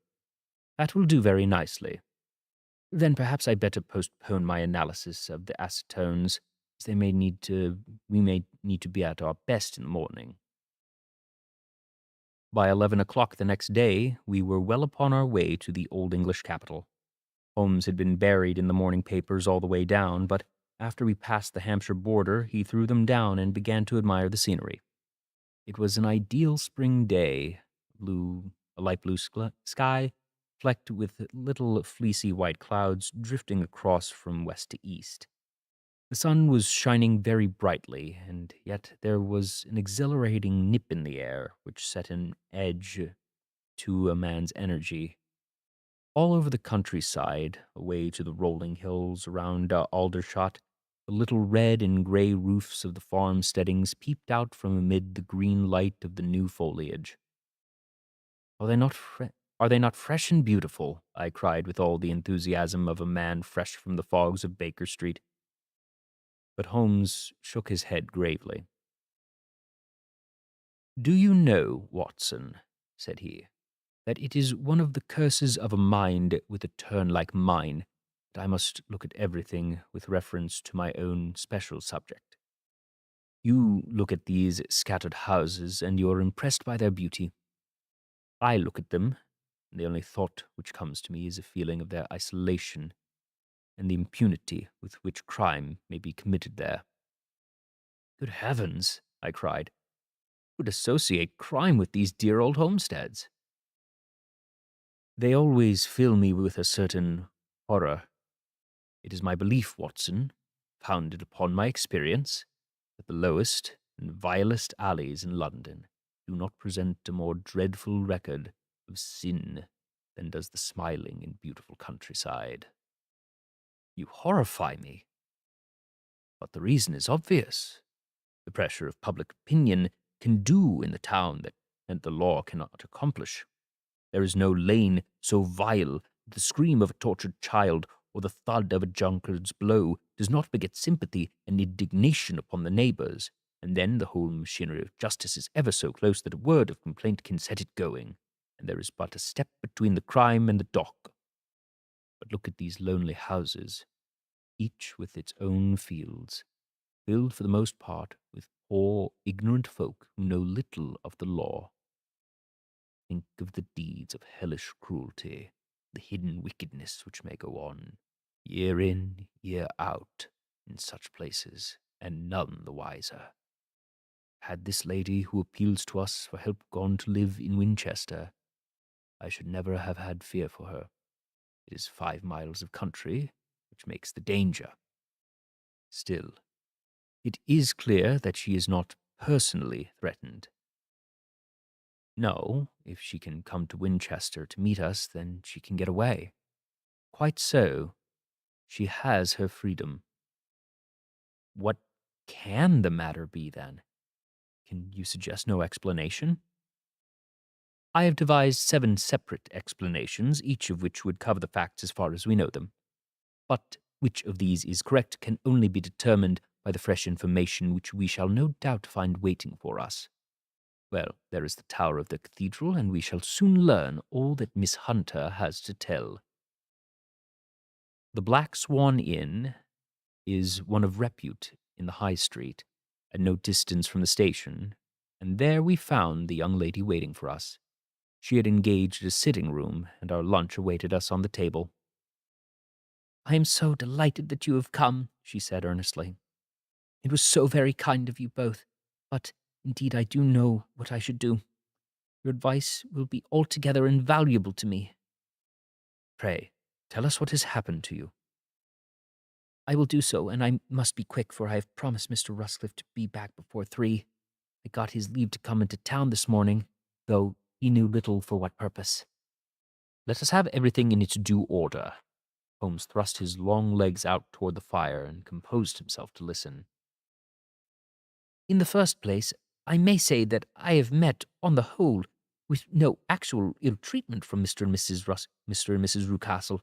That will do very nicely. Then perhaps I'd better postpone my analysis of the acetones, as we may need to be at our best in the morning. By 11 o'clock the next day, we were well upon our way to the Old English capital. Holmes had been buried in the morning papers all the way down, but after we passed the Hampshire border, he threw them down and began to admire the scenery. It was an ideal spring day, a light blue sky, flecked with little fleecy white clouds drifting across from west to east. The sun was shining very brightly, and yet there was an exhilarating nip in the air which set an edge to a man's energy. All over the countryside, away to the rolling hills around Aldershot, the little red and grey roofs of the farmsteadings peeped out from amid the green light of the new foliage. Are they not fresh and beautiful? I cried with all the enthusiasm of a man fresh from the fogs of Baker Street. But Holmes shook his head gravely. Do you know, Watson, said he, that it is one of the curses of a mind with a turn like mine that I must look at everything with reference to my own special subject. You look at these scattered houses and you are impressed by their beauty. I look at them, and the only thought which comes to me is a feeling of their isolation and the impunity with which crime may be committed there. Good heavens, I cried. Who would associate crime with these dear old homesteads? They always fill me with a certain horror. It is my belief, Watson, founded upon my experience, that the lowest and vilest alleys in London do not present a more dreadful record of sin than does the smiling and beautiful countryside. You horrify me. But the reason is obvious. The pressure of public opinion can do in the town that the law cannot accomplish. There is no lane so vile that the scream of a tortured child or the thud of a drunkard's blow does not beget sympathy and indignation upon the neighbours, and then the whole machinery of justice is ever so close that a word of complaint can set it going, and there is but a step between the crime and the dock. But look at these lonely houses, each with its own fields, filled for the most part with poor, ignorant folk who know little of the law. Think of the deeds of hellish cruelty, the hidden wickedness which may go on, year in, year out, in such places, and none the wiser. Had this lady who appeals to us for help gone to live in Winchester, I should never have had fear for her. It is 5 miles of country, which makes the danger. Still, it is clear that she is not personally threatened. No, if she can come to Winchester to meet us, then she can get away. Quite so. She has her freedom. What can the matter be, then? Can you suggest no explanation? I have devised 7 separate explanations, each of which would cover the facts as far as we know them. But which of these is correct can only be determined by the fresh information which we shall no doubt find waiting for us. Well, there is the tower of the cathedral, and we shall soon learn all that Miss Hunter has to tell. The Black Swan Inn is one of repute in the High Street, at no distance from the station, and there we found the young lady waiting for us. She had engaged a sitting room, and our lunch awaited us on the table. I am so delighted that you have come, she said earnestly. It was so very kind of you both, but indeed I do know what I should do. Your advice will be altogether invaluable to me. Pray, tell us what has happened to you. I will do so, and I must be quick, for I have promised Mr. Ruscliffe to be back before 3. I got his leave to come into town this morning, though he knew little for what purpose. Let us have everything in its due order. Holmes thrust his long legs out toward the fire and composed himself to listen. In the first place, I may say that I have met, on the whole, with no actual ill treatment from Mr. and Mrs. Rucastle.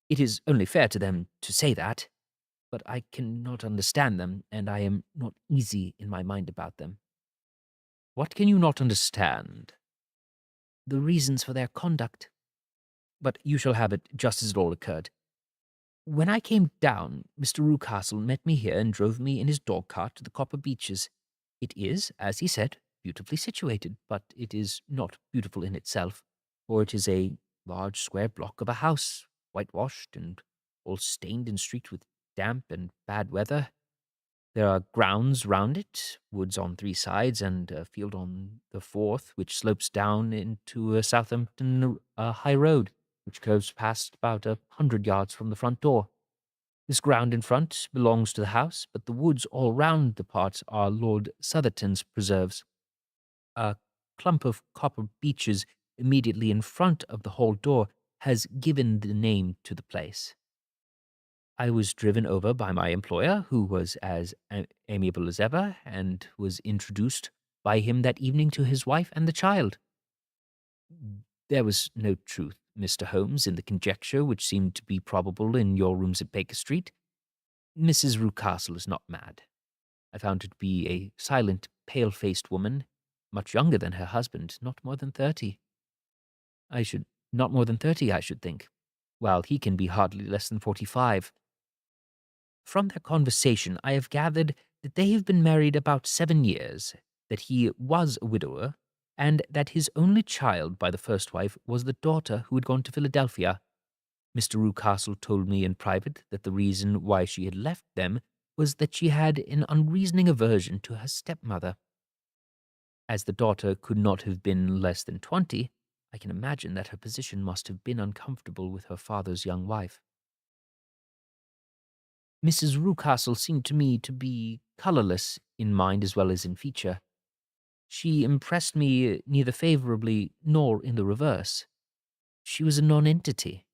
It is only fair to them to say that, but I cannot understand them, and I am not easy in my mind about them. What can you not understand? The reasons for their conduct. But you shall have it just as it all occurred. When I came down, Mr. Rucastle met me here and drove me in his dog-cart to the Copper Beeches. It is, as he said, beautifully situated, but it is not beautiful in itself, for it is a large square block of a house, whitewashed and all stained and streaked with damp and bad weather. There are grounds round it, woods on 3 sides, and a field on the 4th, which slopes down into a Southampton high road, which curves past about 100 yards from the front door. This ground in front belongs to the house, but the woods all round the part are Lord Southerton's preserves. A clump of copper beeches immediately in front of the hall door has given the name to the place. I was driven over by my employer, who was as amiable as ever, and was introduced by him that evening to his wife and the child. There was no truth, Mr. Holmes, in the conjecture which seemed to be probable in your rooms at Baker Street. Mrs. Rucastle is not mad. I found her to be a silent, pale-faced woman, much younger than her husband, not more than 30. Not more than 30, I should think, while he can be hardly less than 45. From their conversation, I have gathered that they have been married about 7 years, that he was a widower, and that his only child by the first wife was the daughter who had gone to Philadelphia. Mr. Rucastle told me in private that the reason why she had left them was that she had an unreasoning aversion to her stepmother. As the daughter could not have been less than 20, I can imagine that her position must have been uncomfortable with her father's young wife. Mrs. Rucastle seemed to me to be colourless in mind as well as in feature. She impressed me neither favourably nor in the reverse. She was a nonentity.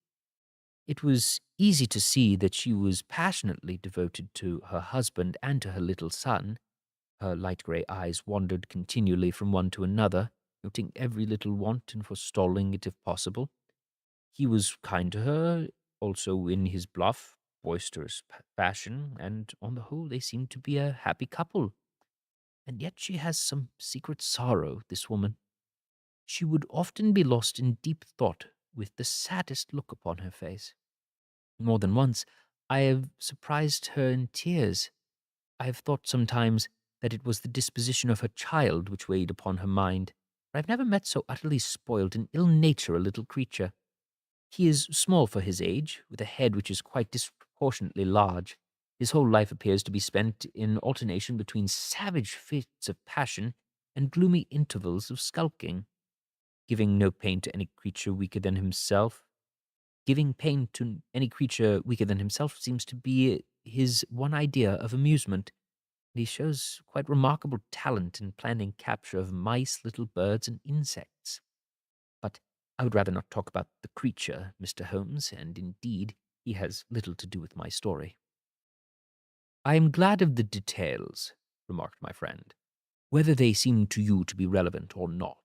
It was easy to see that she was passionately devoted to her husband and to her little son. Her light grey eyes wandered continually from one to another, noting every little want and forestalling it if possible. He was kind to her, also in his bluff, boisterous fashion, and on the whole they seemed to be a happy couple. And yet she has some secret sorrow, this woman. She would often be lost in deep thought with the saddest look upon her face. More than once I have surprised her in tears. I have thought sometimes that it was the disposition of her child which weighed upon her mind, for I have never met so utterly spoiled and ill-natured a little creature. He is small for his age, with a head which is quite disproportionately large. His whole life appears to be spent in alternation between savage fits of passion and gloomy intervals of skulking, giving no pain to any creature weaker than himself. Giving pain to any creature weaker than himself seems to be his one idea of amusement, and he shows quite remarkable talent in planning capture of mice, little birds, and insects. But I would rather not talk about the creature, Mr. Holmes, and indeed he has little to do with my story. I am glad of the details, remarked my friend, whether they seem to you to be relevant or not.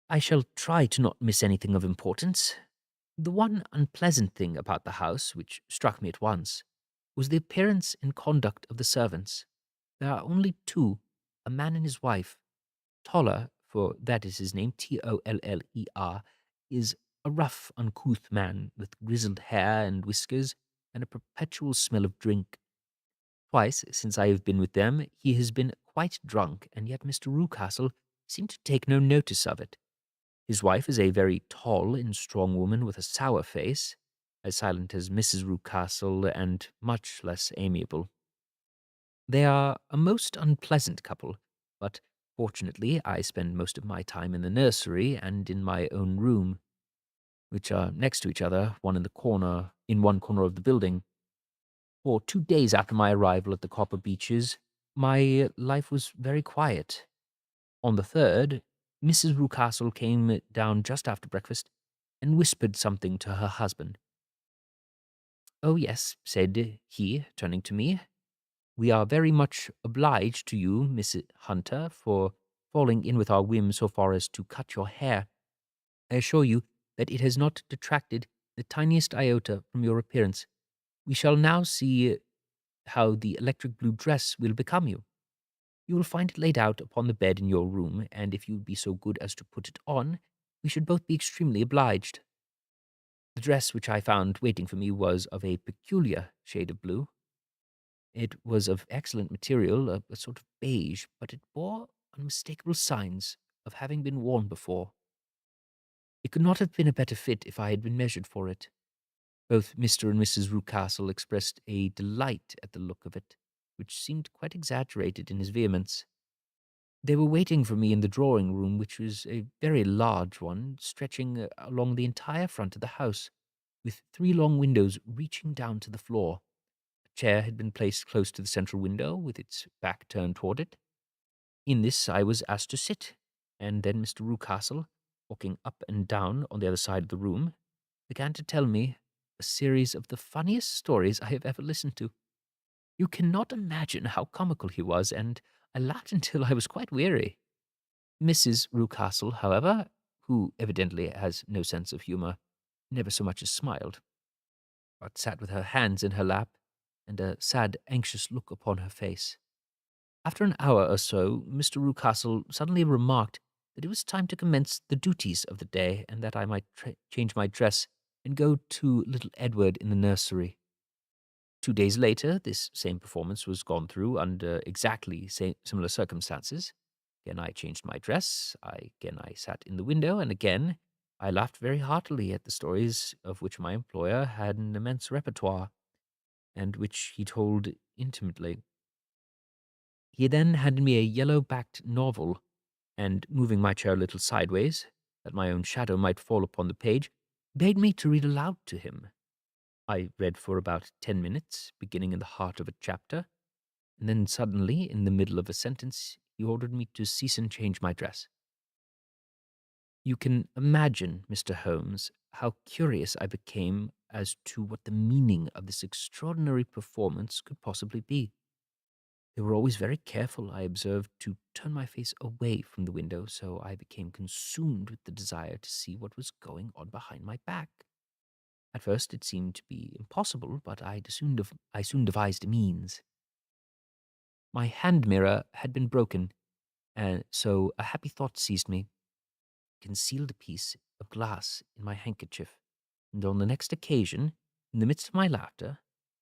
I shall try to not miss anything of importance. The one unpleasant thing about the house, which struck me at once, was the appearance and conduct of the servants. There are only two, a man and his wife. Toller, for that is his name, Toller, is a rough, uncouth man with grizzled hair and whiskers and a perpetual smell of drink. Twice since I have been with them, he has been quite drunk, and yet Mr. Rucastle seemed to take no notice of it. His wife is a very tall and strong woman with a sour face, as silent as Mrs. Rucastle and much less amiable. They are a most unpleasant couple, but fortunately I spend most of my time in the nursery and in my own room, which are next to each other, in one corner of the building. For 2 days after my arrival at the Copper Beeches, my life was very quiet. On the third, Mrs. Rucastle came down just after breakfast and whispered something to her husband. "Oh, yes," said he, turning to me. "We are very much obliged to you, Miss Hunter, for falling in with our whim so far as to cut your hair. I assure you that it has not detracted the tiniest iota from your appearance. We shall now see how the electric blue dress will become you. You will find it laid out upon the bed in your room, and if you would be so good as to put it on, we should both be extremely obliged." The dress which I found waiting for me was of a peculiar shade of blue. It was of excellent material, a sort of beige, but it bore unmistakable signs of having been worn before. It could not have been a better fit if I had been measured for it. Both Mr. and Mrs. Rucastle expressed a delight at the look of it, which seemed quite exaggerated in his vehemence. They were waiting for me in the drawing room, which was a very large one, stretching along the entire front of the house, with 3 long windows reaching down to the floor. A chair had been placed close to the central window, with its back turned toward it. In this I was asked to sit, and then Mr. Rucastle, walking up and down on the other side of the room, began to tell me a series of the funniest stories I have ever listened to. You cannot imagine how comical he was, and I laughed until I was quite weary. Mrs. Rucastle, however, who evidently has no sense of humour, never so much as smiled, but sat with her hands in her lap and a sad, anxious look upon her face. After an hour or so, Mr. Rucastle suddenly remarked that it was time to commence the duties of the day, and that I might change my dress and go to little Edward in the nursery. 2 days later, this same performance was gone through under exactly similar circumstances. Again, I changed my dress. Again, I sat in the window, and again, I laughed very heartily at the stories of which my employer had an immense repertoire, and which he told intimately. He then handed me a yellow-backed novel, and moving my chair a little sideways, that my own shadow might fall upon the page, bade me to read aloud to him. I read for about 10 minutes, beginning in the heart of a chapter, and then suddenly, in the middle of a sentence, he ordered me to cease and change my dress. You can imagine, Mr. Holmes, how curious I became as to what the meaning of this extraordinary performance could possibly be. They were always very careful, I observed, to turn my face away from the window, so I became consumed with the desire to see what was going on behind my back. At first it seemed to be impossible, but I soon devised a means. My hand mirror had been broken, and so a happy thought seized me. I concealed a piece of glass in my handkerchief, and on the next occasion, in the midst of my laughter,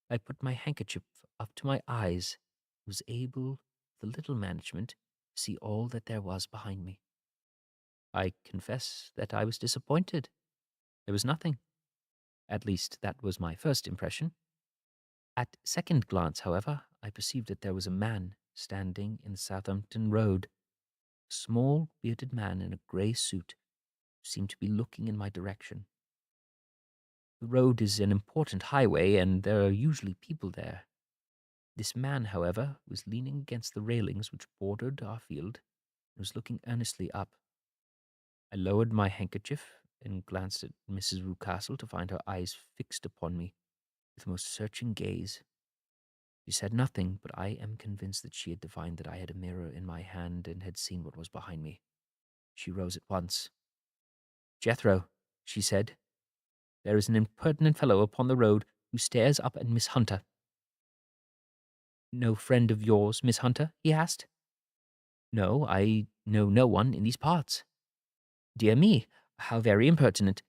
I put my handkerchief up to my eyes, and was able, with a little management, to see all that there was behind me. I confess that I was disappointed. There was nothing. At least that was my first impression. At second glance, however, I perceived that there was a man standing in the Southampton Road, a small, bearded man in a grey suit, who seemed to be looking in my direction. The road is an important highway, and there are usually people there. This man, however, was leaning against the railings which bordered our field, and was looking earnestly up. I lowered my handkerchief and glanced at Mrs. Rucastle to find her eyes fixed upon me with a most searching gaze. She said nothing, but I am convinced that she had divined that I had a mirror in my hand and had seen what was behind me. She rose at once. "Jethro," she said, "there is an impertinent fellow upon the road who stares up at Miss Hunter. no friend of yours, Miss Hunter?" he asked. "No, I know no one in these parts." "Dear me, how very impertinent.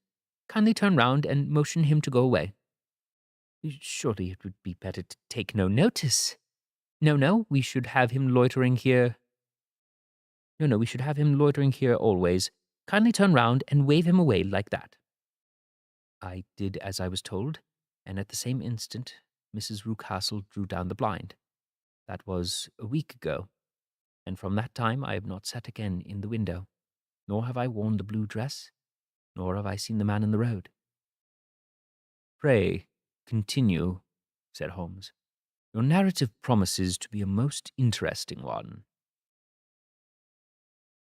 Kindly turn round and motion him to go away." "Surely it would be better to take no notice. No, we should have him loitering here. No, we should have him loitering here always. Kindly turn round and wave him away like that." I did as I was told, and at the same instant Mrs. Rucastle drew down the blind. That was a week ago, and from that time I have not sat again in the window, nor have I worn the blue dress, nor have I seen the man in the road. "Pray, continue," said Holmes. "Your narrative promises to be a most interesting one."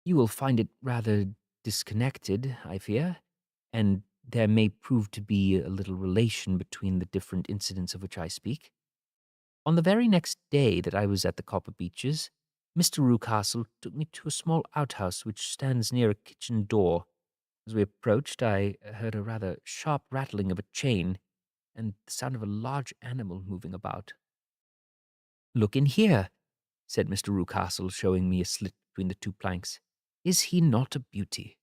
"You will find it rather disconnected, I fear, and there may prove to be a little relation between the different incidents of which I speak. On the very next day that I was at the Copper Beeches, Mr. Rucastle took me to a small outhouse which stands near a kitchen door. As we approached, I heard a rather sharp rattling of a chain, and the sound of a large animal moving about. "Look in here," said Mr. Rucastle, showing me a slit between the two planks. "Is he not a beauty?"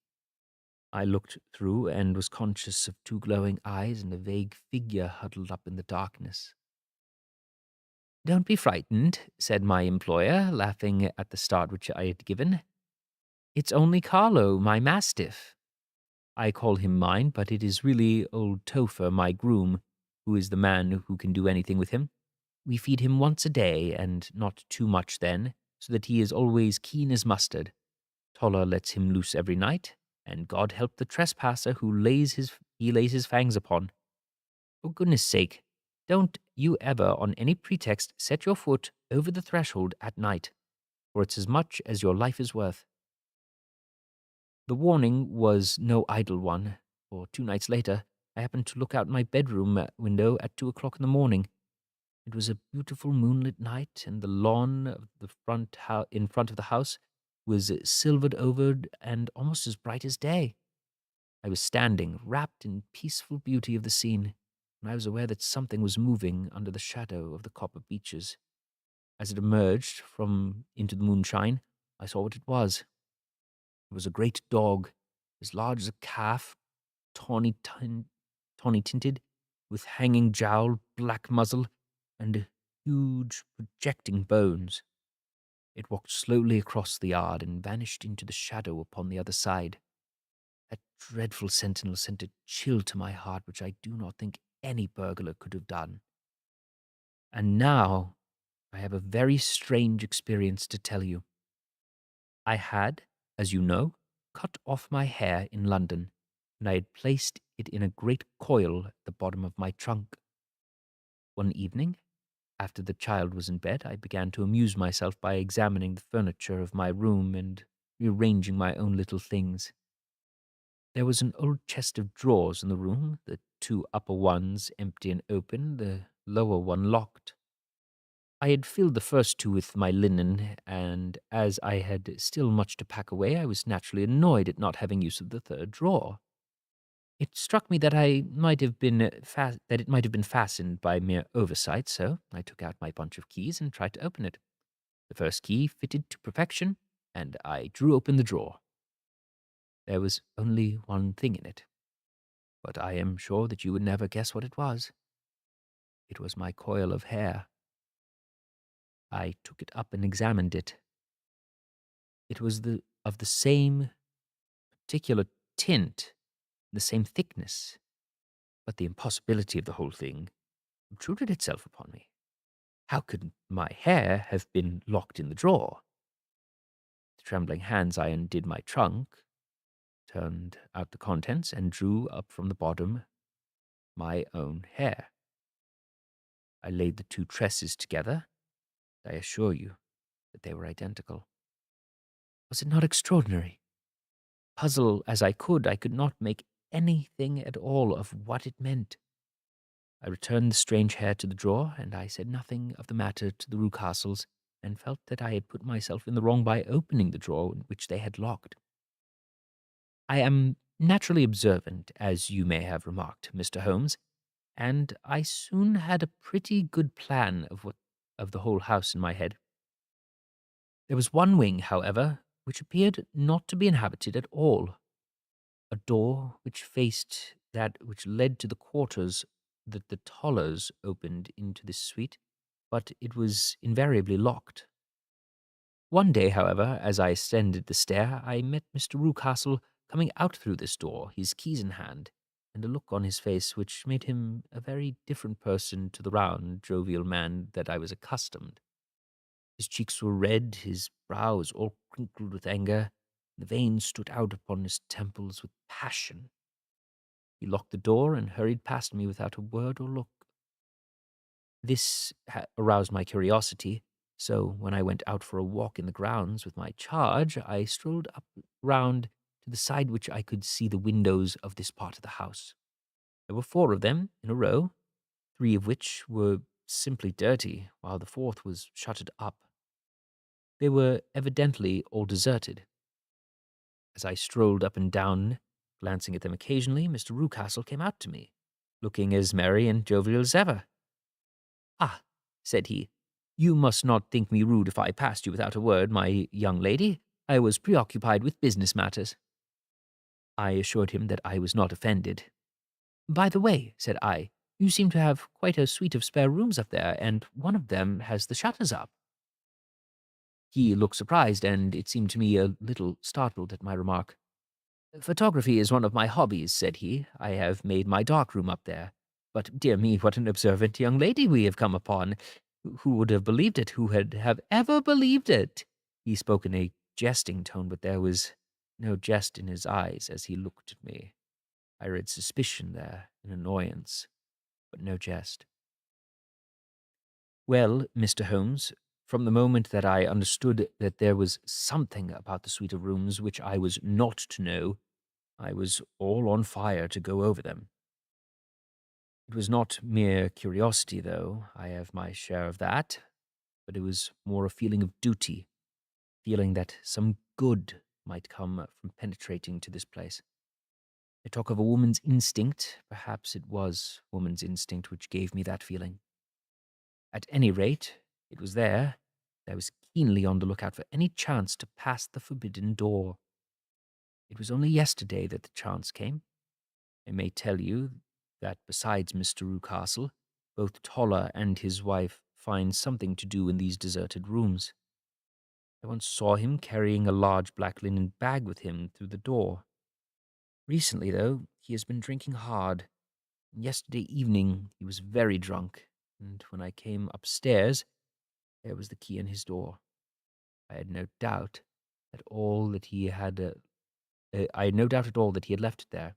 I looked through and was conscious of two glowing eyes and a vague figure huddled up in the darkness. "Don't be frightened," said my employer, laughing at the start which I had given. "It's only Carlo, my mastiff. I call him mine, but it is really old Topher, my groom, who is the man who can do anything with him. We feed him once a day, and not too much then, so that he is always keen as mustard. Toller lets him loose every night, and God help the trespasser who lays his fangs upon. For goodness sake, don't you ever on any pretext set your foot over the threshold at night, for it's as much as your life is worth." The warning was no idle one, for 2 nights later I happened to look out my bedroom window at 2 o'clock in the morning. It was a beautiful moonlit night, and the lawn of the in front of the house was silvered over and almost as bright as day. I was standing, wrapped in peaceful beauty of the scene, when I was aware that something was moving under the shadow of the Copper Beeches. As it emerged from into the moonshine, I saw what it was. It was a great dog, as large as a calf, tawny tinted, with hanging jowl, black muzzle, and huge projecting bones. It walked slowly across the yard and vanished into the shadow upon the other side. That dreadful sentinel sent a chill to my heart which I do not think any burglar could have done. And now I have a very strange experience to tell you. I had, as you know, cut off my hair in London, and I had placed it in a great coil at the bottom of my trunk. One evening, after the child was in bed, I began to amuse myself by examining the furniture of my room and rearranging my own little things. There was an old chest of drawers in the room, the two upper ones empty and open, the lower one locked. I had filled the first two with my linen, and as I had still much to pack away, I was naturally annoyed at not having use of the third drawer. It struck me that it might have been fastened by mere oversight, so I took out my bunch of keys and tried to open it. The first key fitted to perfection, and I drew open the drawer. There was only one thing in it, but I am sure that you would never guess what it was. It was my coil of hair. I took it up and examined it. It was of the same particular tint, the same thickness, but the impossibility of the whole thing obtruded itself upon me. How could my hair have been locked in the drawer? With trembling hands I undid my trunk, turned out the contents, and drew up from the bottom my own hair. I laid the two tresses together, and I assure you that they were identical. Was it not extraordinary? Puzzle as I could not make anything at all of what it meant. I returned the strange hair to the drawer, and I said nothing of the matter to the Rucastles, and felt that I had put myself in the wrong by opening the drawer which they had locked. I am naturally observant, as you may have remarked, Mr. Holmes, and I soon had a pretty good plan of the whole house in my head. There was one wing, however, which appeared not to be inhabited at all. A door which faced that which led to the quarters that the Tollers opened into this suite, but it was invariably locked. One day, however, as I ascended the stair, I met Mr. Rucastle coming out through this door, his keys in hand, and a look on his face which made him a very different person to the round, jovial man that I was accustomed. His cheeks were red, his brows all crinkled with anger, and the veins stood out upon his temples with passion. He locked the door and hurried past me without a word or look. This aroused my curiosity, so when I went out for a walk in the grounds with my charge, I strolled up round to the side which I could see the windows of this part of the house. There were 4 of them in a row, 3 of which were simply dirty, while the 4th was shuttered up. They were evidently all deserted. As I strolled up and down, glancing at them occasionally, Mr. Rucastle came out to me, looking as merry and jovial as ever. "Ah," said he, "you must not think me rude if I passed you without a word, my young lady. I was preoccupied with business matters." I assured him that I was not offended. "By the way," said I, "you seem to have quite a suite of spare rooms up there, and one of them has the shutters up." He looked surprised, and it seemed to me a little startled at my remark. "Photography is one of my hobbies," said he. "I have made my dark room up there. But, dear me, what an observant young lady we have come upon. Who would have believed it? Who would have ever believed it?" He spoke in a jesting tone, but there was no jest in his eyes as he looked at me. I read suspicion there, and annoyance, but no jest. "Well, Mr. Holmes, from the moment that I understood that there was something about the suite of rooms which I was not to know, I was all on fire to go over them. It was not mere curiosity, though. I have my share of that, but it was more a feeling of duty, feeling that some good might come from penetrating to this place. I talk of a woman's instinct. Perhaps it was woman's instinct which gave me that feeling. At any rate, it was there. I was keenly on the lookout for any chance to pass the forbidden door. It was only yesterday that the chance came. I may tell you that besides Mr. Rucastle, both Toller and his wife find something to do in these deserted rooms. I once saw him carrying a large black linen bag with him through the door. Recently, though, he has been drinking hard. Yesterday evening he was very drunk, and when I came upstairs, there was the key in his door. I had no doubt at all that he had. I had no doubt at all that he had left it there.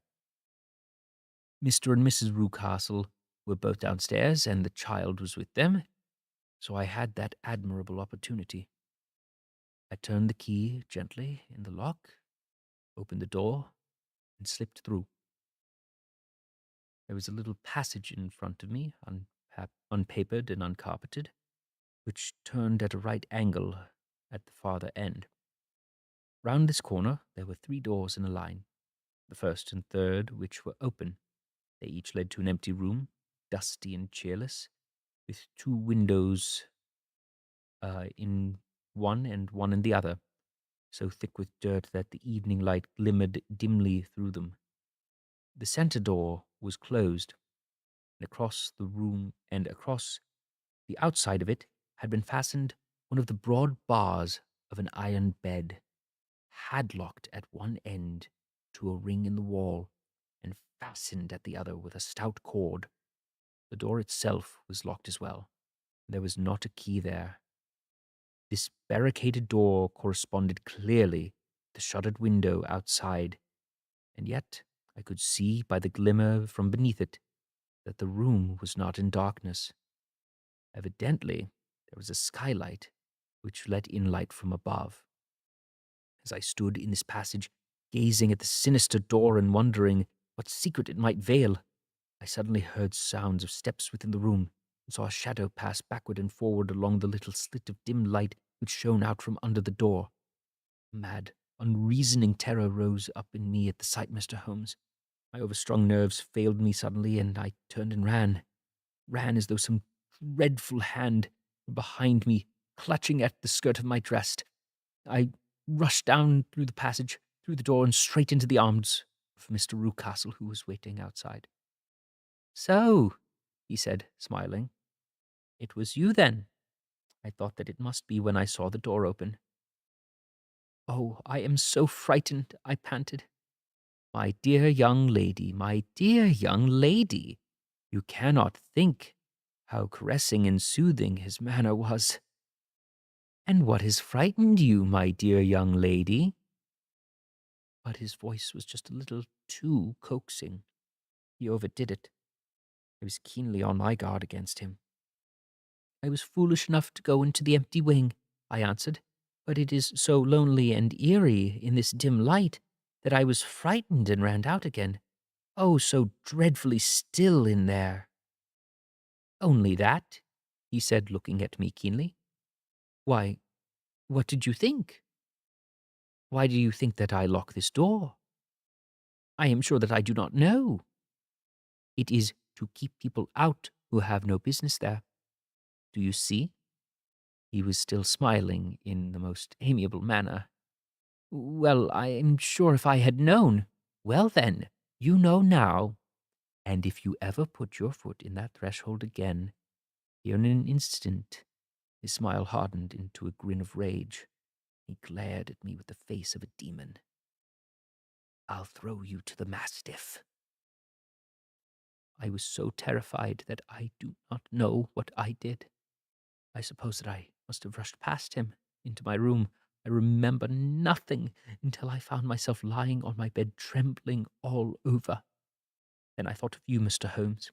Mr. and Mrs. Rucastle were both downstairs, and the child was with them, so I had that admirable opportunity. I turned the key gently in the lock, opened the door, and slipped through. There was a little passage in front of me, unpapered and uncarpeted, which turned at a right angle at the farther end. Round this corner there were 3 doors in a line, the first and third which were open. They each led to an empty room, dusty and cheerless, with 2 windows in one and one in the other, so thick with dirt that the evening light glimmered dimly through them. The center door was closed, and across the outside of it had been fastened one of the broad bars of an iron bed, hadlocked at one end to a ring in the wall, and fastened at the other with a stout cord. The door itself was locked as well. There was not a key there. This barricaded door corresponded clearly with the shuttered window outside, and yet I could see by the glimmer from beneath it that the room was not in darkness. Evidently, there was a skylight which let in light from above. As I stood in this passage, gazing at the sinister door and wondering what secret it might veil, I suddenly heard sounds of steps within the room, and saw a shadow pass backward and forward along the little slit of dim light which shone out from under the door. Mad, unreasoning terror rose up in me at the sight, Mr. Holmes. My overstrung nerves failed me suddenly, and I turned and ran as though some dreadful hand behind me, clutching at the skirt of my dress. I rushed down through the passage, through the door, and straight into the arms of Mr. Rucastle, who was waiting outside. "So," he said, smiling, "it was you then?" I thought that it must be when I saw the door open. "Oh, I am so frightened," I panted. "My dear young lady, my dear young lady, you cannot think how caressing and soothing his manner was. And what has frightened you, my dear young lady?" But his voice was just a little too coaxing. He overdid it. I was keenly on my guard against him. "I was foolish enough to go into the empty wing," I answered, "but it is so lonely and eerie in this dim light that I was frightened and ran out again. Oh, so dreadfully still in there." "Only that?" he said, looking at me keenly. "Why, what did you think? "Why do you think that I lock this door?" I am sure that I do not know." "It is to keep people out who have no business there. Do you see?" He was still smiling in the most amiable manner. "Well, I am sure if I had known—" "Well, then, you know now. And if you ever put your foot in that threshold again," here in an instant his smile hardened into a grin of rage. He glared at me with the face of a demon. "I'll throw you to the mastiff." I was so terrified that I do not know what I did. I suppose that I must have rushed past him into my room. I remember nothing until I found myself lying on my bed, trembling all over. Then I thought of you, Mr. Holmes.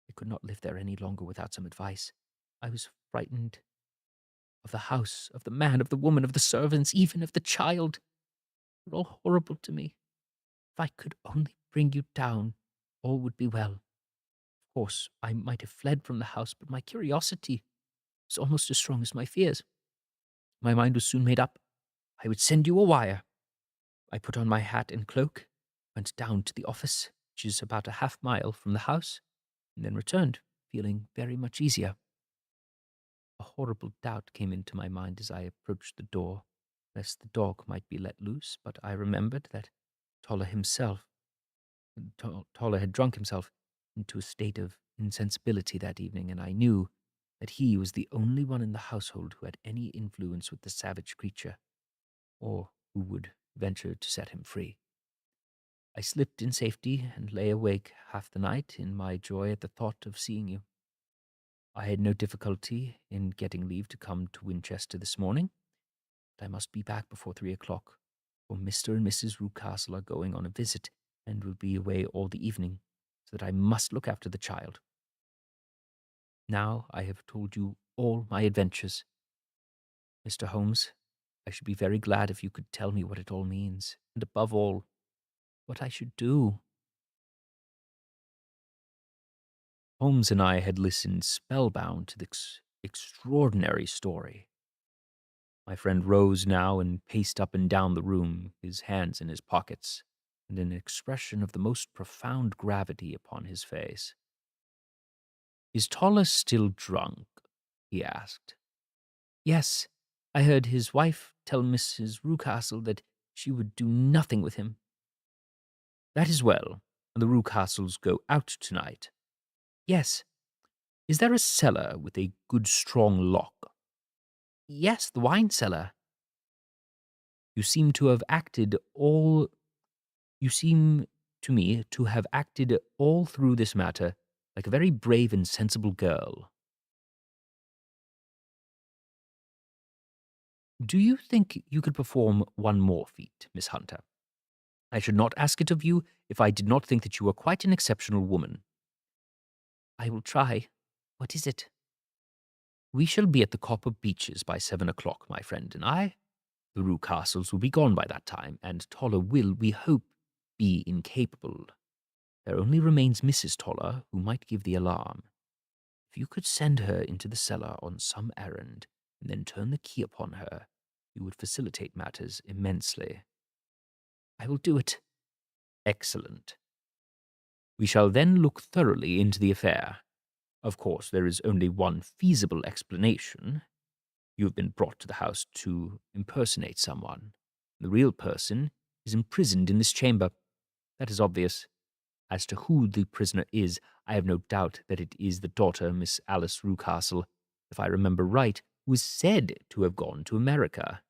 I could not live there any longer without some advice. I was frightened of the house, of the man, of the woman, of the servants, even of the child. They're all horrible to me. If I could only bring you down, all would be well. Of course, I might have fled from the house, but my curiosity was almost as strong as my fears. My mind was soon made up. I would send you a wire. I put on my hat and cloak, went down to the office, which is about a half-mile from the house, and then returned, feeling very much easier. A horrible doubt came into my mind as I approached the door, lest the dog might be let loose, but I remembered that Toller had drunk himself into a state of insensibility that evening, and I knew that he was the only one in the household who had any influence with the savage creature, or who would venture to set him free. I slipped in safety and lay awake half the night in my joy at the thought of seeing you. I had no difficulty in getting leave to come to Winchester this morning, but I must be back before 3 o'clock, for Mr. and Mrs. Rucastle are going on a visit and will be away all the evening, so that I must look after the child. Now I have told you all my adventures. Mr. Holmes, I should be very glad if you could tell me what it all means, and above all, what I should do." Holmes and I had listened spellbound to this extraordinary story. My friend rose now and paced up and down the room, his hands in his pockets, and an expression of the most profound gravity upon his face. "Is Toller still drunk?" he asked. "Yes, I heard his wife tell Mrs. Rucastle that she would do nothing with him." "That is well. And the Rucastles go out tonight?" "Yes." "Is there a cellar with a good strong lock?" "Yes, the wine cellar." You seem to me to have acted all through this matter like a very brave and sensible girl. Do you think you could perform one more feat, Miss Hunter? I should not ask it of you if I did not think that you are quite an exceptional woman." "I will try. What is it?" "We shall be at the Copper Beeches by 7 o'clock, my friend and I. The Rucastles will be gone by that time, and Toller will, we hope, be incapable. There only remains Mrs. Toller, who might give the alarm. If you could send her into the cellar on some errand, and then turn the key upon her, you would facilitate matters immensely." "I will do it." "Excellent. We shall then look thoroughly into the affair. Of course, there is only one feasible explanation. You have been brought to the house to impersonate someone. The real person is imprisoned in this chamber. That is obvious. As to who the prisoner is, I have no doubt that it is the daughter, Miss Alice Rucastle, if I remember right, who is said to have gone to America.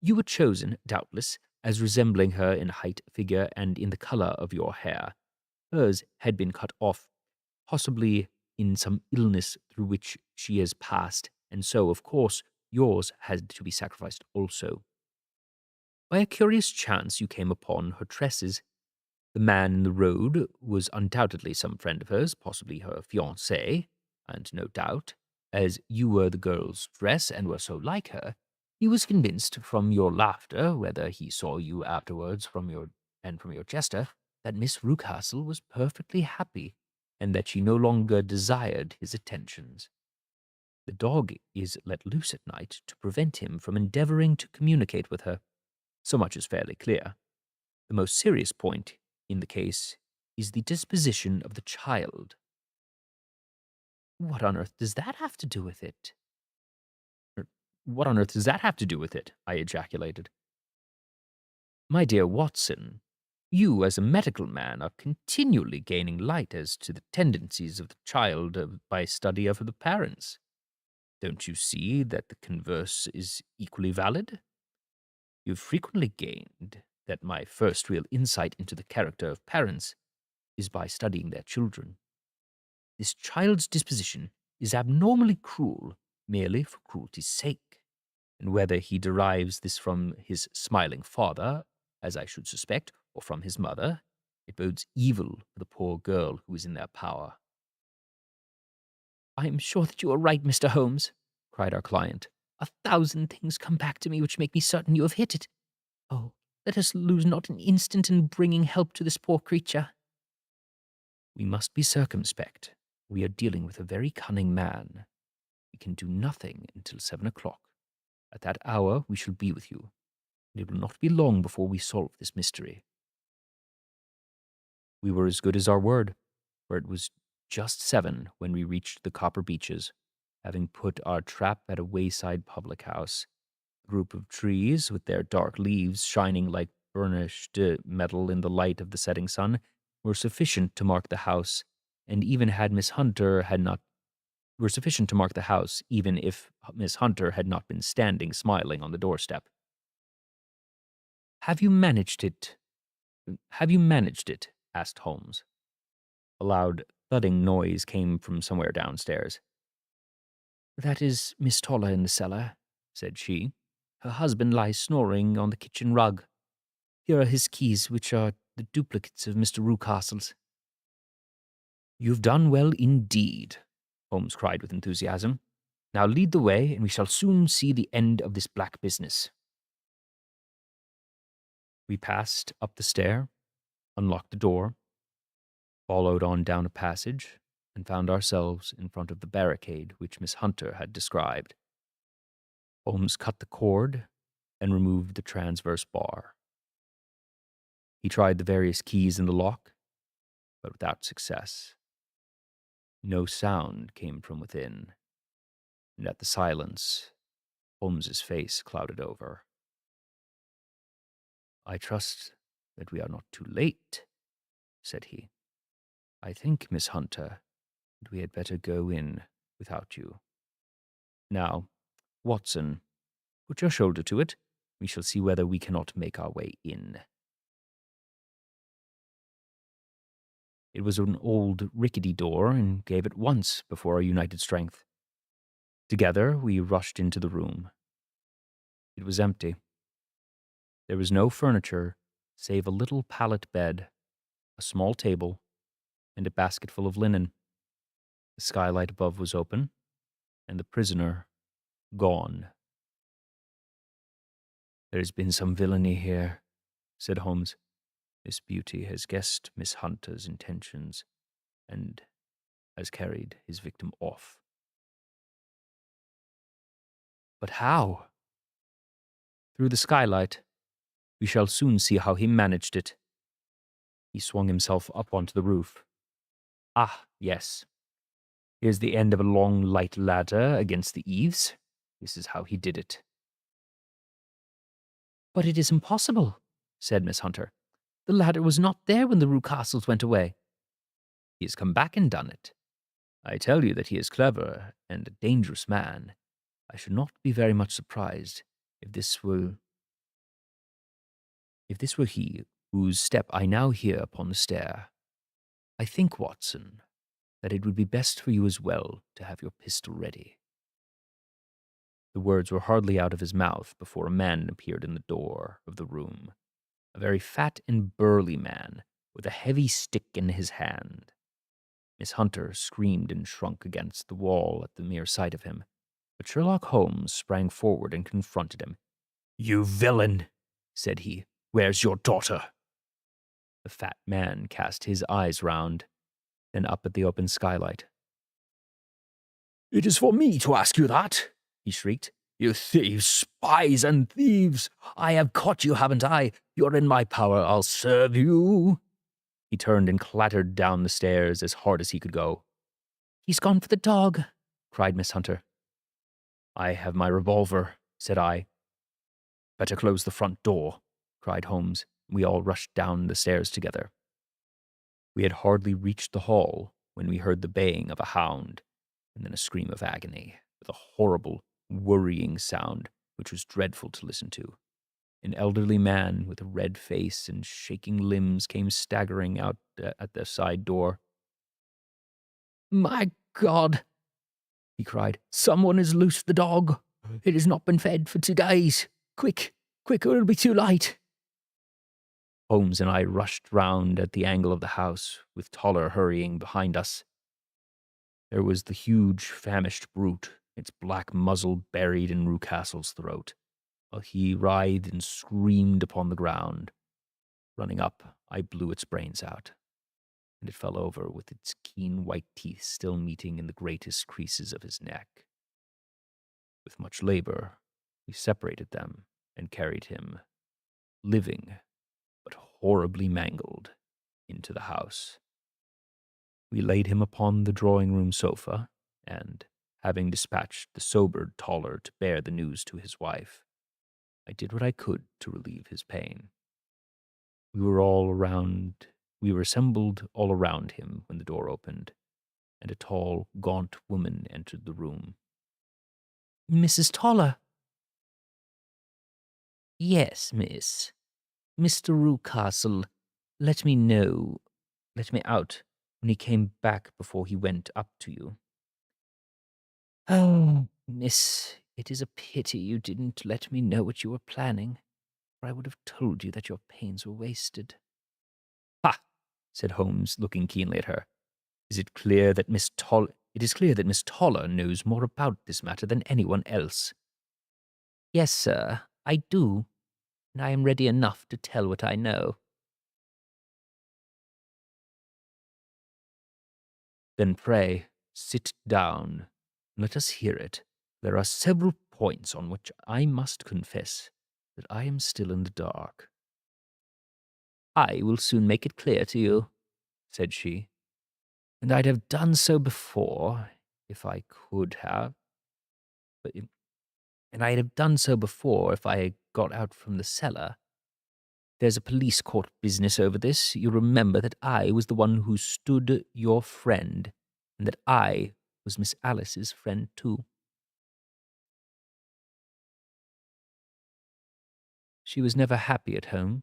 You were chosen, doubtless, as resembling her in height, figure, and in the colour of your hair. Hers had been cut off, possibly in some illness through which she has passed, and so, of course, yours had to be sacrificed also. By a curious chance you came upon her tresses. The man in the road was undoubtedly some friend of hers, possibly her fiancé, and no doubt, as you were the girl's dress and were so like her, he was convinced from your laughter, whether he saw you afterwards from your gesture, that Miss Rucastle was perfectly happy, and that she no longer desired his attentions. The dog is let loose at night to prevent him from endeavouring to communicate with her. So much is fairly clear. The most serious point in the case is the disposition of the child. What on earth does that have to do with it? What on earth does that have to do with it? I ejaculated. My dear Watson, you as a medical man are continually gaining light as to the tendencies of the child by study of the parents. Don't you see that the converse is equally valid? You've frequently gained that my first real insight into the character of parents is by studying their children. This child's disposition is abnormally cruel merely for cruelty's sake, and whether he derives this from his smiling father, as I should suspect, or from his mother, it bodes evil for the poor girl who is in their power. I am sure that you are right, Mr. Holmes, cried our client. 1,000 things come back to me which make me certain you have hit it. Oh, let us lose not an instant in bringing help to this poor creature. We must be circumspect. We are dealing with a very cunning man. We can do nothing until 7 o'clock. At that hour we shall be with you, and it will not be long before we solve this mystery. We were as good as our word, for it was just 7 when we reached the Copper Beeches, having put our trap at a wayside public house. A group of trees, with their dark leaves shining like burnished metal in the light of the setting sun, were sufficient to mark the house, and even had Miss Hunter had not were sufficient to mark the house, even if Miss Hunter had not been standing smiling on the doorstep. Have you managed it? Asked Holmes. A loud thudding noise came from somewhere downstairs. That is Miss Toller in the cellar, said she. Her husband lies snoring on the kitchen rug. Here are his keys, which are the duplicates of Mr. Rucastle's. You've done well indeed, Holmes cried with enthusiasm. Now lead the way, and we shall soon see the end of this black business. We passed up the stair, unlocked the door, followed on down a passage, and found ourselves in front of the barricade which Miss Hunter had described. Holmes cut the cord and removed the transverse bar. He tried the various keys in the lock, but without success. No sound came from within, and at the silence, Holmes's face clouded over. I trust that we are not too late, said he. I think, Miss Hunter, that we had better go in without you. Now, Watson, put your shoulder to it. We shall see whether we cannot make our way in. It was an old, rickety door, and gave at once before our united strength. Together we rushed into the room. It was empty. There was no furniture save a little pallet bed, a small table, and a basket full of linen. The skylight above was open, and the prisoner gone. There's been some villainy here, said Holmes. This beauty has guessed Miss Hunter's intentions and has carried his victim off. But how? Through the skylight. We shall soon see how he managed it. He swung himself up onto the roof. Ah, yes. Here's the end of a long, light ladder against the eaves. This is how he did it. But it is impossible, said Miss Hunter. The ladder was not there when the Rucastles went away. He has come back and done it. I tell you that he is clever and a dangerous man. I should not be very much surprised if this were he whose step I now hear upon the stair. I think, Watson, that it would be best for you as well to have your pistol ready. The words were hardly out of his mouth before a man appeared in the door of the room, a very fat and burly man with a heavy stick in his hand. Miss Hunter screamed and shrunk against the wall at the mere sight of him, but Sherlock Holmes sprang forward and confronted him. "You villain," said he, "where's your daughter?" The fat man cast his eyes round, then up at the open skylight. "It is for me to ask you that," he shrieked. "You thieves, spies and thieves! I have caught you, haven't I? You're in my power. I'll serve you." He turned and clattered down the stairs as hard as he could go. "He's gone for the dog," cried Miss Hunter. "I have my revolver," said I. "Better close the front door," cried Holmes. We all rushed down the stairs together. We had hardly reached the hall when we heard the baying of a hound, and then a scream of agony, with a horrible, worrying sound which was dreadful to listen to. An elderly man with a red face and shaking limbs came staggering out at the side door. "My God," he cried, "someone has loosed the dog. It has not been fed for 2 days. Quick, quick, or it'll be too late." Holmes and I rushed round at the angle of the house, with Toller hurrying behind us. There was the huge, famished brute, its black muzzle buried in Rucastle's throat, while he writhed and screamed upon the ground. Running up, I blew its brains out, and it fell over with its keen white teeth still meeting in the greatest creases of his neck. With much labor, we separated them and carried him, living but horribly mangled, into the house. We laid him upon the drawing-room sofa, and, having dispatched the sobered Toller to bear the news to his wife, I did what I could to relieve his pain. We were assembled all around him when the door opened, and a tall, gaunt woman entered the room. "Mrs. Toller." "Yes, miss. Mr. Rucastle let me out when he came back before he went up to you." "Oh, miss, it is a pity you didn't let me know what you were planning, for I would have told you that your pains were wasted." "Ha!" said Holmes, looking keenly at her. It is clear that Miss Toller knows more about this matter than anyone else." "Yes, sir, I do, and I am ready enough to tell what I know." "Then pray, sit down, and let us hear it. There are several points on which I must confess that I am still in the dark." "I will soon make it clear to you," said she. "And I'd have done so before, if I could have. And I'd have done so before if I had got out from the cellar. There's a police court business over this. You remember that I was the one who stood your friend, and that I was Miss Alice's friend too." She was never happy at home.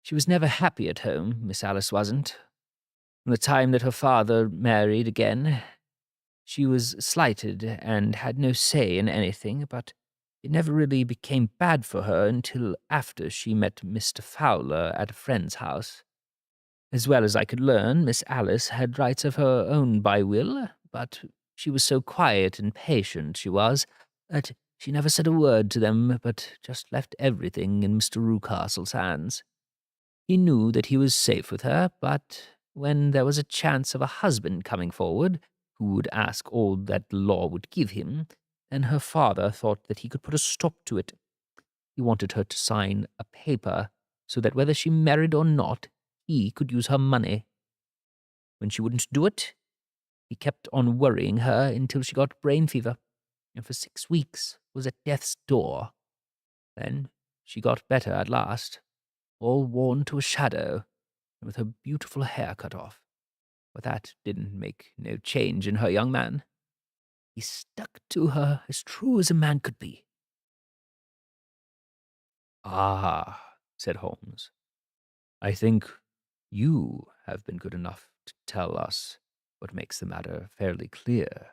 She was never happy at home, Miss Alice wasn't. From the time that her father married again, she was slighted and had no say in anything, but it never really became bad for her until after she met Mr. Fowler at a friend's house. As well as I could learn, Miss Alice had rights of her own by will, but she was so quiet and patient, she was, that she never said a word to them, but just left everything in Mr. Rucastle's hands. He knew that he was safe with her, but when there was a chance of a husband coming forward, who would ask all that the law would give him, then her father thought that he could put a stop to it. He wanted her to sign a paper so that whether she married or not, he could use her money. When she wouldn't do it, He kept on worrying her until she got brain fever, and for 6 weeks was at death's door. Then she got better at last, all worn to a shadow, and with her beautiful hair cut off. But that didn't make no change in her young man. He stuck to her as true as a man could be. Ah, said Holmes. I think you have been good enough to tell us what makes the matter fairly clear,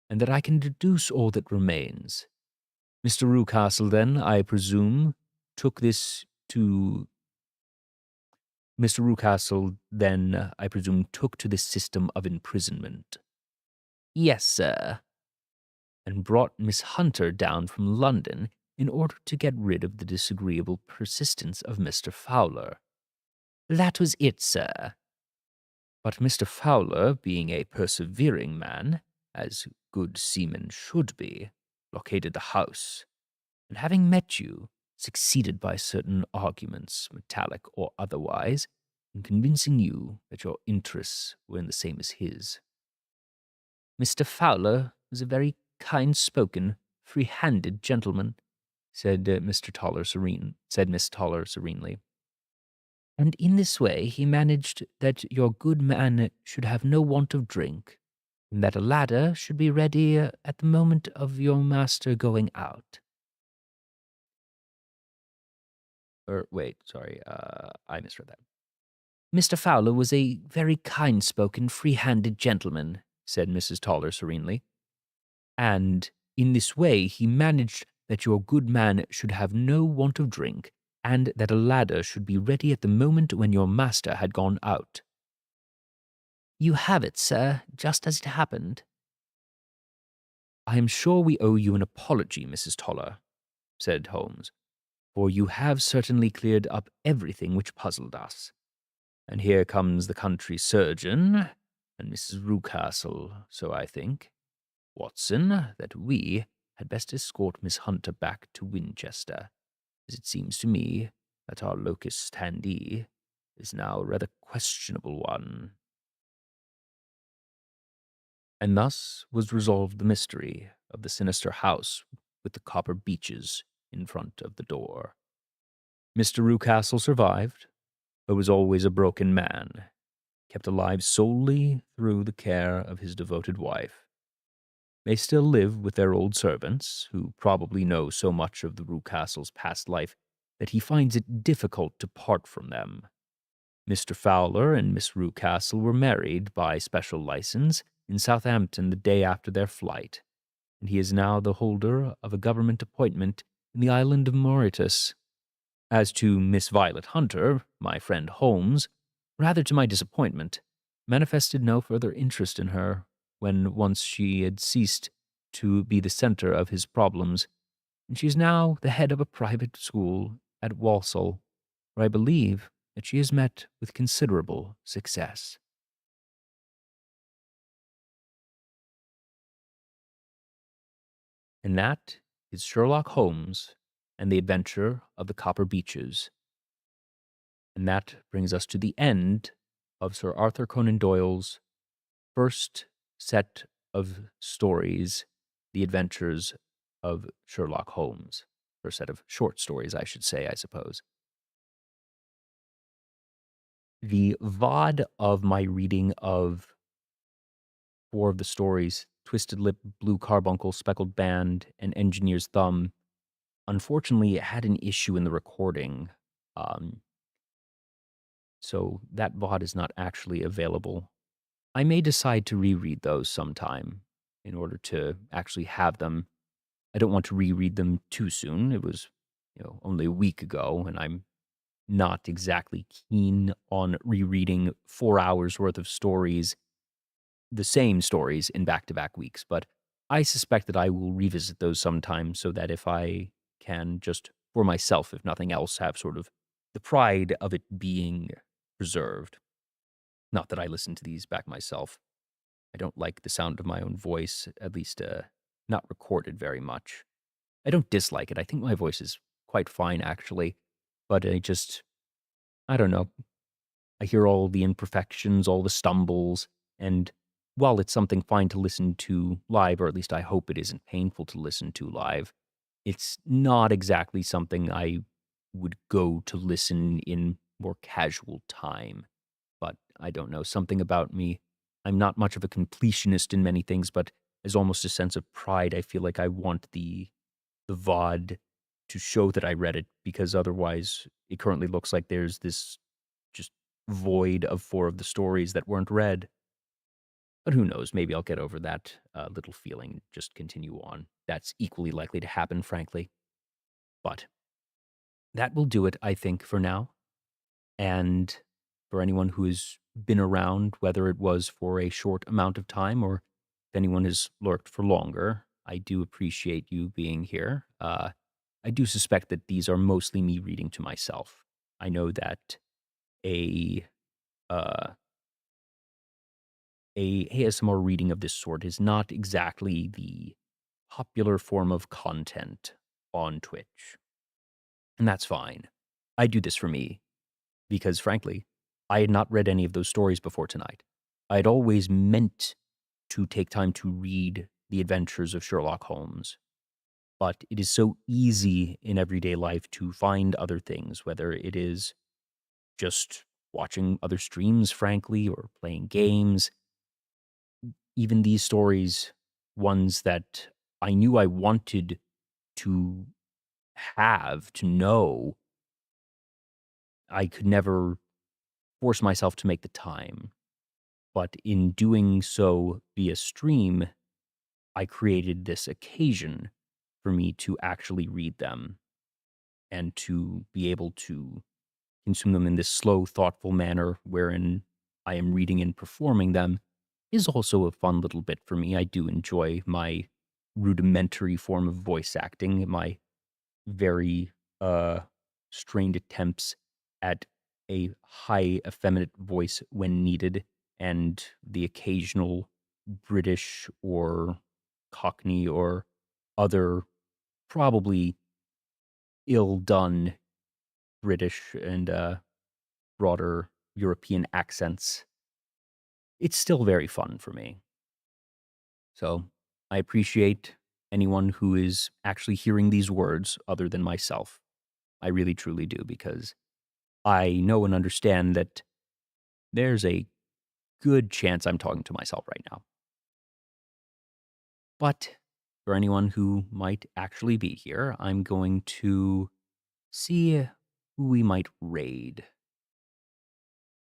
and that I can deduce all that remains. Mr. Rucastle, then, I presume, took this to Mr. Rucastle, then, I presume, took to this system of imprisonment. Yes, sir. And brought Miss Hunter down from London in order to get rid of the disagreeable persistence of Mr. Fowler. That was it, sir. But Mr. Fowler, being a persevering man, as good seamen should be, blockaded the house, and having met you, succeeded by certain arguments, metallic or otherwise, in convincing you that your interests were in the same as his. Mr. Fowler was a very kind-spoken, free-handed gentleman, said Miss Toller serenely. And in this way he managed that your good man should have no want of drink, and that a ladder should be ready at the moment of your master going out. I misread that. Mr. Fowler was a very kind-spoken, free-handed gentleman, said Mrs. Toller serenely. And in this way he managed that your good man should have no want of drink, and that a ladder should be ready at the moment when your master had gone out. You have it, sir, just as it happened. I am sure we owe you an apology, Mrs. Toller, said Holmes, for you have certainly cleared up everything which puzzled us. And here comes the country surgeon, and Mrs. Rucastle, so I think, Watson, that we had best escort Miss Hunter back to Winchester, as it seems to me that our locus standi is now a rather questionable one. And thus was resolved the mystery of the sinister house with the copper beeches in front of the door. Mr. Rucastle survived, but was always a broken man, kept alive solely through the care of his devoted wife. They still live with their old servants, who probably know so much of the Rucastle's past life that he finds it difficult to part from them. Mr. Fowler and Miss Rucastle were married by special license in Southampton the day after their flight, and he is now the holder of a government appointment in the island of Mauritius. As to Miss Violet Hunter, my friend Holmes, rather to my disappointment, manifested no further interest in her when once she had ceased to be the center of his problems, and she is now the head of a private school at Walsall, where I believe that she has met with considerable success. And that is Sherlock Holmes and the Adventure of the Copper Beeches. And that brings us to the end of Sir Arthur Conan Doyle's first set of stories, The Adventures of Sherlock Holmes. First set of short stories, I should say, I suppose. The VOD of my reading of 4 of the stories, Twisted Lip, Blue Carbuncle, Speckled Band, and Engineer's Thumb, unfortunately it had an issue in the recording. So that VOD is not actually available. I may decide to reread those sometime in order to actually have them. I don't want to reread them too soon. It was, only a week ago, and I'm not exactly keen on rereading 4 hours worth of stories, the same stories in back-to-back weeks. But I suspect that I will revisit those sometime so that if I can just, for myself, if nothing else, have sort of the pride of it being preserved. Not that I listen to these back myself. I don't like the sound of my own voice, at least not recorded very much. I don't dislike it. I think my voice is quite fine, actually. But I don't know. I hear all the imperfections, all the stumbles, and while it's something fine to listen to live, or at least I hope it isn't painful to listen to live, it's not exactly something I would go to listen in more casual time. But I don't know, something about me. I'm not much of a completionist in many things, but there's almost a sense of pride. I feel like I want the VOD to show that I read it because otherwise it currently looks like there's this just void of four of the stories that weren't read. But who knows? Maybe I'll get over that little feeling, just continue on. That's equally likely to happen, frankly. But that will do it, I think, for now. And for anyone who has been around, whether it was for a short amount of time or if anyone has lurked for longer, I do appreciate you being here. I do suspect that these are mostly me reading to myself. I know that a uh, a ASMR reading of this sort is not exactly the popular form of content on Twitch, and that's fine. I do this for me because, frankly, I had not read any of those stories before tonight. I had always meant to take time to read The Adventures of Sherlock Holmes, but it is so easy in everyday life to find other things, whether it is just watching other streams, frankly, or playing games. Even these stories, ones that I knew I wanted to have, to know, I could never force myself to make the time. But in doing so via stream, I created this occasion for me to actually read them and to be able to consume them in this slow, thoughtful manner wherein I am reading and performing them is also a fun little bit for me. I do enjoy my rudimentary form of voice acting, my very uh strained attempts at a high effeminate voice when needed, and the occasional British or Cockney or other probably ill done British and broader European accents. It's still very fun for me. So I appreciate anyone who is actually hearing these words other than myself. I really truly do, because I know and understand that there's a good chance I'm talking to myself right now. But for anyone who might actually be here, I'm going to see who we might raid.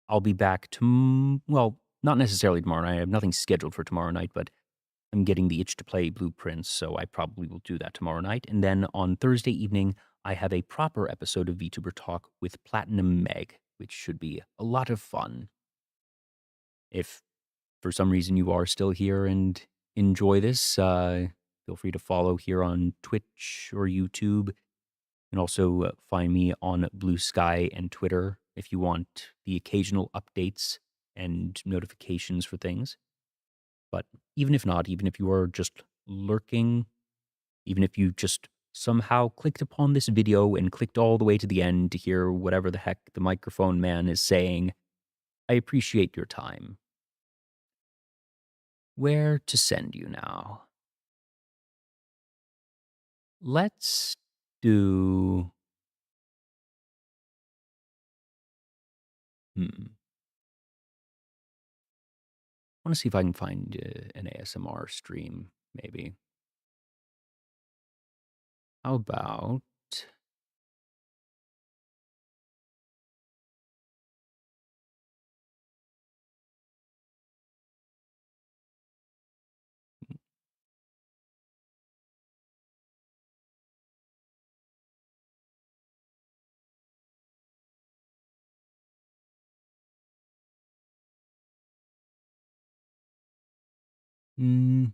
I'll be back well, not necessarily tomorrow night. I have nothing scheduled for tomorrow night, but I'm getting the itch to play blueprints, so I probably will do that tomorrow night. And then on Thursday evening, I have a proper episode of Vtuber Talk with Platinum Meg, which should be a lot of fun. If for some reason you are still here and enjoy this, feel free to follow here on Twitch or YouTube. And also find me on Blue Sky and Twitter if you want the occasional updates and notifications for things. But even if not, even if you are just lurking, even if you just somehow clicked upon this video and clicked all the way to the end to hear whatever the heck the microphone man is saying, I appreciate your time. Where to send you now? Let's do. I want to see if I can find an ASMR stream, maybe. How about. Mm,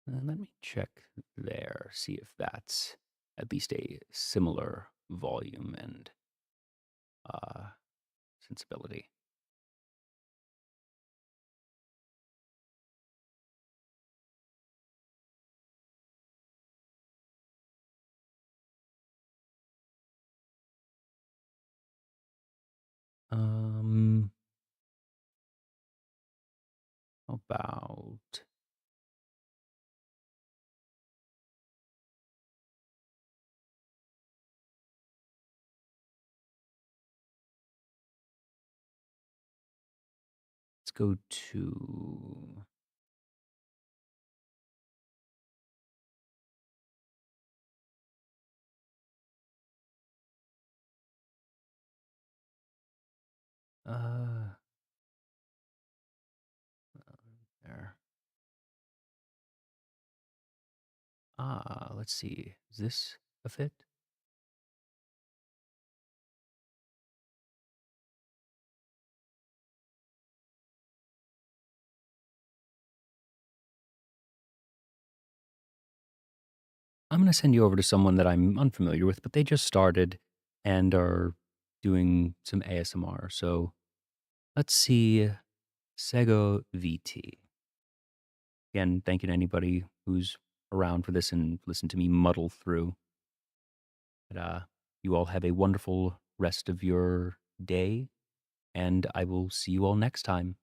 let me check there, see if that's at least a similar volume and uh, sensibility. about let's go to uh there. Let's see. Is this a fit? I'm going to send you over to someone that I'm unfamiliar with, but they just started and are doing some ASMR. So let's see. Sego VT. Again, thank you to anybody who's around for this and listen to me muddle through. But you all have a wonderful rest of your day, and I will see you all next time.